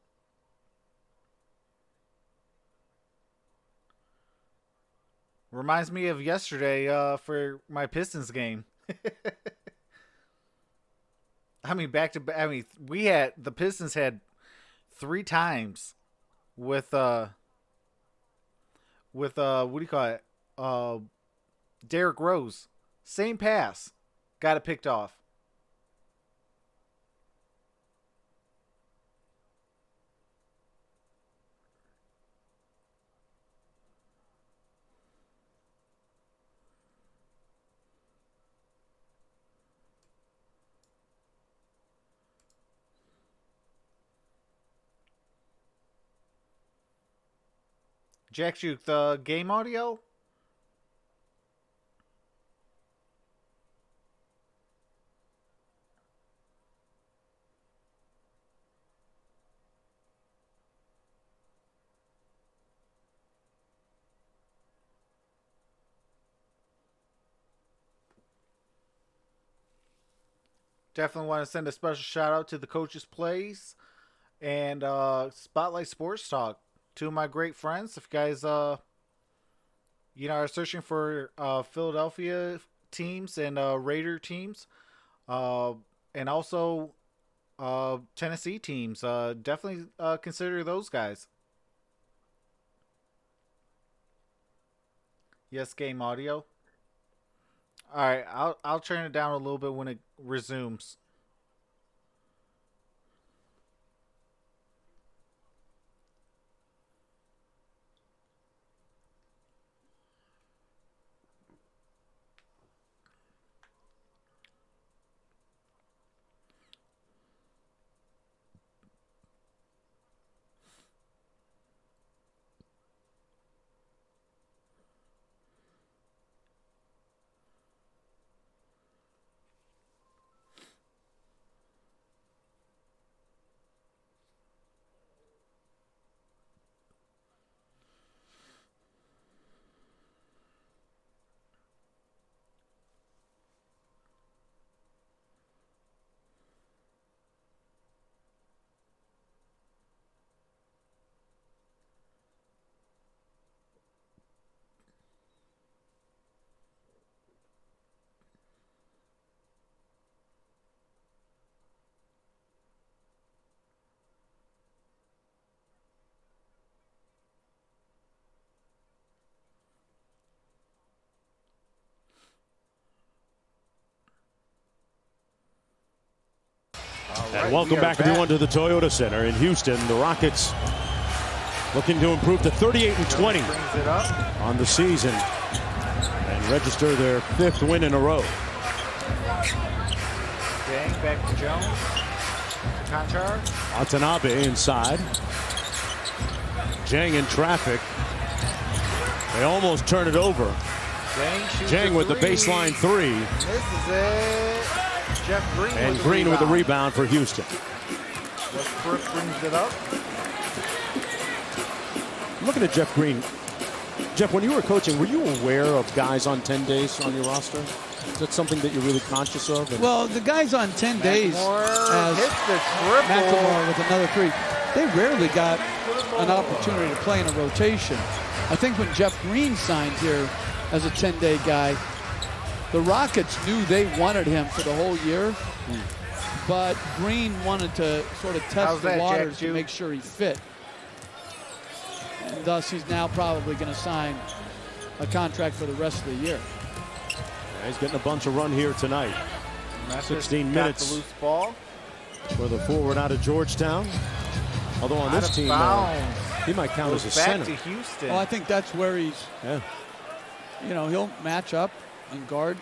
S1: Reminds me of yesterday for my Pistons game. I mean, back to back. I mean, the Pistons had 3 times with what do you call it? Derrick Rose. Same pass. Got it picked off. Jack Juke, the game audio? Definitely want to send a special shout out to the Coach's Plays and Spotlight Sports Talk. 2 of my great friends. If you guys, are searching for Philadelphia teams and Raider teams, and also Tennessee teams, definitely consider those guys. Yes, game audio. All right, I'll turn it down a little bit when it resumes.
S2: And welcome back everyone to the Toyota Center in Houston. The Rockets looking to improve to 38-20 on the season and register their 5th win in a row.
S1: Dang, back to Jones. Conchar.
S2: Watanabe inside. Jang in traffic. They almost turn it over. Jang with the baseline 3.
S1: This is it. Jeff Green
S2: and Green with the rebound for Houston.
S1: Westbrook brings it up.
S2: Looking at Jeff Green. Jeff, when you were coaching, were you aware of guys on 10 days on your roster? Is that something that you're really conscious of?
S3: Well, the guys on 10 days, as
S1: hits the triple.
S3: McLemore with another 3, they rarely got an opportunity to play in a rotation. I think when Jeff Green signed here as a 10-day guy, The Rockets knew they wanted him for the whole year, but Green wanted to sort of test the waters to make sure he fit. And thus, he's now probably going to sign a contract for the rest of the year.
S2: Yeah, he's getting a bunch of run here tonight.
S1: Memphis
S2: 16 minutes
S1: the loose ball
S2: for the forward out of Georgetown. Although on this team, he might count as a center.
S1: To Houston.
S3: Well, I think that's where he's, he'll match up and guard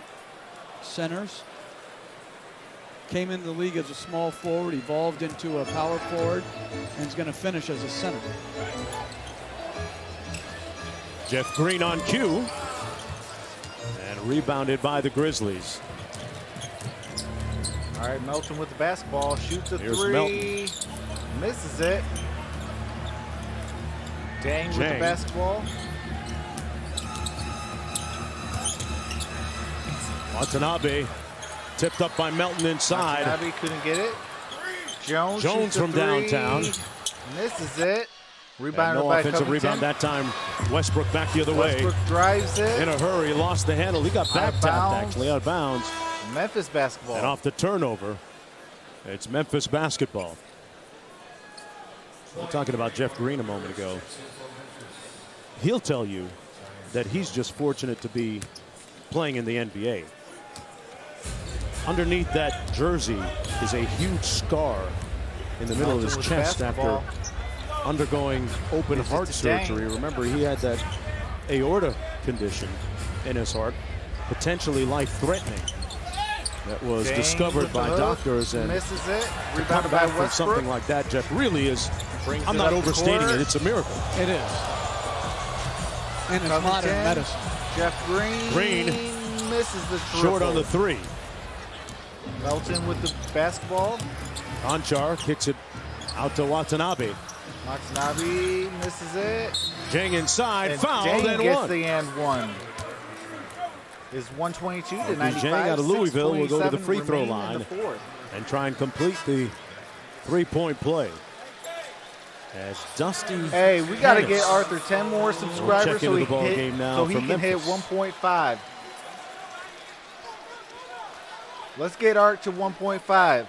S3: centers. Came into the league as a small forward, evolved into a power forward, and is going to finish as a center.
S2: Jeff Green on cue. And rebounded by the Grizzlies.
S1: All right, Melton with the basketball. Shoots a
S2: Here's
S1: three.
S2: Melton.
S1: Misses it. Dang with the basketball.
S2: Watanabe tipped up by Melton inside.
S1: Watanabe couldn't get it. Jones
S2: from downtown.
S1: Misses it. Rebounded
S2: no
S1: by
S2: offensive
S1: Covington.
S2: rebound that time. Westbrook back the other
S1: Westbrook
S2: way.
S1: drives it.
S2: In a hurry, lost the handle. He got back tapped actually, out of bounds.
S1: Memphis basketball.
S2: And off the turnover, it's Memphis basketball. We were talking about Jeff Green a moment ago. He'll tell you that he's just fortunate to be playing in the NBA. Underneath that jersey is a huge scar in the middle of his chest after undergoing open heart surgery. Remember, he had that aorta condition in his heart, potentially life-threatening. That was discovered by doctors, and
S1: misses it.
S2: To come back from something like that, Jeff, really is, I'm not overstating it, it's a miracle.
S3: It is. And it's modern medicine.
S1: Jeff Green misses the triple.
S2: Short on the three.
S1: Melton with the basketball.
S2: Anchar kicks it out to Watanabe.
S1: Watanabe misses it.
S2: Jang inside,
S1: and
S2: fouled,
S1: Jang
S2: and
S1: gets
S2: one.
S1: the and one. Is 122 to 95.
S2: Jang out of Louisville will go to the free throw line
S1: the
S2: and try and complete the three-point play. As Dusty
S1: Hey, we got to get Arthur 10 more subscribers so he can hit 1.5. Let's get Art to 1.5.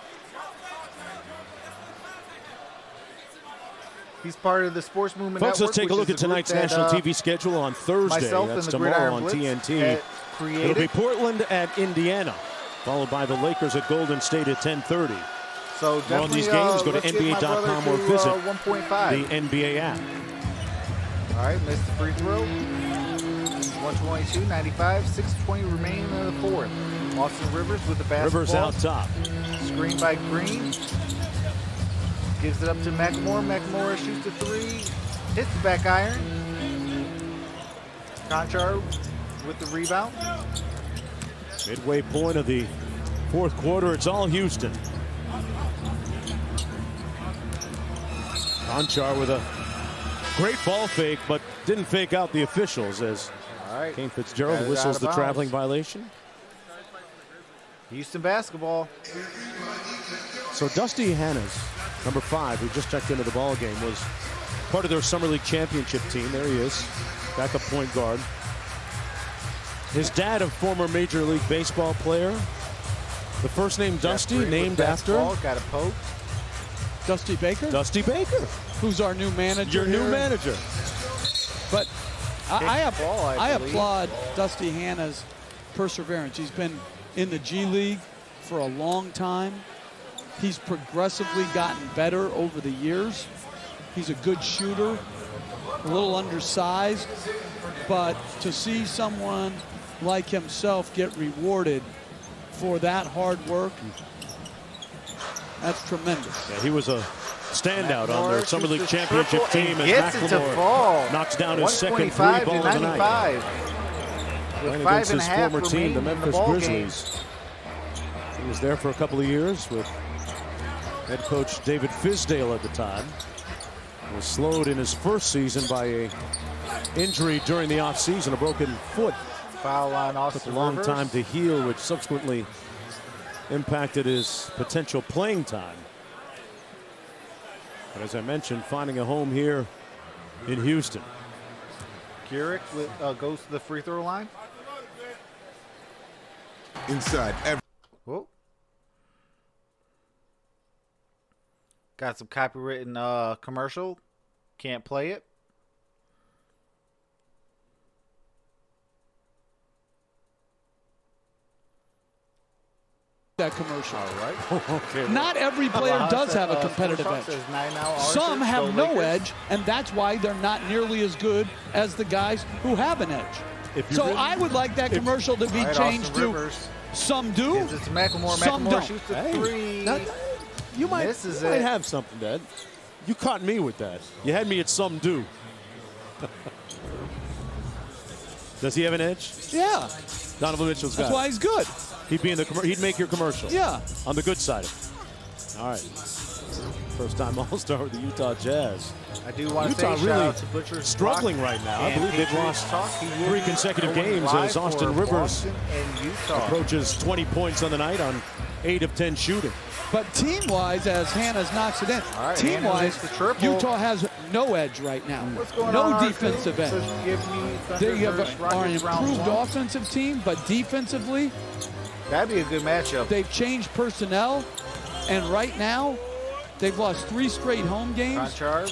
S1: He's part of the Sports Movement
S2: Folks,
S1: Network.
S2: let's take a look at tonight's national TV schedule on Thursday. That's tomorrow on TNT. It'll be Portland at Indiana, followed by the Lakers at Golden State at 10:30.
S1: So
S2: more on these games, go to NBA.com or visit
S1: 1.5.
S2: the NBA app.
S1: All right, missed the free throw. 122, 95, 6:20 remaining in the fourth. Austin Rivers with the basketball.
S2: Rivers out top.
S1: Screen by Green. Gives it up to McMorr. McMorr shoots a three. Hits the back iron. Conchar with the rebound.
S2: Midway point of the fourth quarter. It's all Houston. Conchar with a great ball fake, but didn't fake out the officials as Kane Fitzgerald whistles the traveling violation.
S1: Houston basketball.
S2: So Dusty Hannes, number 5, who just checked into the ball game, was part of their Summer League championship team. There he is, backup point guard. His dad, a former Major League Baseball player. The first name Dusty, named after.
S1: Got a poke.
S3: Dusty Baker?
S2: Dusty Baker.
S3: Who's our new manager?
S2: Your new manager.
S3: But I applaud Dusty Hanna's perseverance. He's been in the G League for a long time. He's progressively gotten better over the years. He's a good shooter, a little undersized, but to see someone like himself get rewarded for that hard work, that's tremendous.
S2: Yeah, he was a standout on their Summer League championship team as
S1: McLemore
S2: knocks down his second three ball of the night. Playing against his former team, the Memphis Grizzlies. He was there for a couple of years with head coach David Fizdale at the time. He was slowed in his first season by an injury during the offseason, a broken foot.
S1: Foul on Austin
S2: Took a long
S1: Rivers.
S2: time to heal, which subsequently impacted his potential playing time. But as I mentioned, finding a home here in Houston.
S1: Gehrig goes to the free throw line.
S7: inside every.
S1: Whoa. Got some copywritten commercial. Can't play it.
S3: That commercial.
S1: All right.
S2: Okay.
S3: Not every player does have a competitive edge. Some have no edge, and that's why they're not nearly as good as the guys who have an edge. So
S2: really-
S3: I would like that commercial to be changed to some do,
S1: It's McLemore.
S3: some
S1: McLemore
S3: don't.
S1: shoots the
S2: Hey,
S1: three.
S2: you might,
S1: Misses
S2: you might
S1: it.
S2: have something, Dad. You caught me with that. You had me at some do. Does he have an edge?
S3: Yeah,
S2: Donovan Mitchell's got
S3: that's
S2: it.
S3: why he's good.
S2: He'd be in the he'd make your commercial.
S3: Yeah.
S2: On the good side of it. All right. First time All-Star with the Utah Jazz.
S1: I do want to
S2: Utah
S1: say
S2: really
S1: shout out to Butcher's
S2: struggling
S1: Block
S2: right now. I
S1: and
S2: believe they've
S1: Patriots
S2: lost
S1: Talk. He will
S2: 3
S1: be
S2: consecutive
S1: going
S2: games
S1: live
S2: as Austin
S1: for
S2: Rivers
S1: Boston and Utah.
S2: approaches 20 points on the night on 8 of 10 shooting.
S3: But team-wise, as Hannah's knocks it in,
S1: All right,
S3: team-wise,
S1: Hannah hits the triple.
S3: Utah has no edge right now.
S1: What's going
S3: no
S1: on, Artur?
S3: defensive edge.
S1: Says, give me
S3: They have
S1: Thunderbirds,
S3: are an
S1: Rockets round
S3: improved
S1: one.
S3: offensive team, but defensively,
S1: That'd be a good matchup.
S3: they've changed personnel, and right now, they've lost 3 straight home games,
S1: Conchard.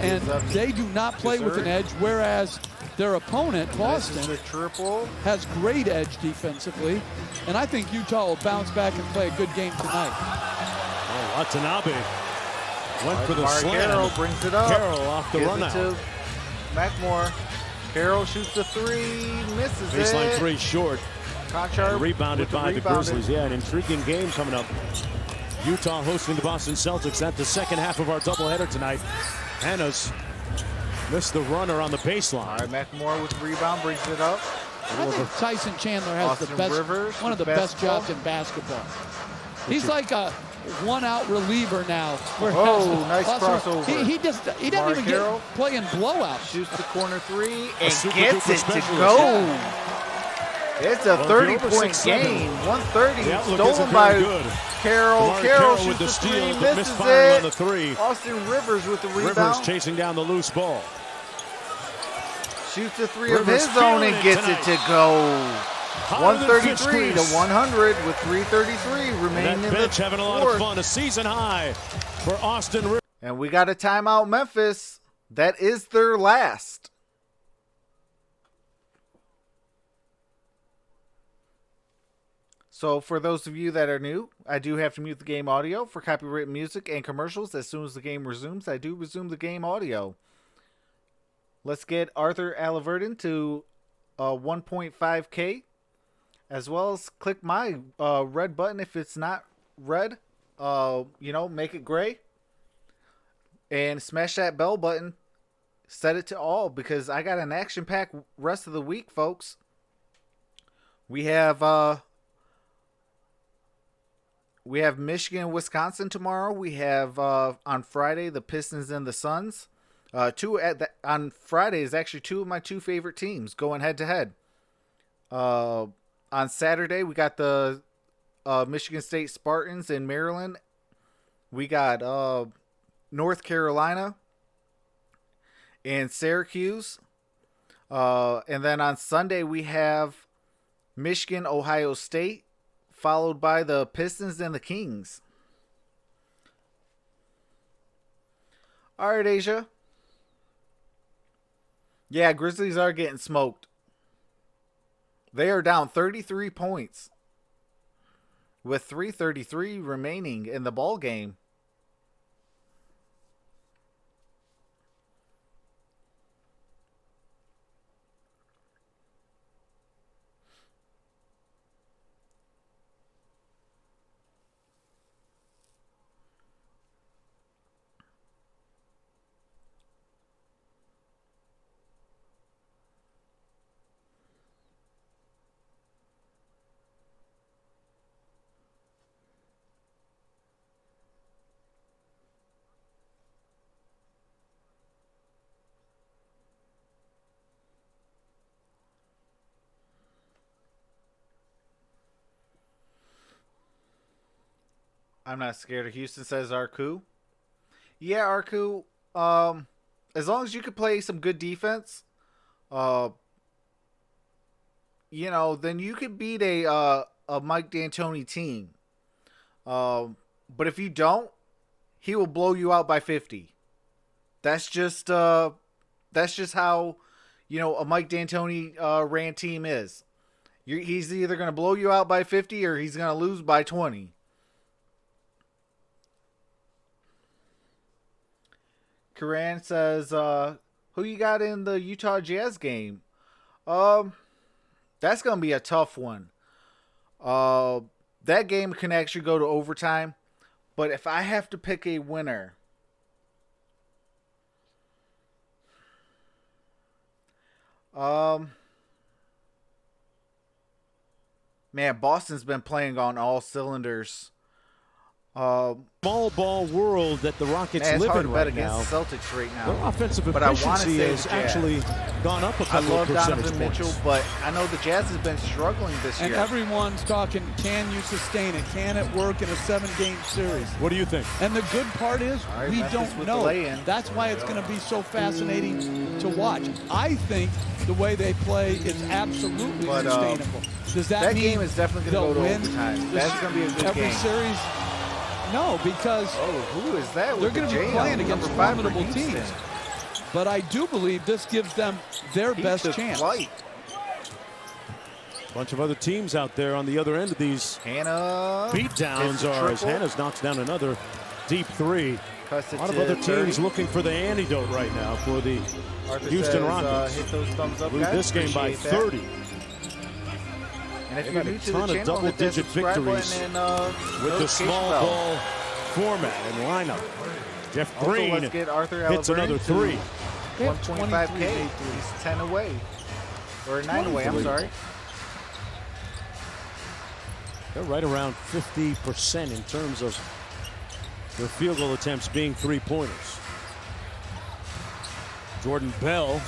S3: and they do not play with an edge, whereas their opponent,
S1: This is
S3: Boston,
S1: the triple.
S3: has great edge defensively, and I think Utah will bounce back and play a good game tonight.
S2: Oh, Watanabe went for the
S1: Mark
S2: slam.
S1: Carroll brings it up.
S2: Carroll off the
S1: Gives
S2: run
S1: it
S2: out.
S1: to McMore. Carroll shoots the 3, misses
S2: Baseline
S1: it.
S2: 3 short.
S1: Conchard
S2: Rebounded
S1: with the
S2: by the
S1: rebounded.
S2: Grizzlies. Yeah, an intriguing game coming up. Utah hosting the Boston Celtics. That's the second half of our doubleheader tonight. Hannah's missed the runner on the
S1: All
S2: baseline.
S1: right, McMore with the rebound brings it up.
S3: I think Tyson Chandler has
S1: Austin
S3: the best,
S1: Rivers
S3: one of the
S1: with
S3: best
S1: basketball.
S3: jobs in basketball. He's like a one-out reliever now.
S1: Oh, nice
S3: Austin-
S1: crossover.
S3: He doesn't
S1: Mark
S3: even
S1: Carroll.
S3: get playing blowouts.
S1: Shoots the corner 3 and
S2: super
S1: gets
S2: duper
S1: it to
S2: specialist.
S1: go. It's a
S2: Well, if you're over
S1: 30-point
S2: 6'7",
S1: game. 130
S2: the outlook
S1: stolen
S2: isn't
S1: by
S2: very good.
S1: Carroll.
S2: DeMar
S1: Carroll
S2: Carroll
S1: shoots
S2: with the
S1: the
S2: steal,
S1: 3,
S2: but
S1: misses
S2: misfiring
S1: it.
S2: on the 3.
S1: Austin Rivers with the
S2: Rivers
S1: rebound.
S2: chasing down the loose ball.
S1: Shoots the 3 of
S2: Rivers
S1: his own
S2: feeling
S1: and
S2: it
S1: gets
S2: tonight.
S1: it to go.
S2: Hotter than fish
S1: 133 to
S2: grease.
S1: 100 with 3:33
S2: And
S1: remaining
S2: that
S1: in
S2: bench
S1: the
S2: having a lot
S1: fourth.
S2: of fun. A season high for Austin Rivers.
S1: And we got a timeout, Memphis. That is their last. So for those of you that are new, I do have to mute the game audio for copyrighted music and commercials. As soon as the game resumes, I do resume the game audio. Let's get Artur Alaverdyan to 1.5K, as well as click my red button if it's not red. Make it gray. And smash that bell button. Set it to all because I got an action-packed rest of the week, folks. We have Michigan and Wisconsin tomorrow. We have on Friday the Pistons and the Suns. On Friday is actually 2 of my 2 favorite teams going head to head. On Saturday we got the Michigan State Spartans in Maryland. We got North Carolina and Syracuse. And then on Sunday we have Michigan, Ohio State, followed by the Pistons and the Kings. All right, Asia. Yeah, Grizzlies are getting smoked. They are down 33 points with 3:33 remaining in the ball game. I'm not scared of Houston, says Arku. Yeah, Arku. As long as you could play some good defense, then you could beat a a Mike D'Antoni team. But if you don't, he will blow you out by 50. That's just how, a Mike D'Antoni ran team is. He's either going to blow you out by 50 or he's going to lose by 20. Karan says, who you got in the Utah Jazz game? That's going to be a tough one. That game can actually go to overtime. But if I have to pick a winner, man, Boston's been playing on all cylinders.
S2: Small ball world that the Rockets
S1: man, it's
S2: live
S1: hard
S2: in
S1: to bet
S2: right now.
S1: against the Celtics right now.
S2: Their offensive
S1: but
S2: efficiency has actually gone up a
S1: I
S2: couple
S1: love
S2: of percentage
S1: Donovan
S2: points.
S1: Mitchell, but I know the Jazz has been struggling this
S3: And
S1: year.
S3: everyone's talking, can you sustain it? Can it work in a 7-game series?
S2: What do you think?
S3: And the good part is
S1: right,
S3: we
S1: Memphis
S3: don't
S1: with
S3: know.
S1: the lay-in.
S3: That's why it's going to be so fascinating to watch. I think the way they play is absolutely
S1: But,
S3: sustainable. Does that
S1: that
S3: mean
S1: game is definitely going to
S3: they'll
S1: go to
S3: win
S1: overtime. That's going to be a good
S3: every
S1: game.
S3: series? No, because
S1: Oh, who is that?
S3: they're
S1: with
S3: going
S1: the
S3: to be
S1: J
S3: playing
S1: on
S3: against
S1: number 5 for
S3: formidable
S1: Houston?
S3: teams. But I do believe this gives them their
S1: He
S3: best
S1: took
S3: chance.
S1: flight.
S2: A bunch of other teams out there on the other end of these
S1: Hannah
S2: beatdowns
S1: hits the
S2: are as
S1: triple.
S2: Hannah's knocks down another deep three.
S1: Cuts
S2: A
S1: it
S2: lot of
S1: to
S2: other
S1: 30.
S2: teams looking for the antidote right now for the
S1: Arthur
S2: Houston
S1: says,
S2: Rockets.
S1: hit those thumbs up,
S2: Lead
S1: guys.
S2: this game by
S1: Appreciate that.
S2: 30.
S1: And if
S2: They
S1: you're
S2: got a
S1: new to
S2: ton
S1: the
S2: of
S1: channel, hit that
S2: double-digit
S1: subscribe
S2: victories
S1: button and,
S2: with the
S1: notification
S2: small
S1: bell.
S2: ball format and lineup. Jeff
S1: Also,
S2: Green
S1: let's get Artur
S2: hits another
S1: Alaverdyan to
S2: three.
S3: They have
S1: 125K.
S3: 23
S1: He's 10 away. Or 9 away, I'm sorry.
S2: They're right around 50% in terms of their field goal attempts being three-pointers. Jordan Bell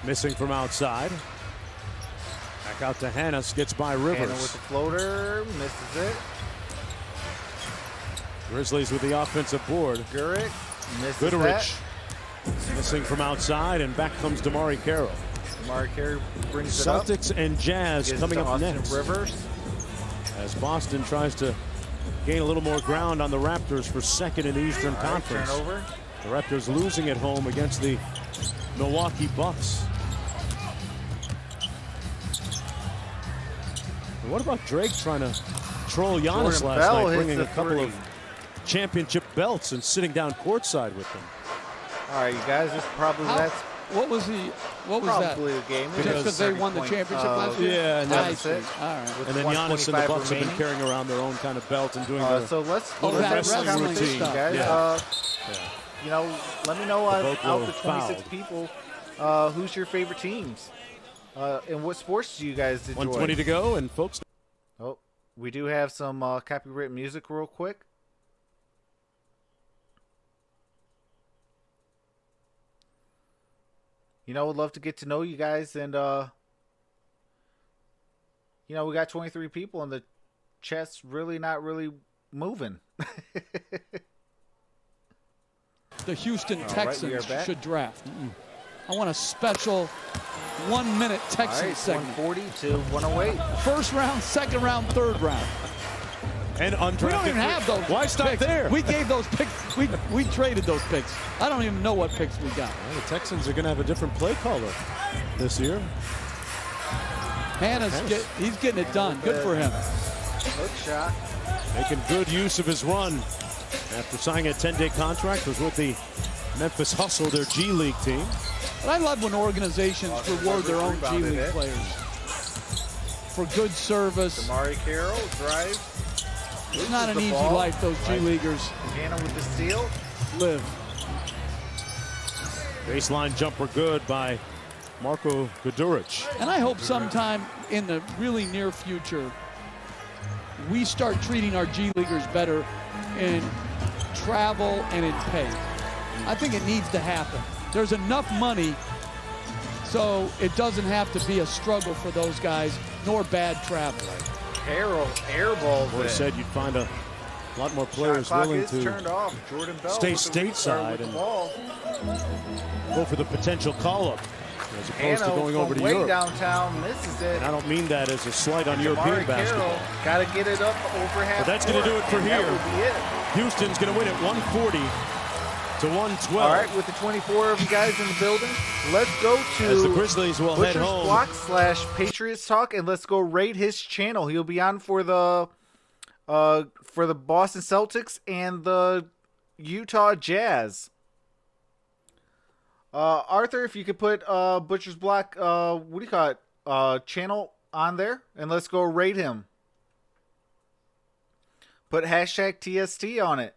S2: missing from outside. Back out to Hannes, gets by
S1: Hannah with
S2: Rivers.
S1: the floater, misses it.
S2: Grizzlies with the offensive board.
S1: Gurrick misses
S2: Goodrich missing from outside, and back comes Damari Carroll.
S1: that. Mark Carey brings it up.
S2: Celtics and Jazz
S1: Gives it
S2: coming
S1: to
S2: up
S1: Austin
S2: next.
S1: Rivers.
S2: As Boston tries to gain a little more ground on the Raptors for second in the Eastern
S1: All right,
S2: Conference.
S1: turnover.
S2: The Raptors losing at home against the Milwaukee Bucks. And what about Drake trying to troll Giannis
S1: Jordan
S2: last
S1: Bell
S2: night,
S1: hits
S2: bringing
S1: the
S2: a couple
S1: three.
S2: of championship belts and sitting down courtside with them?
S1: All right, you guys, this probably that's
S3: What was that?
S1: probably the game.
S3: Just because they won the championship last year?
S2: Yeah, and
S3: I
S1: that's
S3: see.
S1: it.
S3: All right.
S1: With
S2: And then Giannis and the
S1: 125
S2: Bucks have been
S1: remaining.
S2: carrying around their own kind of belt and doing their
S1: So let's
S3: Oh, that
S1: wrestling
S3: wrestling
S1: routine,
S3: stuff.
S1: guys.
S2: Yeah.
S1: Let me know
S2: both
S1: out
S2: were
S1: the 26
S2: fouled.
S1: people, who's your favorite teams, and what sports do you guys enjoy?
S2: 120 to go, and folks.
S1: Oh, we do have some copyright music real quick. Would love to get to know you guys, and we got 23 people, and the chat's really not really moving.
S3: The Houston
S1: right, we
S3: Texans
S1: are back.
S3: should draft. I want a special 1 minute
S1: All
S3: Texans
S1: right,
S3: segment.
S1: 140 to 108.
S3: First round, second round, third round.
S2: And undrafted.
S3: We don't even have those.
S2: Why stop
S3: picks.
S2: there?
S3: We gave those picks. We traded those picks. I don't even know what picks we got.
S2: Well, the Texans are going to have a different play caller this year.
S3: He's getting it done. Good for him.
S1: Hook shot.
S2: Making good use of his run after signing a 10-day contract. Was with the Memphis Hustle, their G League team.
S3: But I love when organizations reward their own G
S1: rebounded
S3: League
S1: it.
S3: players for good service.
S1: Damari Carroll drives.
S3: It's not an
S1: the
S3: easy
S1: ball.
S3: life those G Leaguers
S1: Hannah with the steal.
S3: live.
S2: Baseline jumper good by Marko Guduric.
S3: And I hope sometime in the really near future, we start treating our G Leaguers better in travel and in pay. I think it needs to happen. There's enough money so it doesn't have to be a struggle for those guys, nor bad travel.
S1: Carroll airballs
S2: Or
S1: it.
S2: said you'd find a lot more
S1: Shot
S2: players
S1: clock
S2: willing
S1: is
S2: to
S1: turned off. Jordan Bell
S2: stay
S1: with the-
S2: stateside
S1: with the
S2: and-
S1: ball.
S2: go for the potential call-up. as opposed to going over to
S1: way
S2: Europe.
S1: downtown misses it.
S2: And I don't mean that as a slight on European basketball.
S1: Got to get it up over half.
S2: But that's going to do it for here.
S1: That will be it.
S2: Houston's going to win at 140 to 112.
S1: All right, with the 24 of you guys in the building, let's go to
S2: as the Grizzlies will head
S1: Butcher's
S2: home.
S1: Block / Patriots Talk, and let's go raid his channel. He'll be on for the Boston Celtics and the Utah Jazz. Arthur, if you could put Butcher's Block, what do you call it, channel on there, and let's go raid him. Put hashtag TST on it.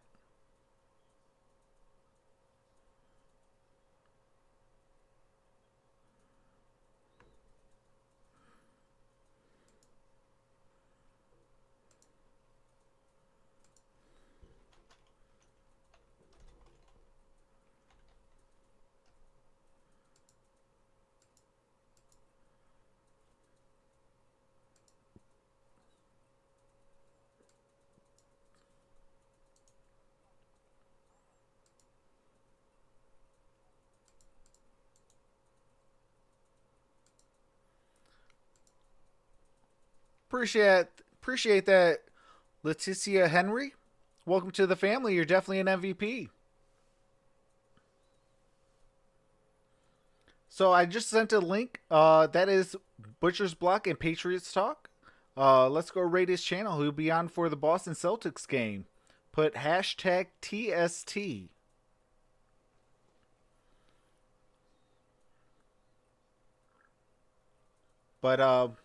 S1: Appreciate that, Leticia Henry. Welcome to the family. You're definitely an MVP. So I just sent a link. That is Butcher's Block and Patriots Talk. Let's go raid his channel. He'll be on for the Boston Celtics game. Put hashtag TST. But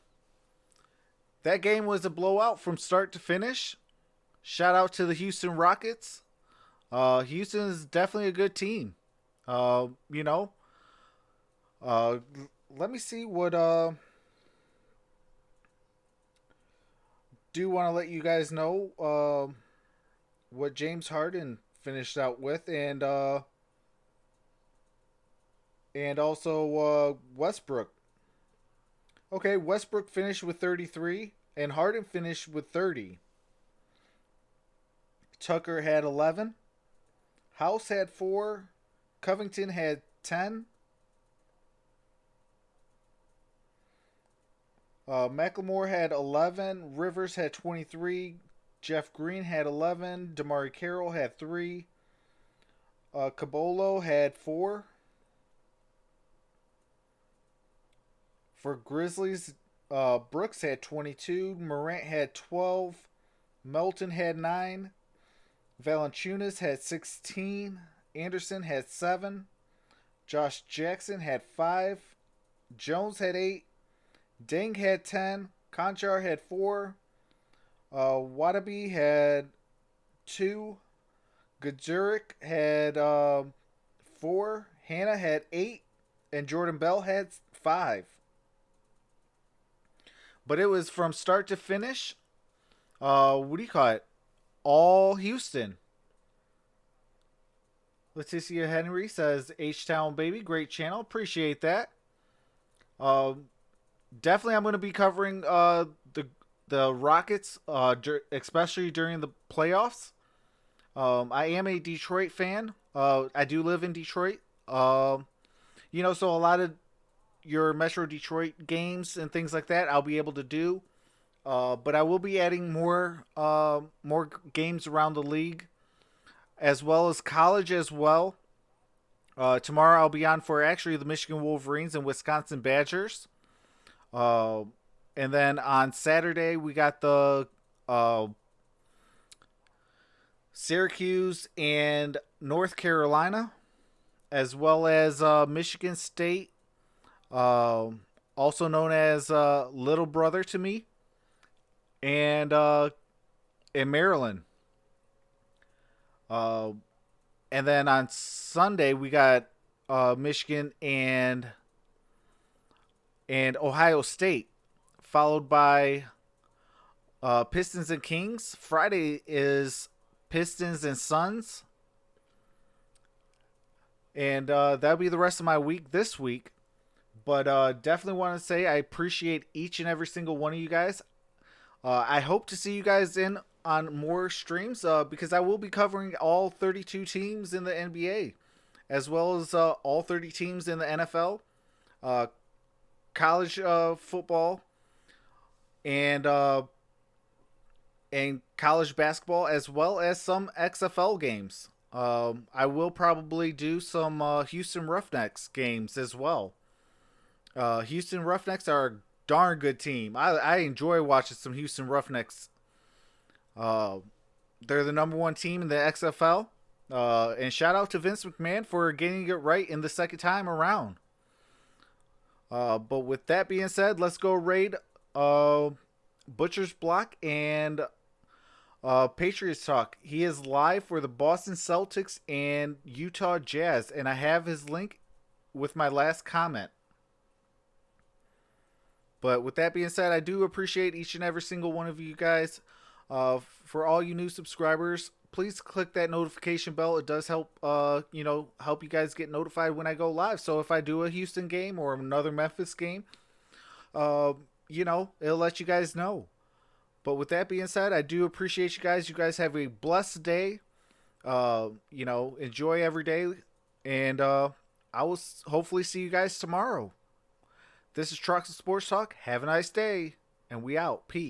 S1: that game was a blowout from start to finish. Shout out to the Houston Rockets. Houston is definitely a good team. Let me see what do want to let you guys know what James Harden finished out with, and also Westbrook. Okay, Westbrook finished with 33, and Harden finished with 30. Tucker had 11. House had 4. Covington had 10. McLemore had 11. Rivers had 23. Jeff Green had 11. DeMar Carroll had 3. Cabolo had 4. For Grizzlies, Brooks had 22. Morant had 12. Melton had 9. Valanciunas had 16. Anderson had 7. Josh Jackson had 5. Jones had 8. Deng had 10. Conchar had 4. Wadabe had 2. Guduric had 4. Hannah had 8. And Jordan Bell had 5. But it was from start to finish. What do you call it? All Houston. Leticia Henry says, H-Town baby, great channel. Appreciate that. Definitely I'm going to be covering the Rockets, especially during the playoffs. I am a Detroit fan. I do live in Detroit. So a lot of your Metro Detroit games and things like that I'll be able to do. But I will be adding more games around the league, as well as college as well. Tomorrow I'll be on for actually the Michigan Wolverines and Wisconsin Badgers. And then on Saturday we got the Syracuse and North Carolina, as well as Michigan State, also known as little brother to me, and in Maryland. And then on Sunday we got Michigan and Ohio State, followed by Pistons and Kings. Friday is Pistons and Suns. And that'll be the rest of my week this week. But definitely want to say I appreciate each and every single one of you guys. I hope to see you guys in on more streams because I will be covering all 32 teams in the NBA, as well as all 30 teams in the NFL. college football, and college basketball, as well as some XFL games. I will probably do some Houston Roughnecks games as well. Houston Roughnecks are a darn good team. I enjoy watching some Houston Roughnecks. They're the #1 team in the XFL. And shout out to Vince McMahon for getting it right in the second time around. But with that being said, let's go raid Butcher's Block and Patriots Talk. He is live for the Boston Celtics and Utah Jazz, and I have his link with my last comment. But with that being said, I do appreciate each and every single one of you guys. For all you new subscribers, please click that notification bell. It does help, help you guys get notified when I go live. So if I do a Houston game or another Memphis game, it'll let you guys know. But with that being said, I do appreciate you guys. You guys have a blessed day. Enjoy every day. And I will hopefully see you guys tomorrow. This is Troxel Sports Talk. Have a nice day. And we out. Peace.